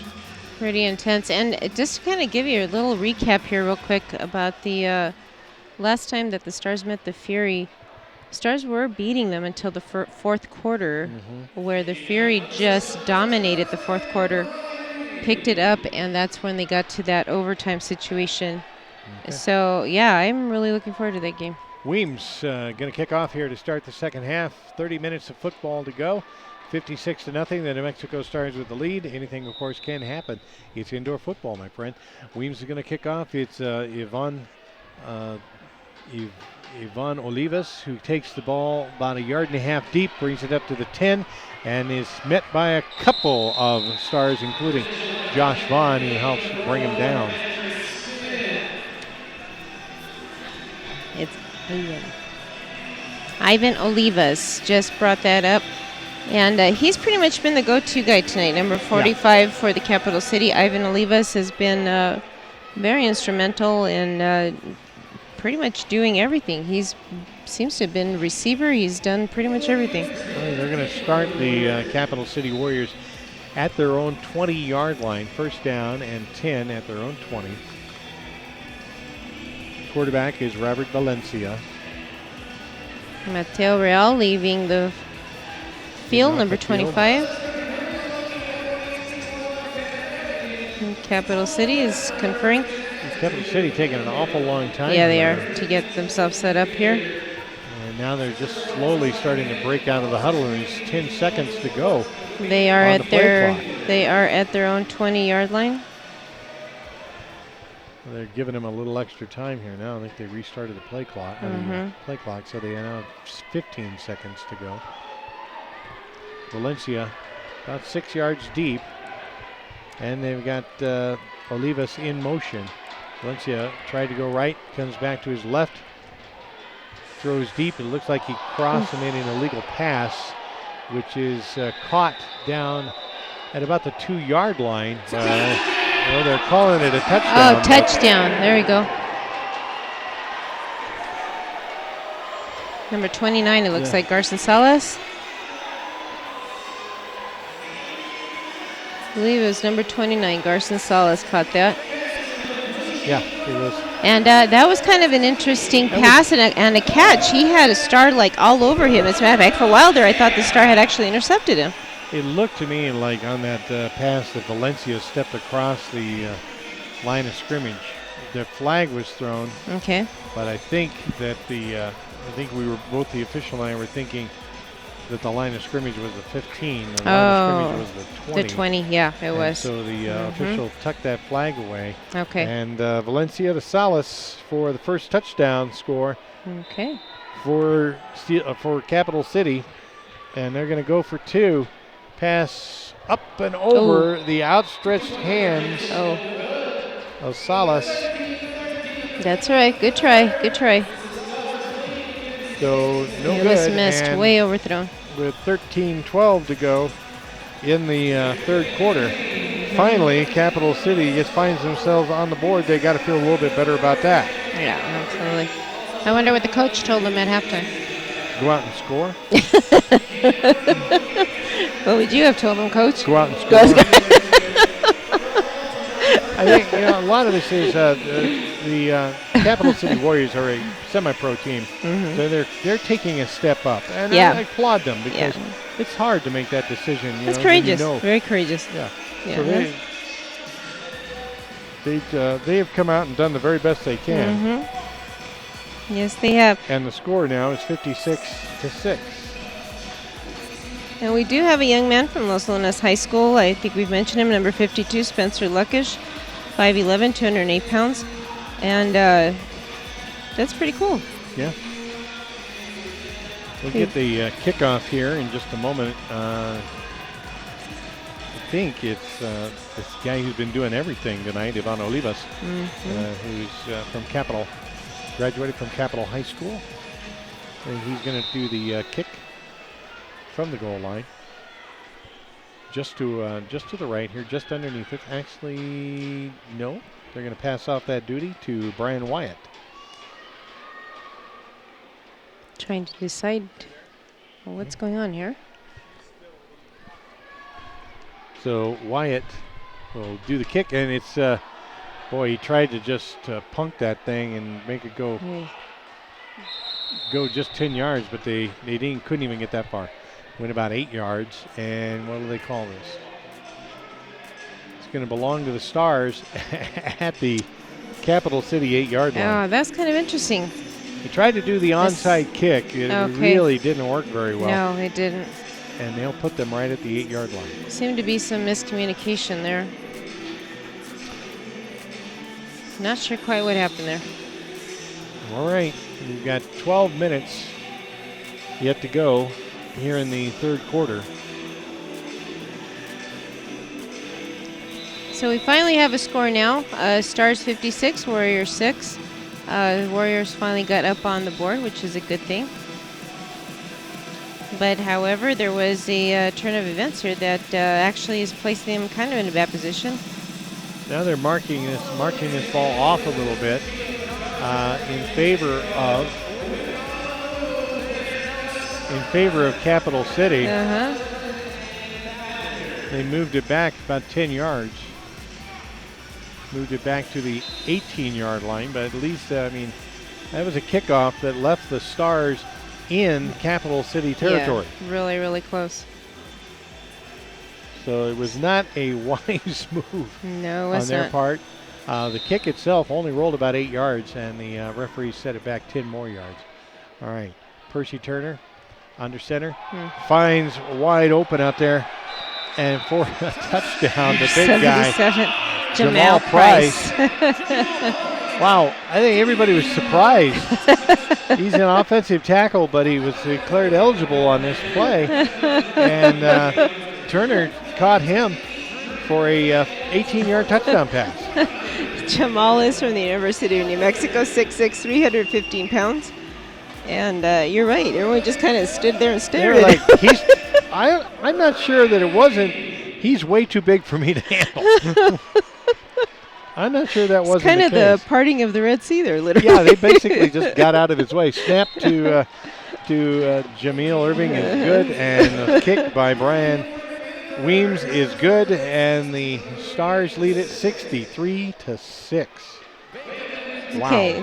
Pretty intense. And just to kind of give you a little recap here real quick about the last time that the Stars met the Fury. Stars were beating them until the fourth quarter, where the Fury just dominated the fourth quarter, picked it up, and that's when they got to that overtime situation. Okay. So, yeah, I'm really looking forward to that game. Weems going to kick off here to start the second half. 30 minutes of football to go. 56-0. The New Mexico Stars with the lead. Anything, of course, can happen. It's indoor football, my friend. Weems is going to kick off. It's Ivan Olivas, who takes the ball about 1.5 yards deep, brings it up to the 10, and is met by a couple of Stars, including Josh Vaughn, who helps bring him down. It's Ivan Olivas just brought that up. And he's pretty much been the go-to guy tonight. Number 45 for the Capital City. Ivan Olivas has been very instrumental in pretty much doing everything. He's seems to have been receiver. He's done pretty much everything. Well, they're going to start the Capital City Warriors at their own 20-yard line. First down and 10 at their own 20. Quarterback is Robert Valencia. Mateo Real leaving the field, number 25. And Capital City is conferring. Capital City taking an awful long time. Yeah, they are, to get themselves set up here. And now they're just slowly starting to break out of the huddle, and there's 10 seconds to go. They are at their own 20-yard line. Well, they're giving them a little extra time here now. I think they restarted the play clock. So they now have 15 seconds to go. Valencia about 6 yards deep, and they've got Olivas in motion. Valencia tried to go right, comes back to his left, throws deep. It looks like he crossed and made an illegal pass, which is caught down at about the 2-yard line. Well, they're calling it a touchdown. Oh, touchdown. There we go. Number 29, it looks like Garson Salas. I believe it was number 29, Garson Salas caught that. Yeah, it was. And that was kind of an interesting pass and a catch. He had a Star like all over him. As a matter of fact, for a while there, I thought the Star had actually intercepted him. It looked to me like on that pass that Valencia stepped across the line of scrimmage. The flag was thrown. Okay. But I think that I think we were both the official and I were thinking that the line of scrimmage was the 15. The line of scrimmage was the 20. The 20, yeah, it was. So the official tucked that flag away. Okay. And Valencia to Salas for the first touchdown score. Okay. For Capital City, and they're going to go for 2. Pass up and over the outstretched hands of Salas. That's right. Good try. Good try. So no it good. Was missed. And way overthrown. With 13-12 to go in the third quarter. Finally, Capital City just finds themselves on the board. They got to feel a little bit better about that. Yeah, absolutely. I wonder what the coach told them at halftime. Go out and score. What would you have told them, Coach? Go out and score. I think a lot of this is the Capital City Warriors are a semi-pro team, so they're taking a step up, and I applaud them because it's hard to make that decision. It's courageous, very courageous. Yeah. So they have come out and done the very best they can. Yes, they have. And the score now is 56-6. And we do have a young man from Los Lunas High School. I think we've mentioned him, number 52, Spencer Luckish, 5'11", 208 pounds. And that's pretty cool. Yeah. We'll get the kickoff here in just a moment. I think it's this guy who's been doing everything tonight, Ivan Olivas, who's from Capital, graduated from Capital High School. And he's going to do the kick from the goal line. Just to the right here, just underneath it. Actually, no. They're going to pass off that duty to Brian Wyatt. Trying to decide what's going on here. So Wyatt will do the kick, and it's, boy, he tried to just punk that thing and make it go just 10 yards, but they couldn't even get that far. Went about 8 yards, and what do they call this? It's going to belong to the Stars at the Capital City 8-yard line. Oh, that's kind of interesting. He tried to do the onside kick. It really didn't work very well. No, it didn't. And they'll put them right at the 8-yard line. Seemed to be some miscommunication there. Not sure quite what happened there. All right, we've got 12 minutes yet to go here in the third quarter. So we finally have a score now. Stars 56, Warriors 6. Warriors finally got up on the board, which is a good thing. But however, there was a turn of events here that actually is placing them kind of in a bad position. Now they're marking this ball off a little bit in favor of Capital City. They moved it back about 10 yards. Moved it back to the 18-yard line, but at least, I mean, that was a kickoff that left the Stars in Capital City territory. Yeah, really, really close. So it was not a wise move No, on their part. The kick itself only rolled about 8 yards, and the referee set it back 10 more yards. All right, Percy Turner under center, finds wide open out there, and for a touchdown, the big guy, Jamal Price. Wow, I think everybody was surprised. He's an offensive tackle, but he was declared eligible on this play. And Turner caught him for a 18-yard touchdown pass. Jamal is from the University of New Mexico, 6'6", 315 pounds. And you're right, everyone just kind of stood there and stared at him. I'm not sure that it wasn't, he's way too big for me to handle. I'm not sure that wasn't kind of the case. The parting of the Red Sea there, literally. Yeah, they basically just got out of his way. Snap to Jameel Irving is good, and the kick by Brian Weems is good, and the Stars lead it 63-6. Wow. Okay.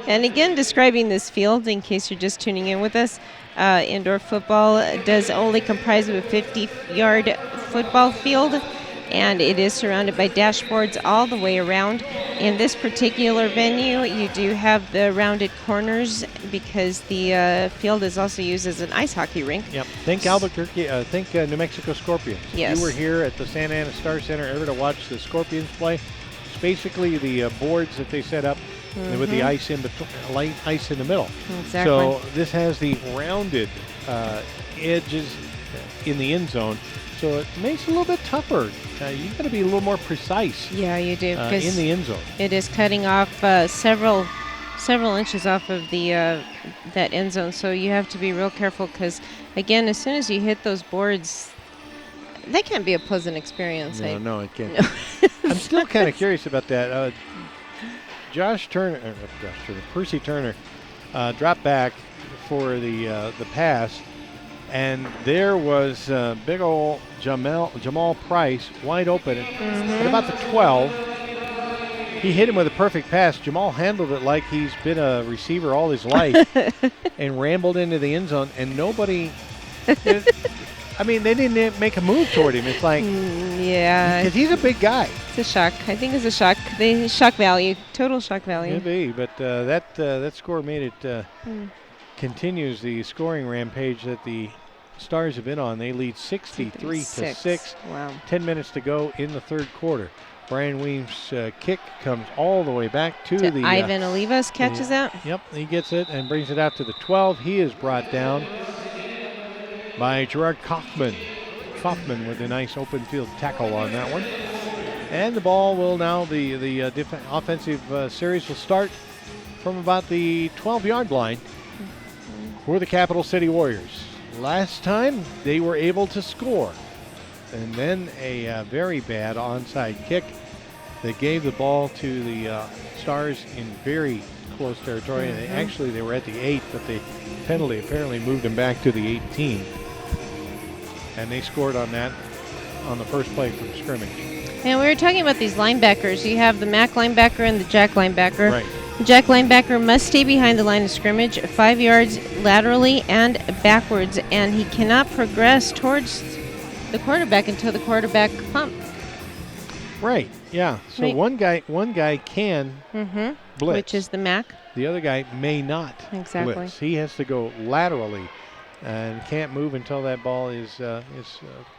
And again, describing this field, in case you're just tuning in with us, indoor football does only comprise of a 50-yard football field, and it is surrounded by dashboards all the way around. In this particular venue, you do have the rounded corners because the field is also used as an ice hockey rink. Yep. Think Albuquerque. Think New Mexico Scorpions. Yes. You were here at the Santa Ana Star Center ever to watch the Scorpions play. It's basically the boards that they set up with the ice in between, light ice in the middle. Exactly. So this has the rounded edges in the end zone. So it makes it a little bit tougher. You've got to be a little more precise. Yeah, you do. In the end zone. It is cutting off several inches off of the that end zone. So you have to be real careful because, again, as soon as you hit those boards, that can't be a pleasant experience. No, it can't. No. I'm still kind of curious about that. Percy Turner dropped back for the pass. And there was big old Jamal Price wide open at about the 12. He hit him with a perfect pass. Jamal handled it like he's been a receiver all his life and rambled into the end zone. And nobody, they didn't make a move toward him. It's like, yeah. because he's a big guy. It's a shock. I think it's a shock. The shock value, total shock value. Could be, but that score made it continues the scoring rampage that the Stars have been on. They lead 63-6. Wow. 10 minutes to go in the third quarter. Brian Weems' kick comes all the way back to the Ivan Olivas catches that. Yep, he gets it and brings it out to the 12. He is brought down by Gerard Kaufman. Kaufman with a nice open field tackle on that one. And the ball will now, the offensive series will start from about the 12-yard line for the Capital City Warriors. Last time they were able to score. And then a very bad onside kick that gave the ball to the Stars in very close territory. And they were at the 8, but the penalty apparently moved them back to the 18. And they scored on that on the first play from scrimmage. And we were talking about these linebackers. You have the MAC linebacker and the Jack linebacker. Right. The Jack linebacker must stay behind the line of scrimmage 5 yards laterally and backwards, and he cannot progress towards the quarterback until the quarterback pump. Right. Yeah. So Right. one guy can blitz, Which is the MAC. the other guy may not Exactly. blitz. He has to go laterally and can't move until that ball is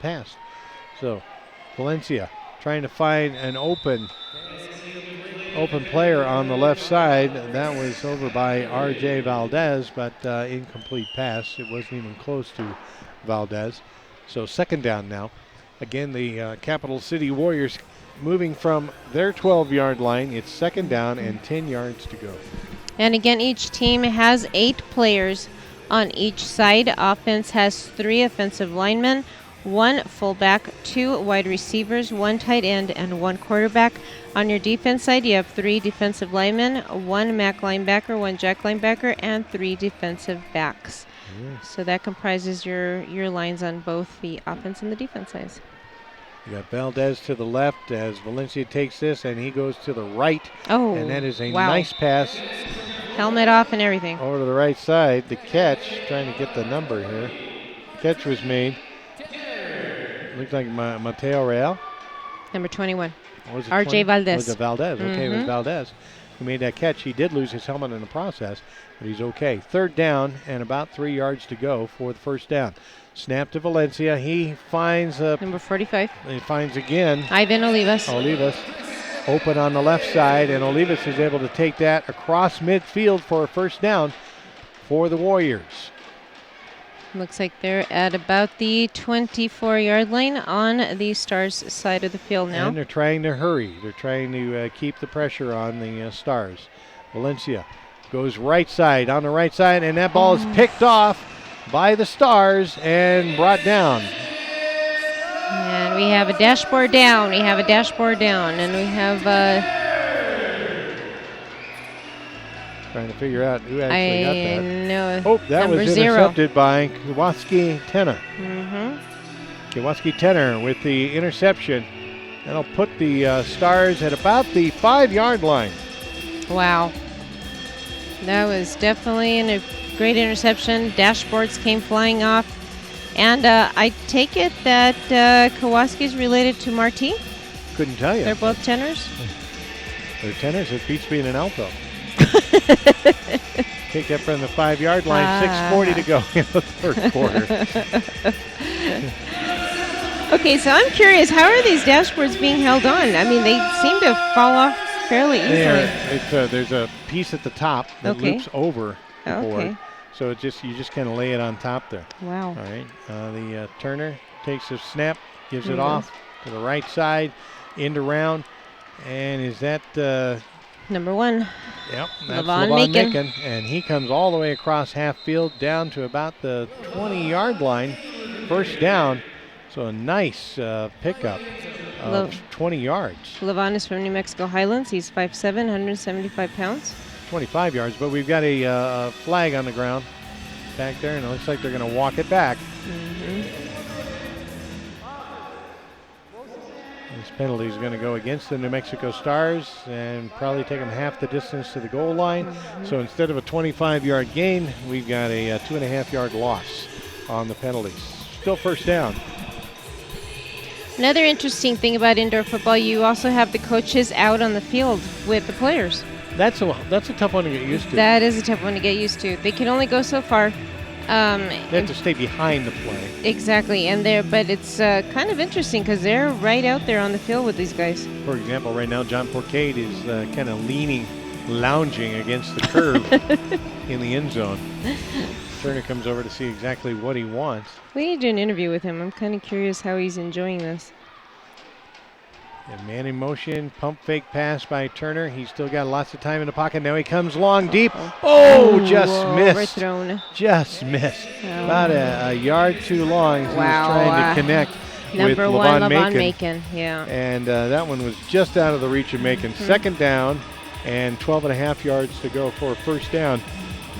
passed. So Valencia trying to find an open player on the left side. That was over by R.J. Valdez, but incomplete pass. It wasn't even close to Valdez. So second down now. Again, the Capital City Warriors moving from their 12-yard line. It's second down and 10 yards to go. And again, each team has 8 players on each side. Offense has 3 offensive linemen, 1 fullback, 2 wide receivers, 1 tight end, and 1 quarterback. On your defense side, you have 3 defensive linemen, 1 MAC linebacker, 1 Jack linebacker, and 3 defensive backs. So that comprises your lines on both the offense and the defense sides. You got Valdez to the left as Valencia takes this, and he goes to the right. Oh, And that is a wow. nice pass Helmet off and everything. over to the right side. The catch, trying to get the number here. Catch was made. Looks like Mateo Real. Number 21. Or was it R.J. 20? Valdez. Was it Valdez? Okay, it was Valdez who made that catch. He did lose his helmet in the process, but he's okay. Third down and about 3 yards to go for the first down. Snap to Valencia. He finds Number 45. he finds again Ivan Olivas. Olivas open on the left side, and Olivas is able to take that across midfield for a first down for the Warriors. Looks like they're at about the 24-yard line on the Stars side of the field now. And they're trying to hurry. They're trying to keep the pressure on the Stars. Valencia goes right side, on the right side, and that ball is picked off by the Stars and brought down. And we have a dashboard down. And we have Trying to figure out who actually got that. know. Oh, that number was 0. intercepted by Kowalski Tenner. Mm-hmm. Kowalski Tenner with the interception. That'll put the Stars at about the 5-yard line. Wow. That was definitely a great interception. Dashboards came flying off. And I take it that Kowalski's related to Marti? Couldn't tell you. They're both tenors? They're tenors. It beats being an alto. Take that from the 5-yard line. 6:40 to go in the third quarter. Okay, so I'm curious, how are these dashboards being held on? I mean, they seem to fall off fairly easily. There's a piece at the top that Okay. loops over the board. Okay. So you just kind of lay it on top there. Wow. All right. The Turner takes a snap, gives it Mhm. off to the right side, end around, and is that Number 1. Yep, that's Levon Levon Macon. Macon, and he comes all the way across half field down to about the 20-yard line. First down, so a nice pickup of 20 yards. Levon is from New Mexico Highlands. He's 5'7", 175 pounds. 25 yards, but we've got a flag on the ground back there, and it looks like they're going to walk it back. This penalty is going to go against the New Mexico Stars and probably take them half the distance to the goal line. So instead of a 25-yard gain, we've got a 2.5-yard loss on the penalties. Still first down. Another interesting thing about indoor football, you also have the coaches out on the field with the players. That's a tough one to get used to. That is a tough one to get used to. They can only go so far. They have to stay behind the play. Exactly, but it's kind of interesting because they're right out there on the field with these guys. For example, right now, John Porcade is kind of lounging against the curve in the end zone. Turner comes over to see exactly what he wants. We need to do an interview with him. I'm kind of curious how he's enjoying this. And man in motion, pump fake pass by Turner. He's still got lots of time in the pocket. Now he comes long, deep. Oh, just missed. Overthrown. Just missed. About a yard too long. He was trying to connect with Number one, Levon Macon. Yeah. And that one was just out of the reach of Macon. Second down and 12.5 yards to go for a first down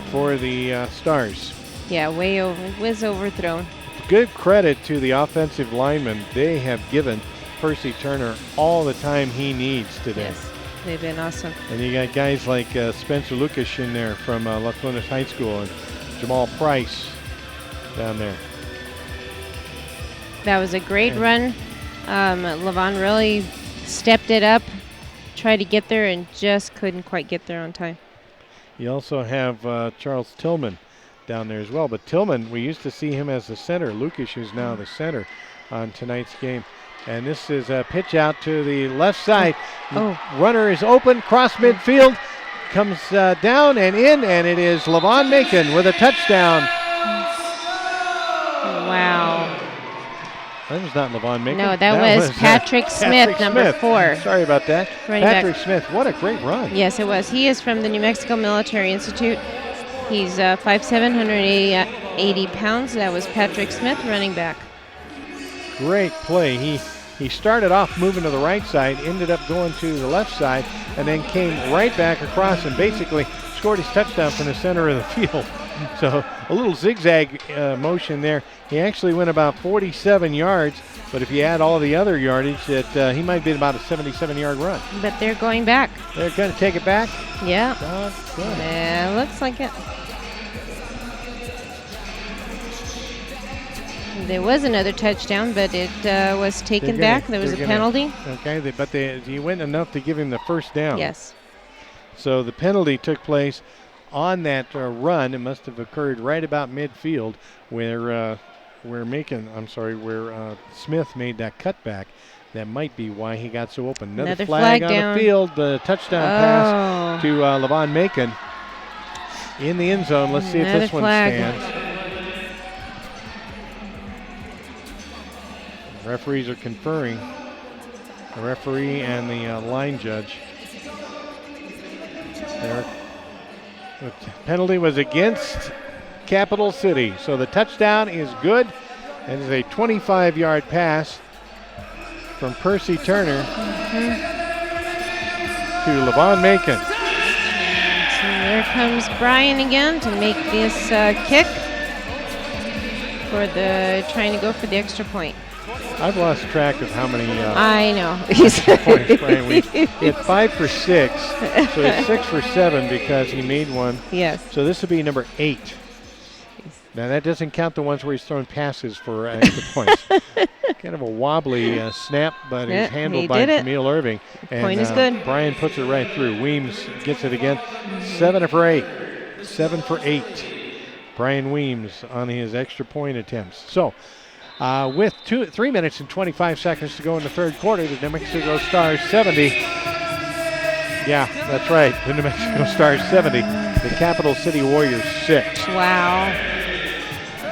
for the Stars. Yeah, it was overthrown. Good credit to the offensive linemen. They have given Percy Turner all the time he needs today. Yes, they've been awesome. And you got guys like Spencer Lucas in there from Las Lunas High School and Jamal Price down there. That was a great run. Levon really stepped it up, tried to get there, and just couldn't quite get there on time. You also have Charles Tillman down there as well. But Tillman, we used to see him as the center. Lucas is now the center on tonight's game. And this is a pitch out to the left side. Runner is open, cross midfield, comes down and in, and it is Levon Macon with a touchdown. Wow. That was not Levon Macon. No, that was Patrick Smith, number 4. Sorry about that. Running Patrick back. Smith, what a great run. Yes, it was. He is from the New Mexico Military Institute. He's 5'7", 180 pounds. That was Patrick Smith, running back. Great play. He started off moving to the right side, ended up going to the left side, and then came right back across and basically scored his touchdown from the center of the field. So a little zigzag motion there. He actually went about 47 yards, but if you add all the other yardage, he might be about a 77-yard run. But they're going back. They're going to take it back? Yeah. Good. Yeah, looks like it. There was another touchdown, but it was taken back. There was a penalty. Okay, but he went enough to give him the first down. Yes. So the penalty took place on that run. It must have occurred right about midfield where Smith made that cutback. That might be why he got so open. Another flag on down. the field. The touchdown pass to Levon Macon in the end zone. Let's see if this one stands. Referees are conferring. The referee and the line judge. The penalty was against Capital City. So the touchdown is good. And it's a 25-yard pass from Percy Turner to Levon Macon. So there comes Brian again to make this kick for trying to go for the extra point. I've lost track of how many I know. points Brian Weeks. He had 5 for 6, so he's 6 for 7 because he made one. Yes. So this would be number 8. Now that doesn't count the ones where he's throwing passes for extra points. Kind of a wobbly snap, but it's handled by Camille Irving. And point is good. Brian puts it right through. Weems gets it again. 7 for 8. 7 for 8. Brian Weems on his extra point attempts. So with 3 minutes and 25 seconds to go in the third quarter, the New Mexico Stars 70. Yeah, that's right. The New Mexico Stars 70. The Capital City Warriors 6. Wow.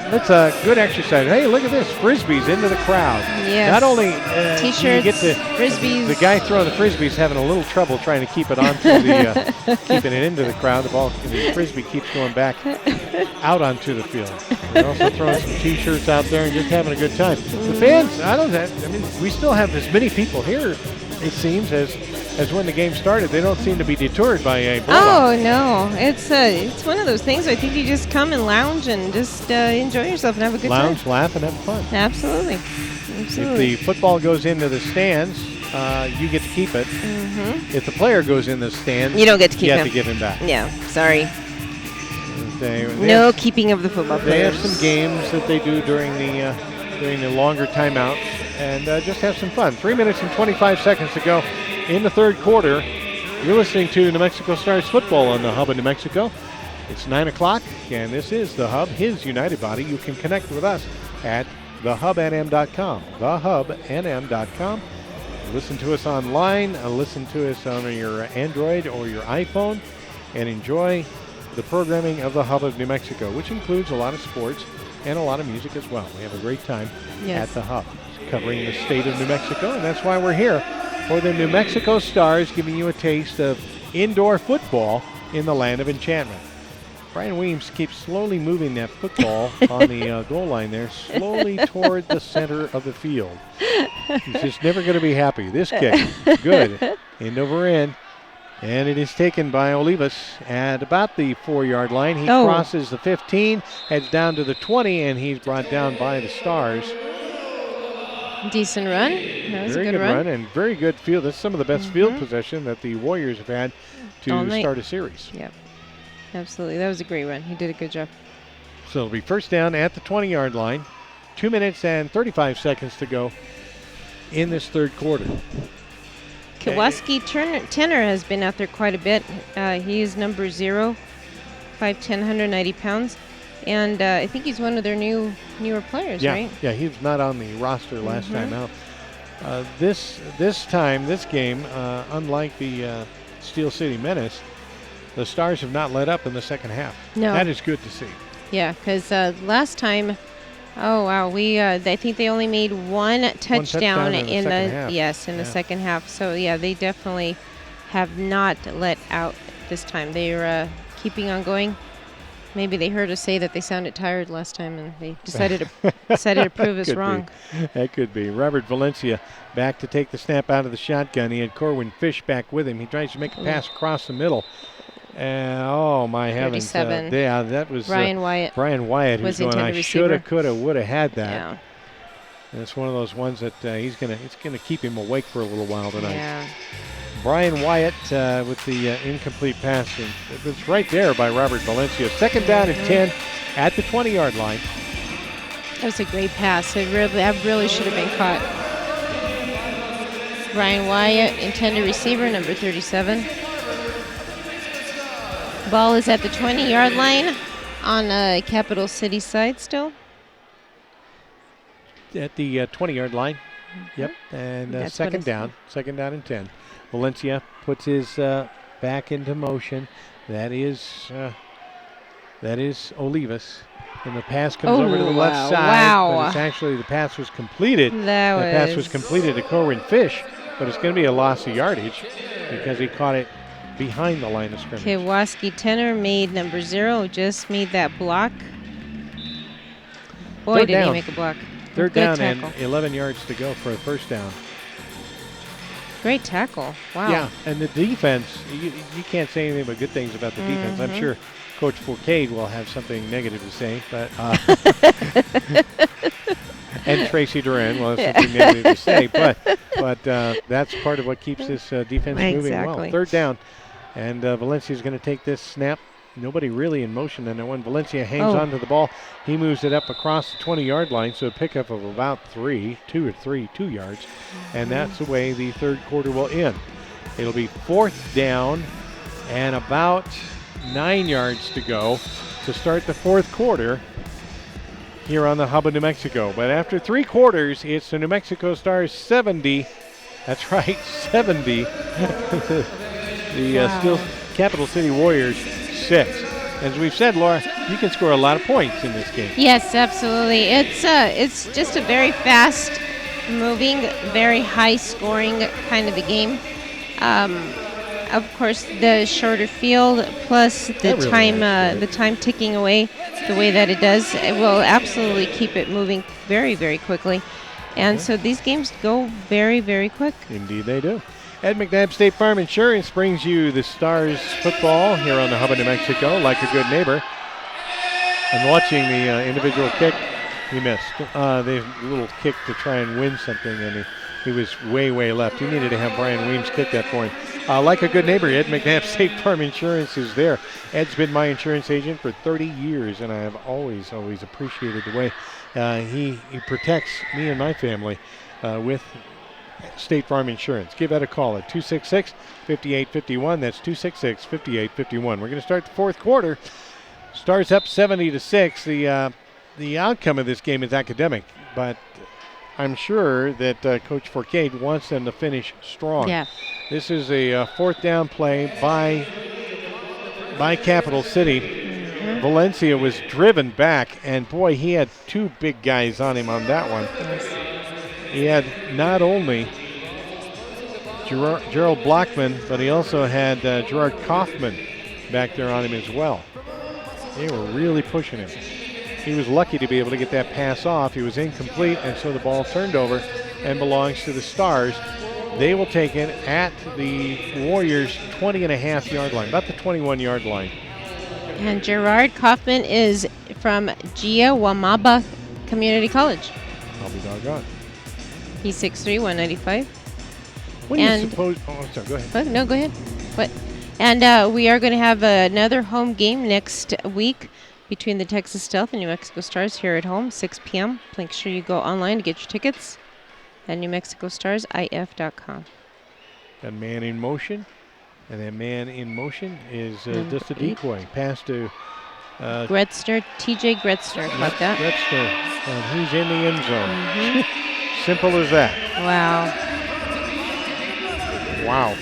That's a good exercise. Hey, look at this. Frisbees into the crowd. Yes. Not only T-shirts, you get Frisbees. the guy throwing the Frisbees having a little trouble trying to keep it onto the, keeping it into the crowd. The Frisbee keeps going back out onto the field. We're also throwing some T-shirts out there and just having a good time. The fans, we still have as many people here, it seems, as when the game started. They don't seem to be deterred by a blowout. Oh no, it's one of those things. I think you just come and lounge and just enjoy yourself and have a good time. Lounge, laugh, and have fun. Absolutely. If the football goes into the stands, you get to keep it. Mm-hmm. If the player goes in the stands, you don't get to keep you him. have to give him back. Yeah, sorry. They keeping of the football They players. have some games that they do during the longer timeouts, and just have some fun. 3 minutes and 25 seconds to go in the third quarter. You're listening to New Mexico Stars football on the Hub of New Mexico. It's 9 o'clock, and this is the Hub, his United Body. You can connect with us at thehubnm.com, thehubnm.com. Listen to us online, listen to us on your Android or your iPhone, and enjoy the programming of the Hub of New Mexico, which includes a lot of sports and a lot of music as well. We have a great time at the Hub, covering the state of New Mexico, and that's why we're here for the New Mexico Stars, giving you a taste of indoor football in the land of enchantment. Brian Weems keeps slowly moving that football on the goal line there, slowly toward the center of the field. He's just never going to be happy. This kick, good, end over end. And it is taken by Olivas at about the 4-yard line. He crosses the 15, heads down to the 20, and he's brought down by the Stars. Decent run. That was Very a good run. and very good field. That's some of the best field possession that the Warriors have had to start a series. Yep, absolutely. That was a great run. He did a good job. So it'll be first down at the 20-yard line. 2 minutes and 35 seconds to go in this third quarter. Kowalski Tenor has been out there quite a bit. He is number 0, 5'10", 190 pounds. And I think he's one of their newer players, right? Yeah, he was not on the roster last time out. This game, unlike the Steel City Menace, the Stars have not let up in the second half. No. That is good to see. Yeah, because last time, I think they only made one touchdown in the second half. In the second half. So yeah, they definitely have not let out this time. They're keeping on going. Maybe they heard us say that they sounded tired last time, and they decided to prove us wrong. That could be. Robert Valencia back to take the snap out of the shotgun. He had Corwin Fish back with him. He tries to make a pass across the middle. Oh, my heavens. 37. That was Brian Wyatt. Brian Wyatt, who's going, I shoulda, coulda, woulda had that. Yeah. And it's one of those ones that it's gonna keep him awake for a little while tonight. Yeah. Brian Wyatt with the incomplete pass. And it was right there by Robert Valencia. Second down and 10 at the 20-yard line. That was a great pass. That really should have been caught. Brian Wyatt, intended receiver, number 37. Ball is at the 20-yard line on Capital City side still. At the 20-yard line. Yep. And second down and 10. Valencia puts his back into motion. That is Olivas. And the pass comes over to the left side. Wow. But it's actually, the pass was completed. The pass was completed to Corwin Fish, but it's going to be a loss of yardage because he caught it behind the line of scrimmage. Kowalski Tenor made number 0, just made that block. Boy, did he make a block. Third Good down tackle. and 11 yards to go for a first down. Great tackle. Wow. Yeah, and the defense, you can't say anything but good things about the defense. I'm sure Coach Fourcade will have something negative to say, but and Tracy Duran will have something negative to say, but that's part of what keeps this defense moving well. Third down, and Valencia's going to take this snap. Nobody really in motion, and when Valencia hangs onto the ball, he moves it up across the 20-yard line, so a pickup of about 2 yards, and that's the way the third quarter will end. It'll be fourth down and about 9 yards to go to start the fourth quarter here on the Hub of New Mexico. But after 3 quarters, it's the New Mexico Stars 70. That's right, 70. Still Capital City Warriors 6. As we've said, Laura, you can score a lot of points in this game. Yes, absolutely. It's just a very fast-moving, very high-scoring kind of a game. Of course, the shorter field plus the time ticking away the way that it does, it will absolutely keep it moving very, very quickly. And so these games go very, very quick. Indeed they do. Ed McNabb State Farm Insurance brings you the Stars football here on the Hub of New Mexico, like a good neighbor. And watching the individual kick, he missed. The little kick to try and win something, and he was way, way left. He needed to have Brian Weems kick that for him. Like a good neighbor, Ed McNabb State Farm Insurance is there. Ed's been my insurance agent for 30 years, and I have always appreciated the way he protects me and my family with State Farm Insurance. Give Ed a call at 266-5851. That's 266-5851. We're going to start the fourth quarter. Stars up 70-6. The outcome of this game is academic, but I'm sure that Coach Forcade wants them to finish strong. Yeah. This is a fourth down play by Capital City. Valencia was driven back, and boy, he had two big guys on him on that one. He had not only Gerald Blockman, but he also had Gerard Kaufman back there on him as well. They were really pushing him. He was lucky to be able to get that pass off. He was incomplete, and so the ball turned over and belongs to the Stars. They will take it at the Warriors' 20.5-yard line, about the 21-yard line. And Gerard Kaufman is from Giawamaba Community College. I'll be doggone. He's 6'3", 195. What do you suppose? Oh, I'm sorry, go ahead. What? No, go ahead. What? And we are going to have another home game next week between the Texas Stealth and New Mexico Stars here at home, 6 p.m. Make sure you go online to get your tickets at NewMexicoStarsIF.com. That man in motion, and that man in motion is just a decoy. Pass to Gretzner, TJ Gretzner. How about that? Gretzner, and he's in the end zone. Simple as that. Wow. Wow.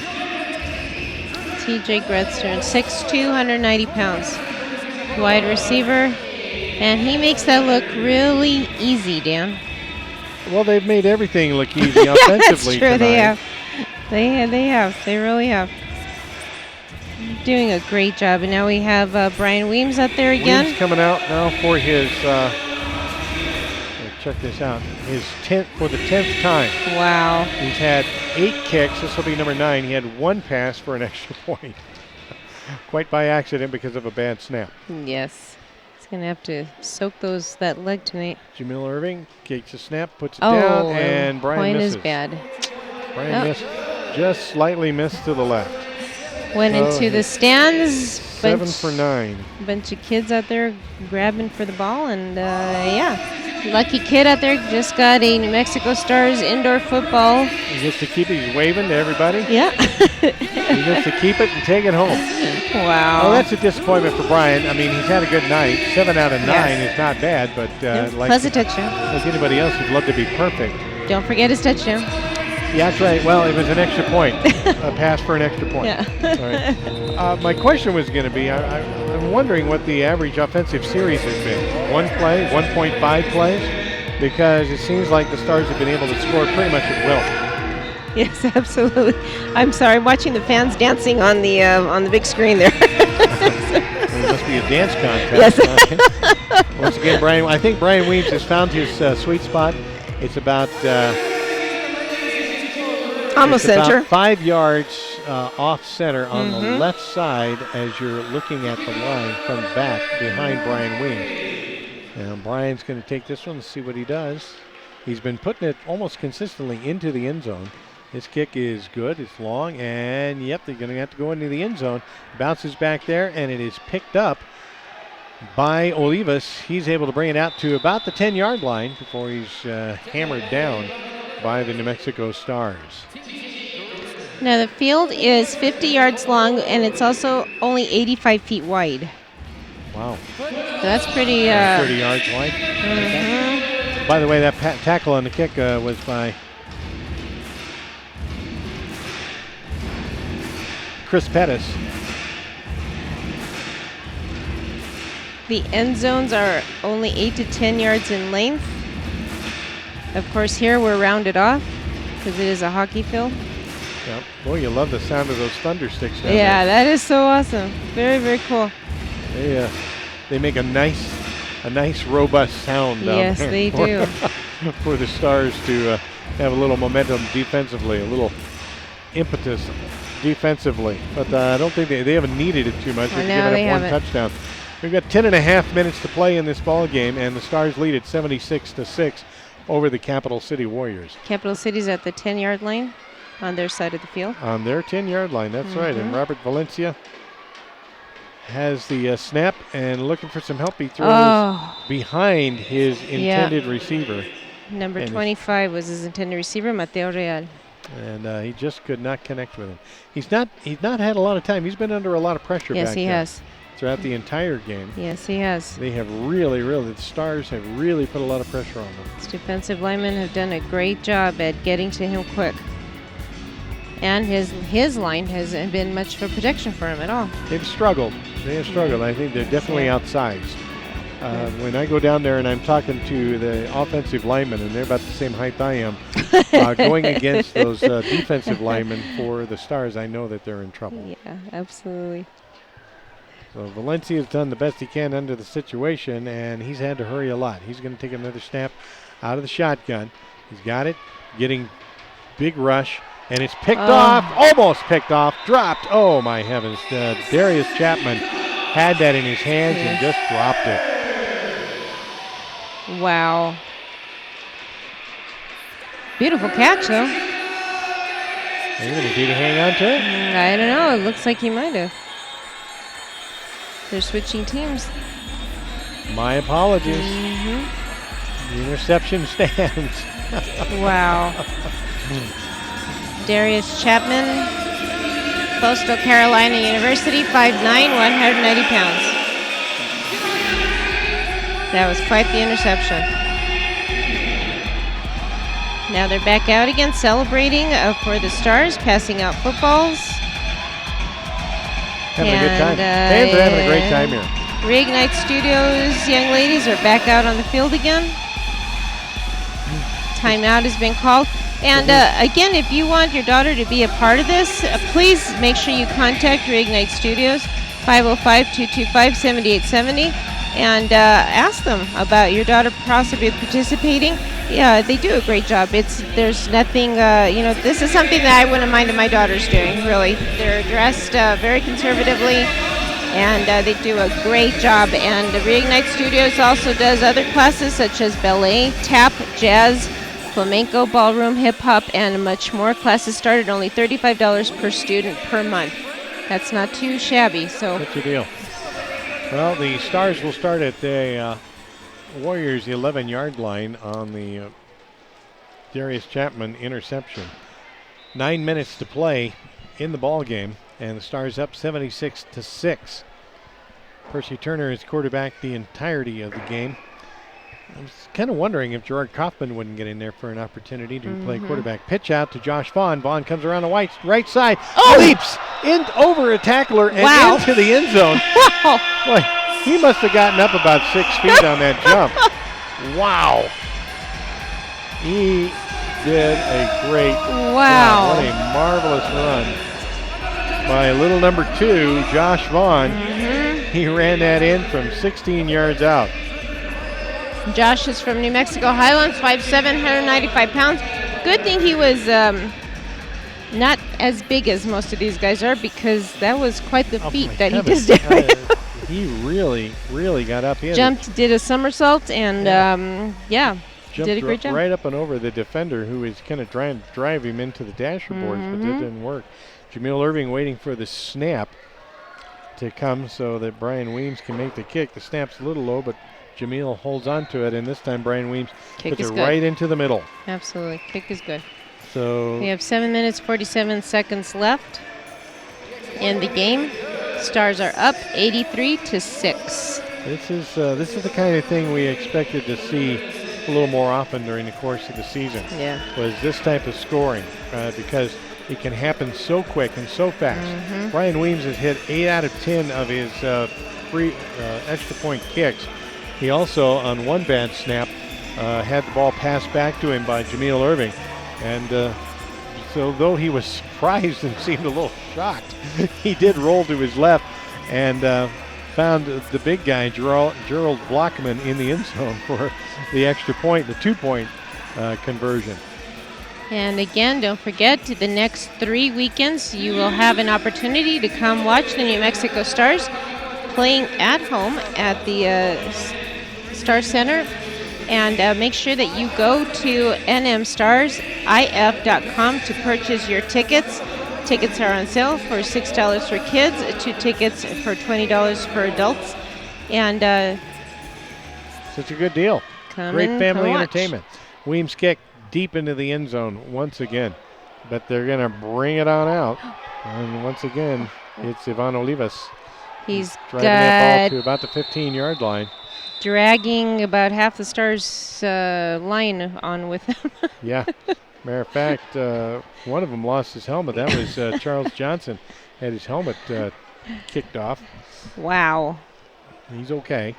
TJ Gretzner, 6'2", 190 pounds. Wide receiver. And he makes that look really easy, Dan. Well, they've made everything look easy offensively That's true, tonight. they have. They have. They really have. Doing a great job. And now we have Brian Weems out there again. Weems coming out now for his, check this out, his 10th time. Wow. He's had 8 kicks. This will be number 9. He had 1 pass for an extra point. Quite by accident because of a bad snap. Yes. He's going to have to soak that leg tonight. Jamil Irving takes a snap, puts it down, and Brian point misses. is bad. Brian missed, just slightly missed to the left. Went into the stands. 7 for 9. Bunch of kids out there grabbing for the ball, and lucky kid out there just got a New Mexico Stars indoor football. He gets to keep it. He's waving to everybody. Yeah. He gets to keep it and take it home. Wow. Oh, that's a disappointment for Brian. I mean, he's had a good night. 7 out of 9 is not bad, but plus a touchdown. Like anybody else, would love to be perfect. Don't forget his touchdown. Yeah, that's right. Well, it was an extra point. A pass for an extra point. Yeah. All right. My question was going to be, I'm wondering what the average offensive series has been. 1 play, 1.5 plays? Because it seems like the Stars have been able to score pretty much at will. Yes, absolutely. I'm sorry, I'm watching the fans dancing on the big screen there. It must be a dance contest. Yes. Once again, I think Brian Weems has found his sweet spot. It's about almost center. About 5 yards off center on the left side as you're looking at the line from back behind Brian Weems. And Brian's going to take this one and see what he does. He's been putting it almost consistently into the end zone. This kick is good. It's long, and yep, they're going to have to go into the end zone. Bounces back there, and it is picked up by Olivas. He's able to bring it out to about the 10-yard line before he's hammered down by the New Mexico Stars. Now the field is 50 yards long, and it's also only 85 feet wide. Wow. So that's pretty... 30 yards wide. By the way, that tackle on the kick was by Chris Pettis. The end zones are only 8 to 10 yards in length. Of course, here we're rounded off because it is a hockey field. Yep. Boy, you love the sound of those thunder sticks down Yeah, there. that is so awesome. Very, very cool. They make a nice robust sound down Yes, there they do. for the Stars to have a little momentum defensively, a little impetus defensively. But I don't think they haven't needed it too much. They've given up one touchdown. We've got 10.5 minutes to play in this ball game, and the Stars lead at 76-6 over the Capital City Warriors. Capital City's at the 10-yard line on their side of the field. On their 10-yard line, that's right. And Robert Valencia has the snap and looking for some help. He throws behind his intended receiver. Number And 25 was his intended receiver, Mateo Real. And he just could not connect with him. He's not had a lot of time. He's been under a lot of pressure Yes, back he there has. throughout the entire game. Yes, he has. They have the Stars have really put a lot of pressure on them. His defensive linemen have done a great job at getting to him quick. And his line hasn't been much of a protection for him at all. They've struggled. They have struggled. I think they're definitely outsized. When I go down there and I'm talking to the offensive linemen, and they're about the same height I am, going against those defensive linemen for the Stars, I know that they're in trouble. Yeah, absolutely. So Valencia's done the best he can under the situation, and he's had to hurry a lot. He's going to take another snap out of the shotgun. He's got it, getting big rush, and it's picked off, almost picked off, dropped. Oh, my heavens. Darius Chapman had that in his hands and just dropped it. Wow. Beautiful catch, though. Did he hang on to it? I don't know. It looks like he might have. They're switching teams. My apologies. The interception stands. Wow. Darius Chapman, Coastal Carolina University, 5'9", 190 pounds. That was quite the interception. Now they're back out again, celebrating for the Stars, passing out footballs. Having a good time. Fans are having a great time here. Reignite Studios young ladies are back out on the field again. Timeout has been called. And again, if you want your daughter to be a part of this, please make sure you contact Reignite Studios, 505-225-7870, and ask them about your daughter possibly participating. Yeah, they do a great job. There's nothing, this is something that I wouldn't mind my daughters doing, really. They're dressed very conservatively, and they do a great job. And the Reignite Studios also does other classes such as ballet, tap, jazz, flamenco, ballroom, hip-hop, and much more. Classes start at only $35 per student per month. That's not too shabby. So Such a deal. Well, the Stars will start at the Warriors' 11-yard line on the Darius Chapman interception. 9 minutes to play in the ball game, and the Stars up 76-6. Percy Turner is quarterback the entirety of the game. I was kind of wondering if Gerard Kaufman wouldn't get in there for an opportunity to play quarterback. Pitch out to Josh Vaughn. Vaughn comes around the right side, leaps in over a tackler and into the end zone. Wow. Boy, he must have gotten up about 6 feet on that jump. Wow. He did a great job. What a marvelous run by little number 2, Josh Vaughn. He ran that in from 16 yards out. Josh is from New Mexico Highlands, 5'7", 195 pounds. Good thing he was not as big as most of these guys are, because that was quite the feat that he just did. He really, really got up in. Jumped, did a somersault, and Jumped did a great job. right up and over the defender, who was kind of trying to drive him into the dasher boards, but that didn't work. Jameel Irving waiting for the snap to come so that Brian Weems can make the kick. The snap's a little low, but Jameel holds on to it, and this time Brian Weems puts it right into the middle. Absolutely. Kick is good. So We have 7 minutes, 47 seconds left in the game. Stars are up 83-6. this is the kind of thing we expected to see a little more often during the course of the season. Yeah. Was this type of scoring, because it can happen so quick and so fast. Brian Weems has hit 8 out of 10 of his free extra point kicks. He also, on one bad snap, had the ball passed back to him by Jameel Irving. And so though he was surprised and seemed a little shocked, he did roll to his left and found the big guy, Gerald Blockman, in the end zone for the extra point, the 2-point conversion. And again, don't forget, the next 3 weekends, you will have an opportunity to come watch the New Mexico Stars playing at home at the Star Center. And make sure that you go to nmstarsif.com to purchase your tickets. Tickets are on sale for $6 for kids, 2 tickets for $20 for adults. And such a good deal. come Great and family watch. entertainment. Weems kick deep into the end zone once again. But they're going to bring it on out. And once again, it's Ivan Olivas. He's driving that ball got to about the 15-yard line. dragging about half the Stars line on with him. Yeah. Matter of fact, one of them lost his helmet. That was Charles Johnson. Had his helmet kicked off. Wow. He's okay.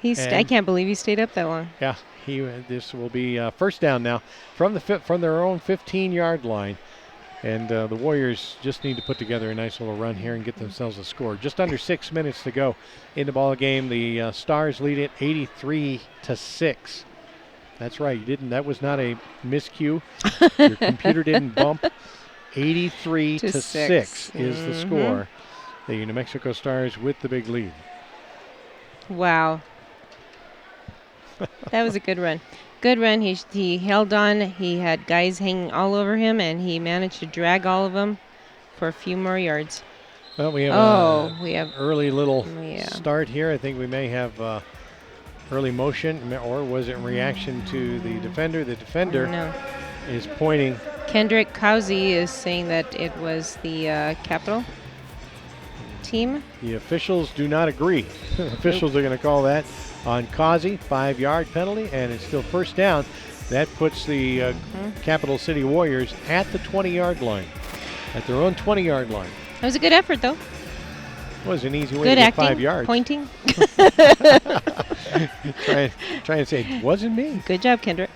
I can't believe he stayed up that long. Yeah. This will be first down now from their own 15-yard line. And the Warriors just need to put together a nice little run here and get themselves a score. Just under 6 minutes to go in the ball game. The Stars lead it 83-6. That's right. That was not a miscue. Your computer didn't bump. 83-6 is the score. The New Mexico Stars with the big lead. Wow. That was a good run. Good run. He held on. He had guys hanging all over him, and he managed to drag all of them for a few more yards. Well, we have early little start here. I think we may have early motion, or was it in reaction to the defender? The defender is pointing. Kendrick Causey is saying that it was the Capital team. The officials do not agree. Officials are going to call that on Causey, 5-yard penalty, and it's still first down. That puts the Capital City Warriors at the 20-yard line, at their own 20-yard line. That was a good effort, though. It was an easy way good to get acting, 5 yards. Pointing. Trying to say, it wasn't me. Good job, Kendrick.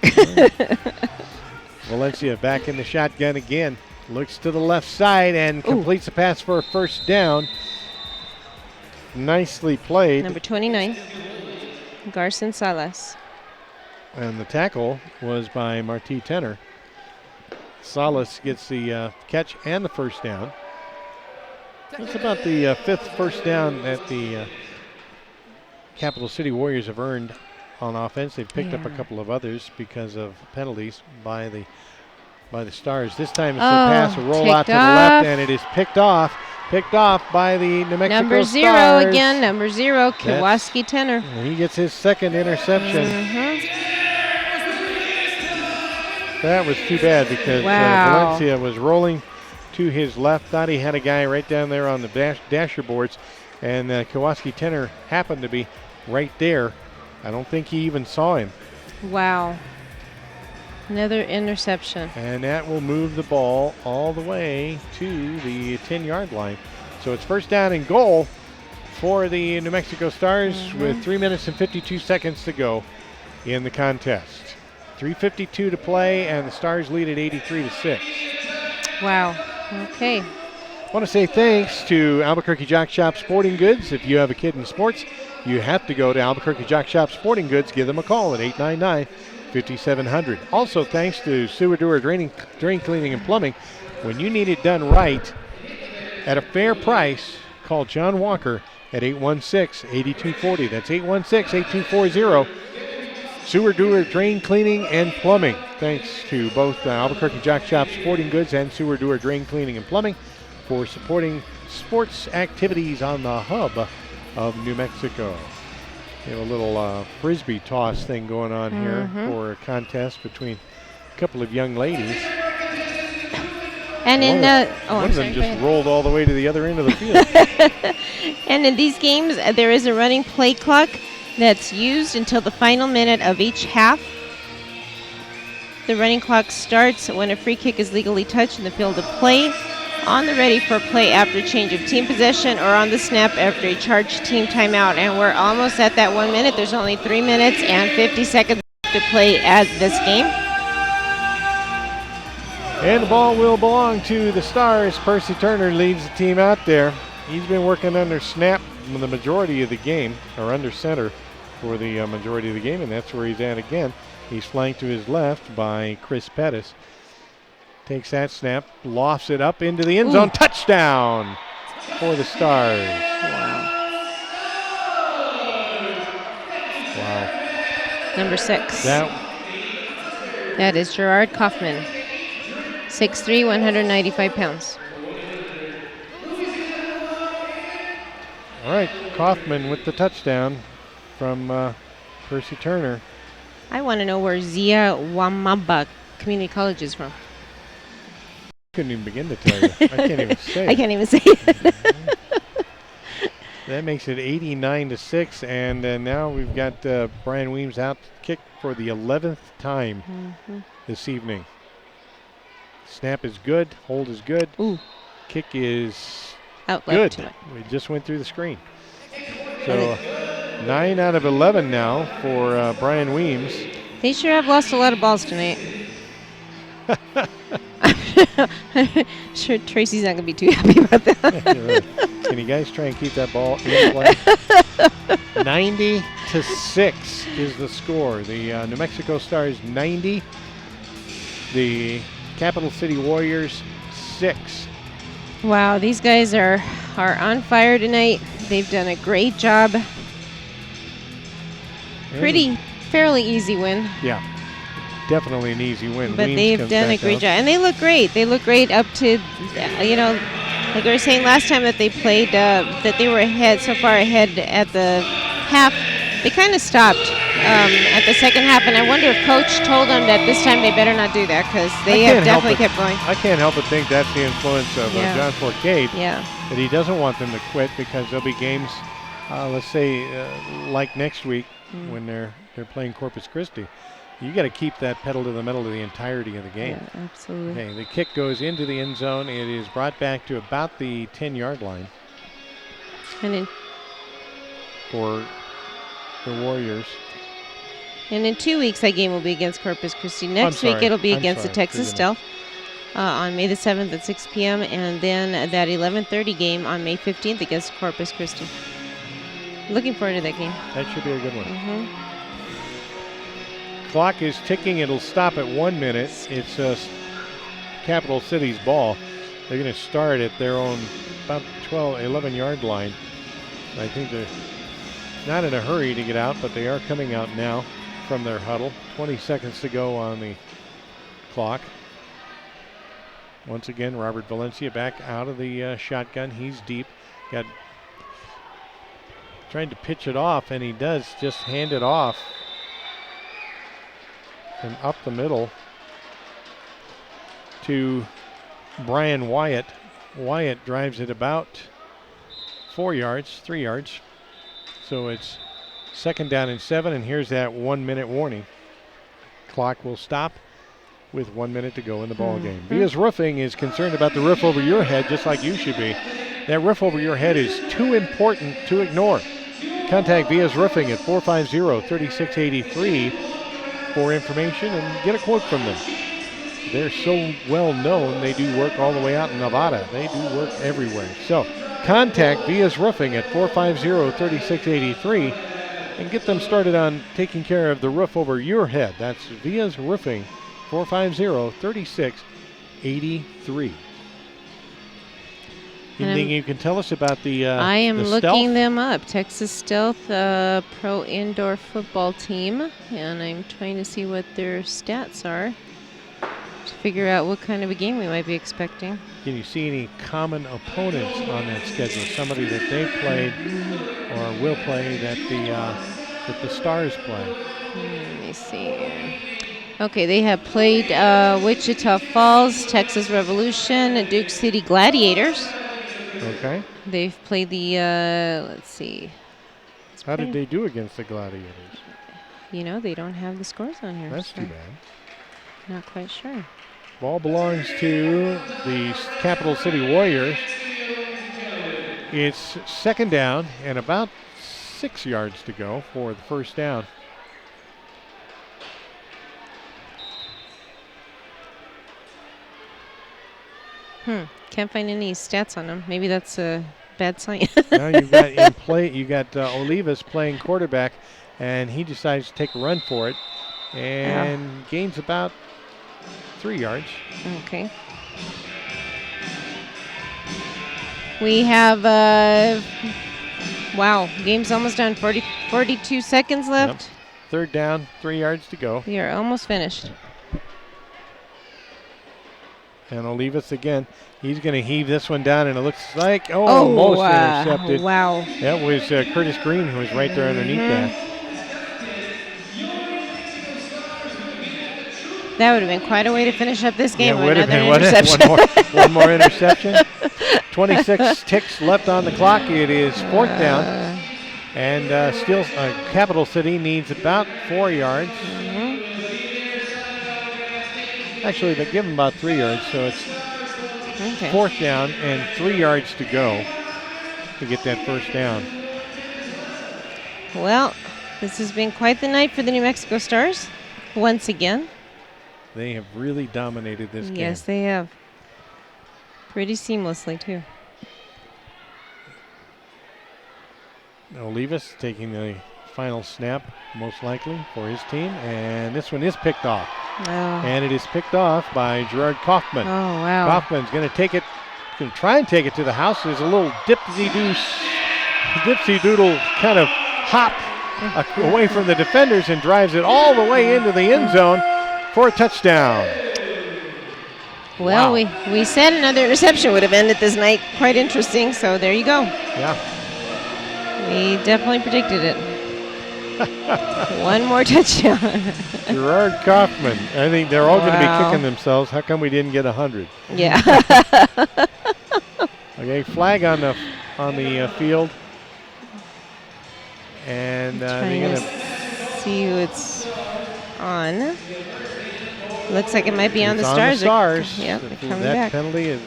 Valencia back in the shotgun again. Looks to the left side and completes the pass for a first down. Nicely played. Number 29, Garson Salas. And the tackle was by Marti Tenor. Salas gets the catch and the first down. That's about the fifth first down that the Capital City Warriors have earned on offense. They've picked up a couple of others because of penalties by the Stars. This time it's a pass, a roll out to the left, and it is picked off by the New Mexico Number Stars. 0 again, number 0, Kowalski Tenor. And he gets his second interception. That was too bad because Valencia was rolling to his left. Thought he had a guy right down there on the dasher boards, and Kowalski Tenor happened to be right there. I don't think he even saw him. Wow. Another interception. And that will move the ball all the way to the 10-yard line. So it's first down and goal for the New Mexico Stars with 3 minutes and 52 seconds to go in the contest. 3:52 to play, and the Stars lead at 83-6. Wow. Okay. I want to say thanks to Albuquerque Jock Shop Sporting Goods. If you have a kid in sports, you have to go to Albuquerque Jock Shop Sporting Goods. Give them a call at 899-5700. Also, thanks to Sewer Doer Drain Cleaning and Plumbing. When you need it done right at a fair price, call John Walker at 816-8240. That's 816-8240. Sewer Doer Drain Cleaning and Plumbing. Thanks to both Albuquerque Jock Shop Sporting Goods and Sewer Doer Drain Cleaning and Plumbing for supporting sports activities on the hub of New Mexico. We have a little frisbee toss thing going on here for a contest between a couple of young ladies. And one of them just rolled all the way to the other end of the field. And in these games, there is a running play clock that's used until the final minute of each half. The running clock starts when a free kick is legally touched in the field of play, on the ready for play after change of team possession, or on the snap after a charged team timeout. And we're almost at that 1 minute. There's only 3 minutes and 50 seconds to play as this game. And the ball will belong to the Stars. Percy Turner leads the team out there. He's been working under snap the majority of the game, or under center for the majority of the game, and that's where he's at again. He's flanked to his left by Chris Pettis. Takes that snap, lofts it up into the end zone. Touchdown for the Stars. Wow. Number 6. That is Gerard Kaufman. 6'3", 195 pounds. All right, Kaufman with the touchdown from Percy Turner. I want to know where Zia Wamaba Community College is from. Couldn't even begin to tell you. I can't even say. I can't even say it. That makes it 89-6, and now we've got Brian Weems out to kick for the 11th time this evening. Snap is good, hold is good. Ooh. Kick is Out good. left to it. We just went through the screen. So 9 out of 11 now for Brian Weems. They sure have lost a lot of balls tonight. Sure, Tracy's not going to be too happy about that. Can you guys try and keep that ball in play? 90-6 is the score. The New Mexico Stars 90. The Capital City Warriors 6. Wow, these guys are on fire tonight. They've done a great job. Fairly easy win. Yeah, definitely an easy win. But Weems they've comes done a back great out. job. And they look great. They look great up to, like we were saying last time that they played, that they were ahead, so far ahead at the half. They kind of stopped at the second half, and I wonder if Coach told them that this time they better not do that because they have definitely kept going. I can't help but think that's the influence of John Forcade. Yeah. That he doesn't want them to quit because there'll be games, let's say, like next week when they're playing Corpus Christi. You got to keep that pedal to the metal to the entirety of the game. Yeah, absolutely. Okay, the kick goes into the end zone. It is brought back to about the 10-yard line And for the Warriors. in 2 weeks, that game will be against Corpus Christi. Next week, sorry. it'll be I'm against the sorry. Texas Forgive me. Stealth on May the 7th at 6 p.m. And then that 11:30 game on May 15th against Corpus Christi. Looking forward to that game. That should be a good one. Mm-hmm. Clock is ticking. It'll stop at 1 minute. It's Capital City's ball. They're going to start at their own about 11-yard line. I think they're not in a hurry to get out, but they are coming out now from their huddle. 20 seconds to go on the clock. Once again, Robert Valencia back out of the shotgun. He's deep. Trying to pitch it off, and he does just hand it off and up the middle to Brian Wyatt. Wyatt drives it about 3 yards. So it's 2nd down and 7, and here's that 1 minute warning. Clock will stop with 1 minute to go in the ball game. Via's Roofing is concerned about the roof over your head, just like you should be. That roof over your head is too important to ignore. Contact Via's Roofing at 450-3683 for information and get a quote from them. They're so well known, they do work all the way out in Nevada. They do work everywhere. So contact Via's Roofing at 450-3683 and get them started on taking care of the roof over your head. That's Via's Roofing, 450-3683. Anything you can tell us about the I am the looking Stealth? them up. Texas Stealth Pro Indoor Football Team, and I'm trying to see what their stats are to figure out what kind of a game we might be expecting. Can you see any common opponents on that schedule? Somebody that they've played or will play that the Stars play? Let me see. Okay, they have played Wichita Falls, Texas Revolution, Duke City Gladiators. Okay. They've played the, let's see. How did they do against the Gladiators? You know, they don't have the scores on here. That's so too bad. Not quite sure. Ball belongs to the Capital City Warriors. It's 2nd down and about 6 yards to go for the first down. Can't find any stats on them. Maybe that's a bad sign. Now you've got in play. You got Olivas playing quarterback, and he decides to take a run for it, and gains about 3 yards. Okay. We have wow, game's almost done. 42 seconds left. Yep. 3rd down, 3 yards to go. We are almost finished. And Olivas again. He's going to heave this one down, and it looks like almost intercepted. Wow. That was Curtis Green who was right there underneath that. That would have been quite a way to finish up this game. Yeah, with would have another been, wouldn't it? interception. One more interception. 26 ticks left on the clock. It is 4th down. And still, Capital City needs about 4 yards. Actually, they give them about 3 yards, so it's 4th down and 3 yards to go to get that first down. Well, this has been quite the night for the New Mexico Stars once again. They have really dominated this game. Yes, they have. Pretty seamlessly, too. Olivas taking the final snap, most likely, for his team. And this one is picked off. Oh. And it is picked off by Gerard Kaufman. Oh, wow. Kaufman's going to take it, going to try and take it to the house. There's a little dipsy-doodle kind of hop away from the defenders and drives it all the way into the end zone for a touchdown. Well, Wow. we said another interception would have ended this night. Quite interesting, so there you go. Yeah. We definitely predicted it. One more touchdown. Gerard Kaufman. I think they're all going to be Wow. kicking themselves. How come we didn't get 100? Yeah. Okay, flag on the field. And they're Trying going to to see who it's on. Looks like it might be on the It's Stars. Stars. Yep, they're coming that back. penalty is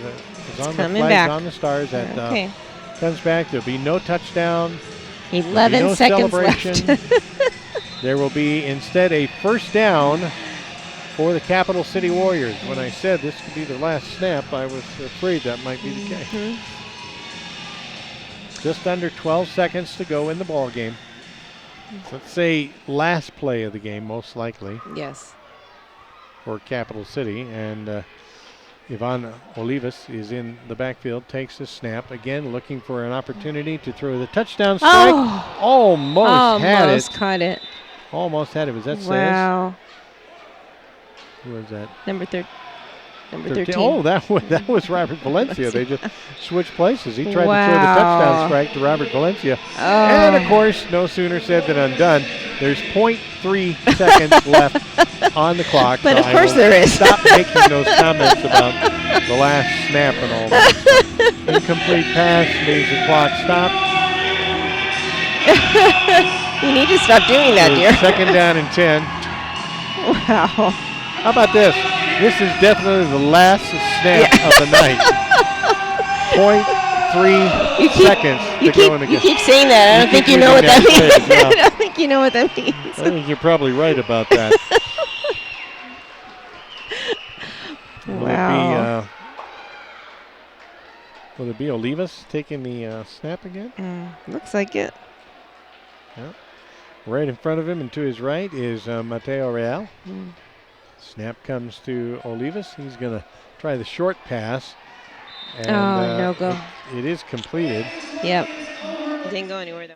on the coming flags back. on the Stars. That Okay. comes back. There'll be no touchdown. 11 no seconds celebration. left. There will be instead a first down for the Capital City Warriors. When I said this could be the last snap, I was afraid that might be the case. Just under 12 seconds to go in the ball game. So let's say last play of the game, most likely, Yes. for Capital City. And Ivan Olivas is in the backfield, takes the snap. Again, looking for an opportunity to throw the touchdown strike. Oh! Almost had it. Almost caught it. Almost had it. Was that Sayers? Wow. Who was that? Number 13. 13. Oh, that was Robert Valencia. They just switched places. He tried to throw the Wow. touchdown strike to Robert Valencia. Oh. And, of course, no sooner said than undone. There's 0.3 seconds left on the clock. But so of course I will there is. Stop making those comments about the last snap and all that. Incomplete pass means the clock stopped. You need to stop doing that, dear. Second down and 10. Wow. How about this? This is definitely the last snap of the night. 0.3 seconds to go in the game. You keep saying that. I don't think you know what that means. I don't think you know what that means. I think you're probably right about that. Wow. Will it be Olivas taking the snap again? Looks like it. Yeah. Right in front of him and to his right is Mateo Real. Snap comes to Olivas. He's going to try the short pass. And, no go. It is completed. Yep. Didn't go anywhere though.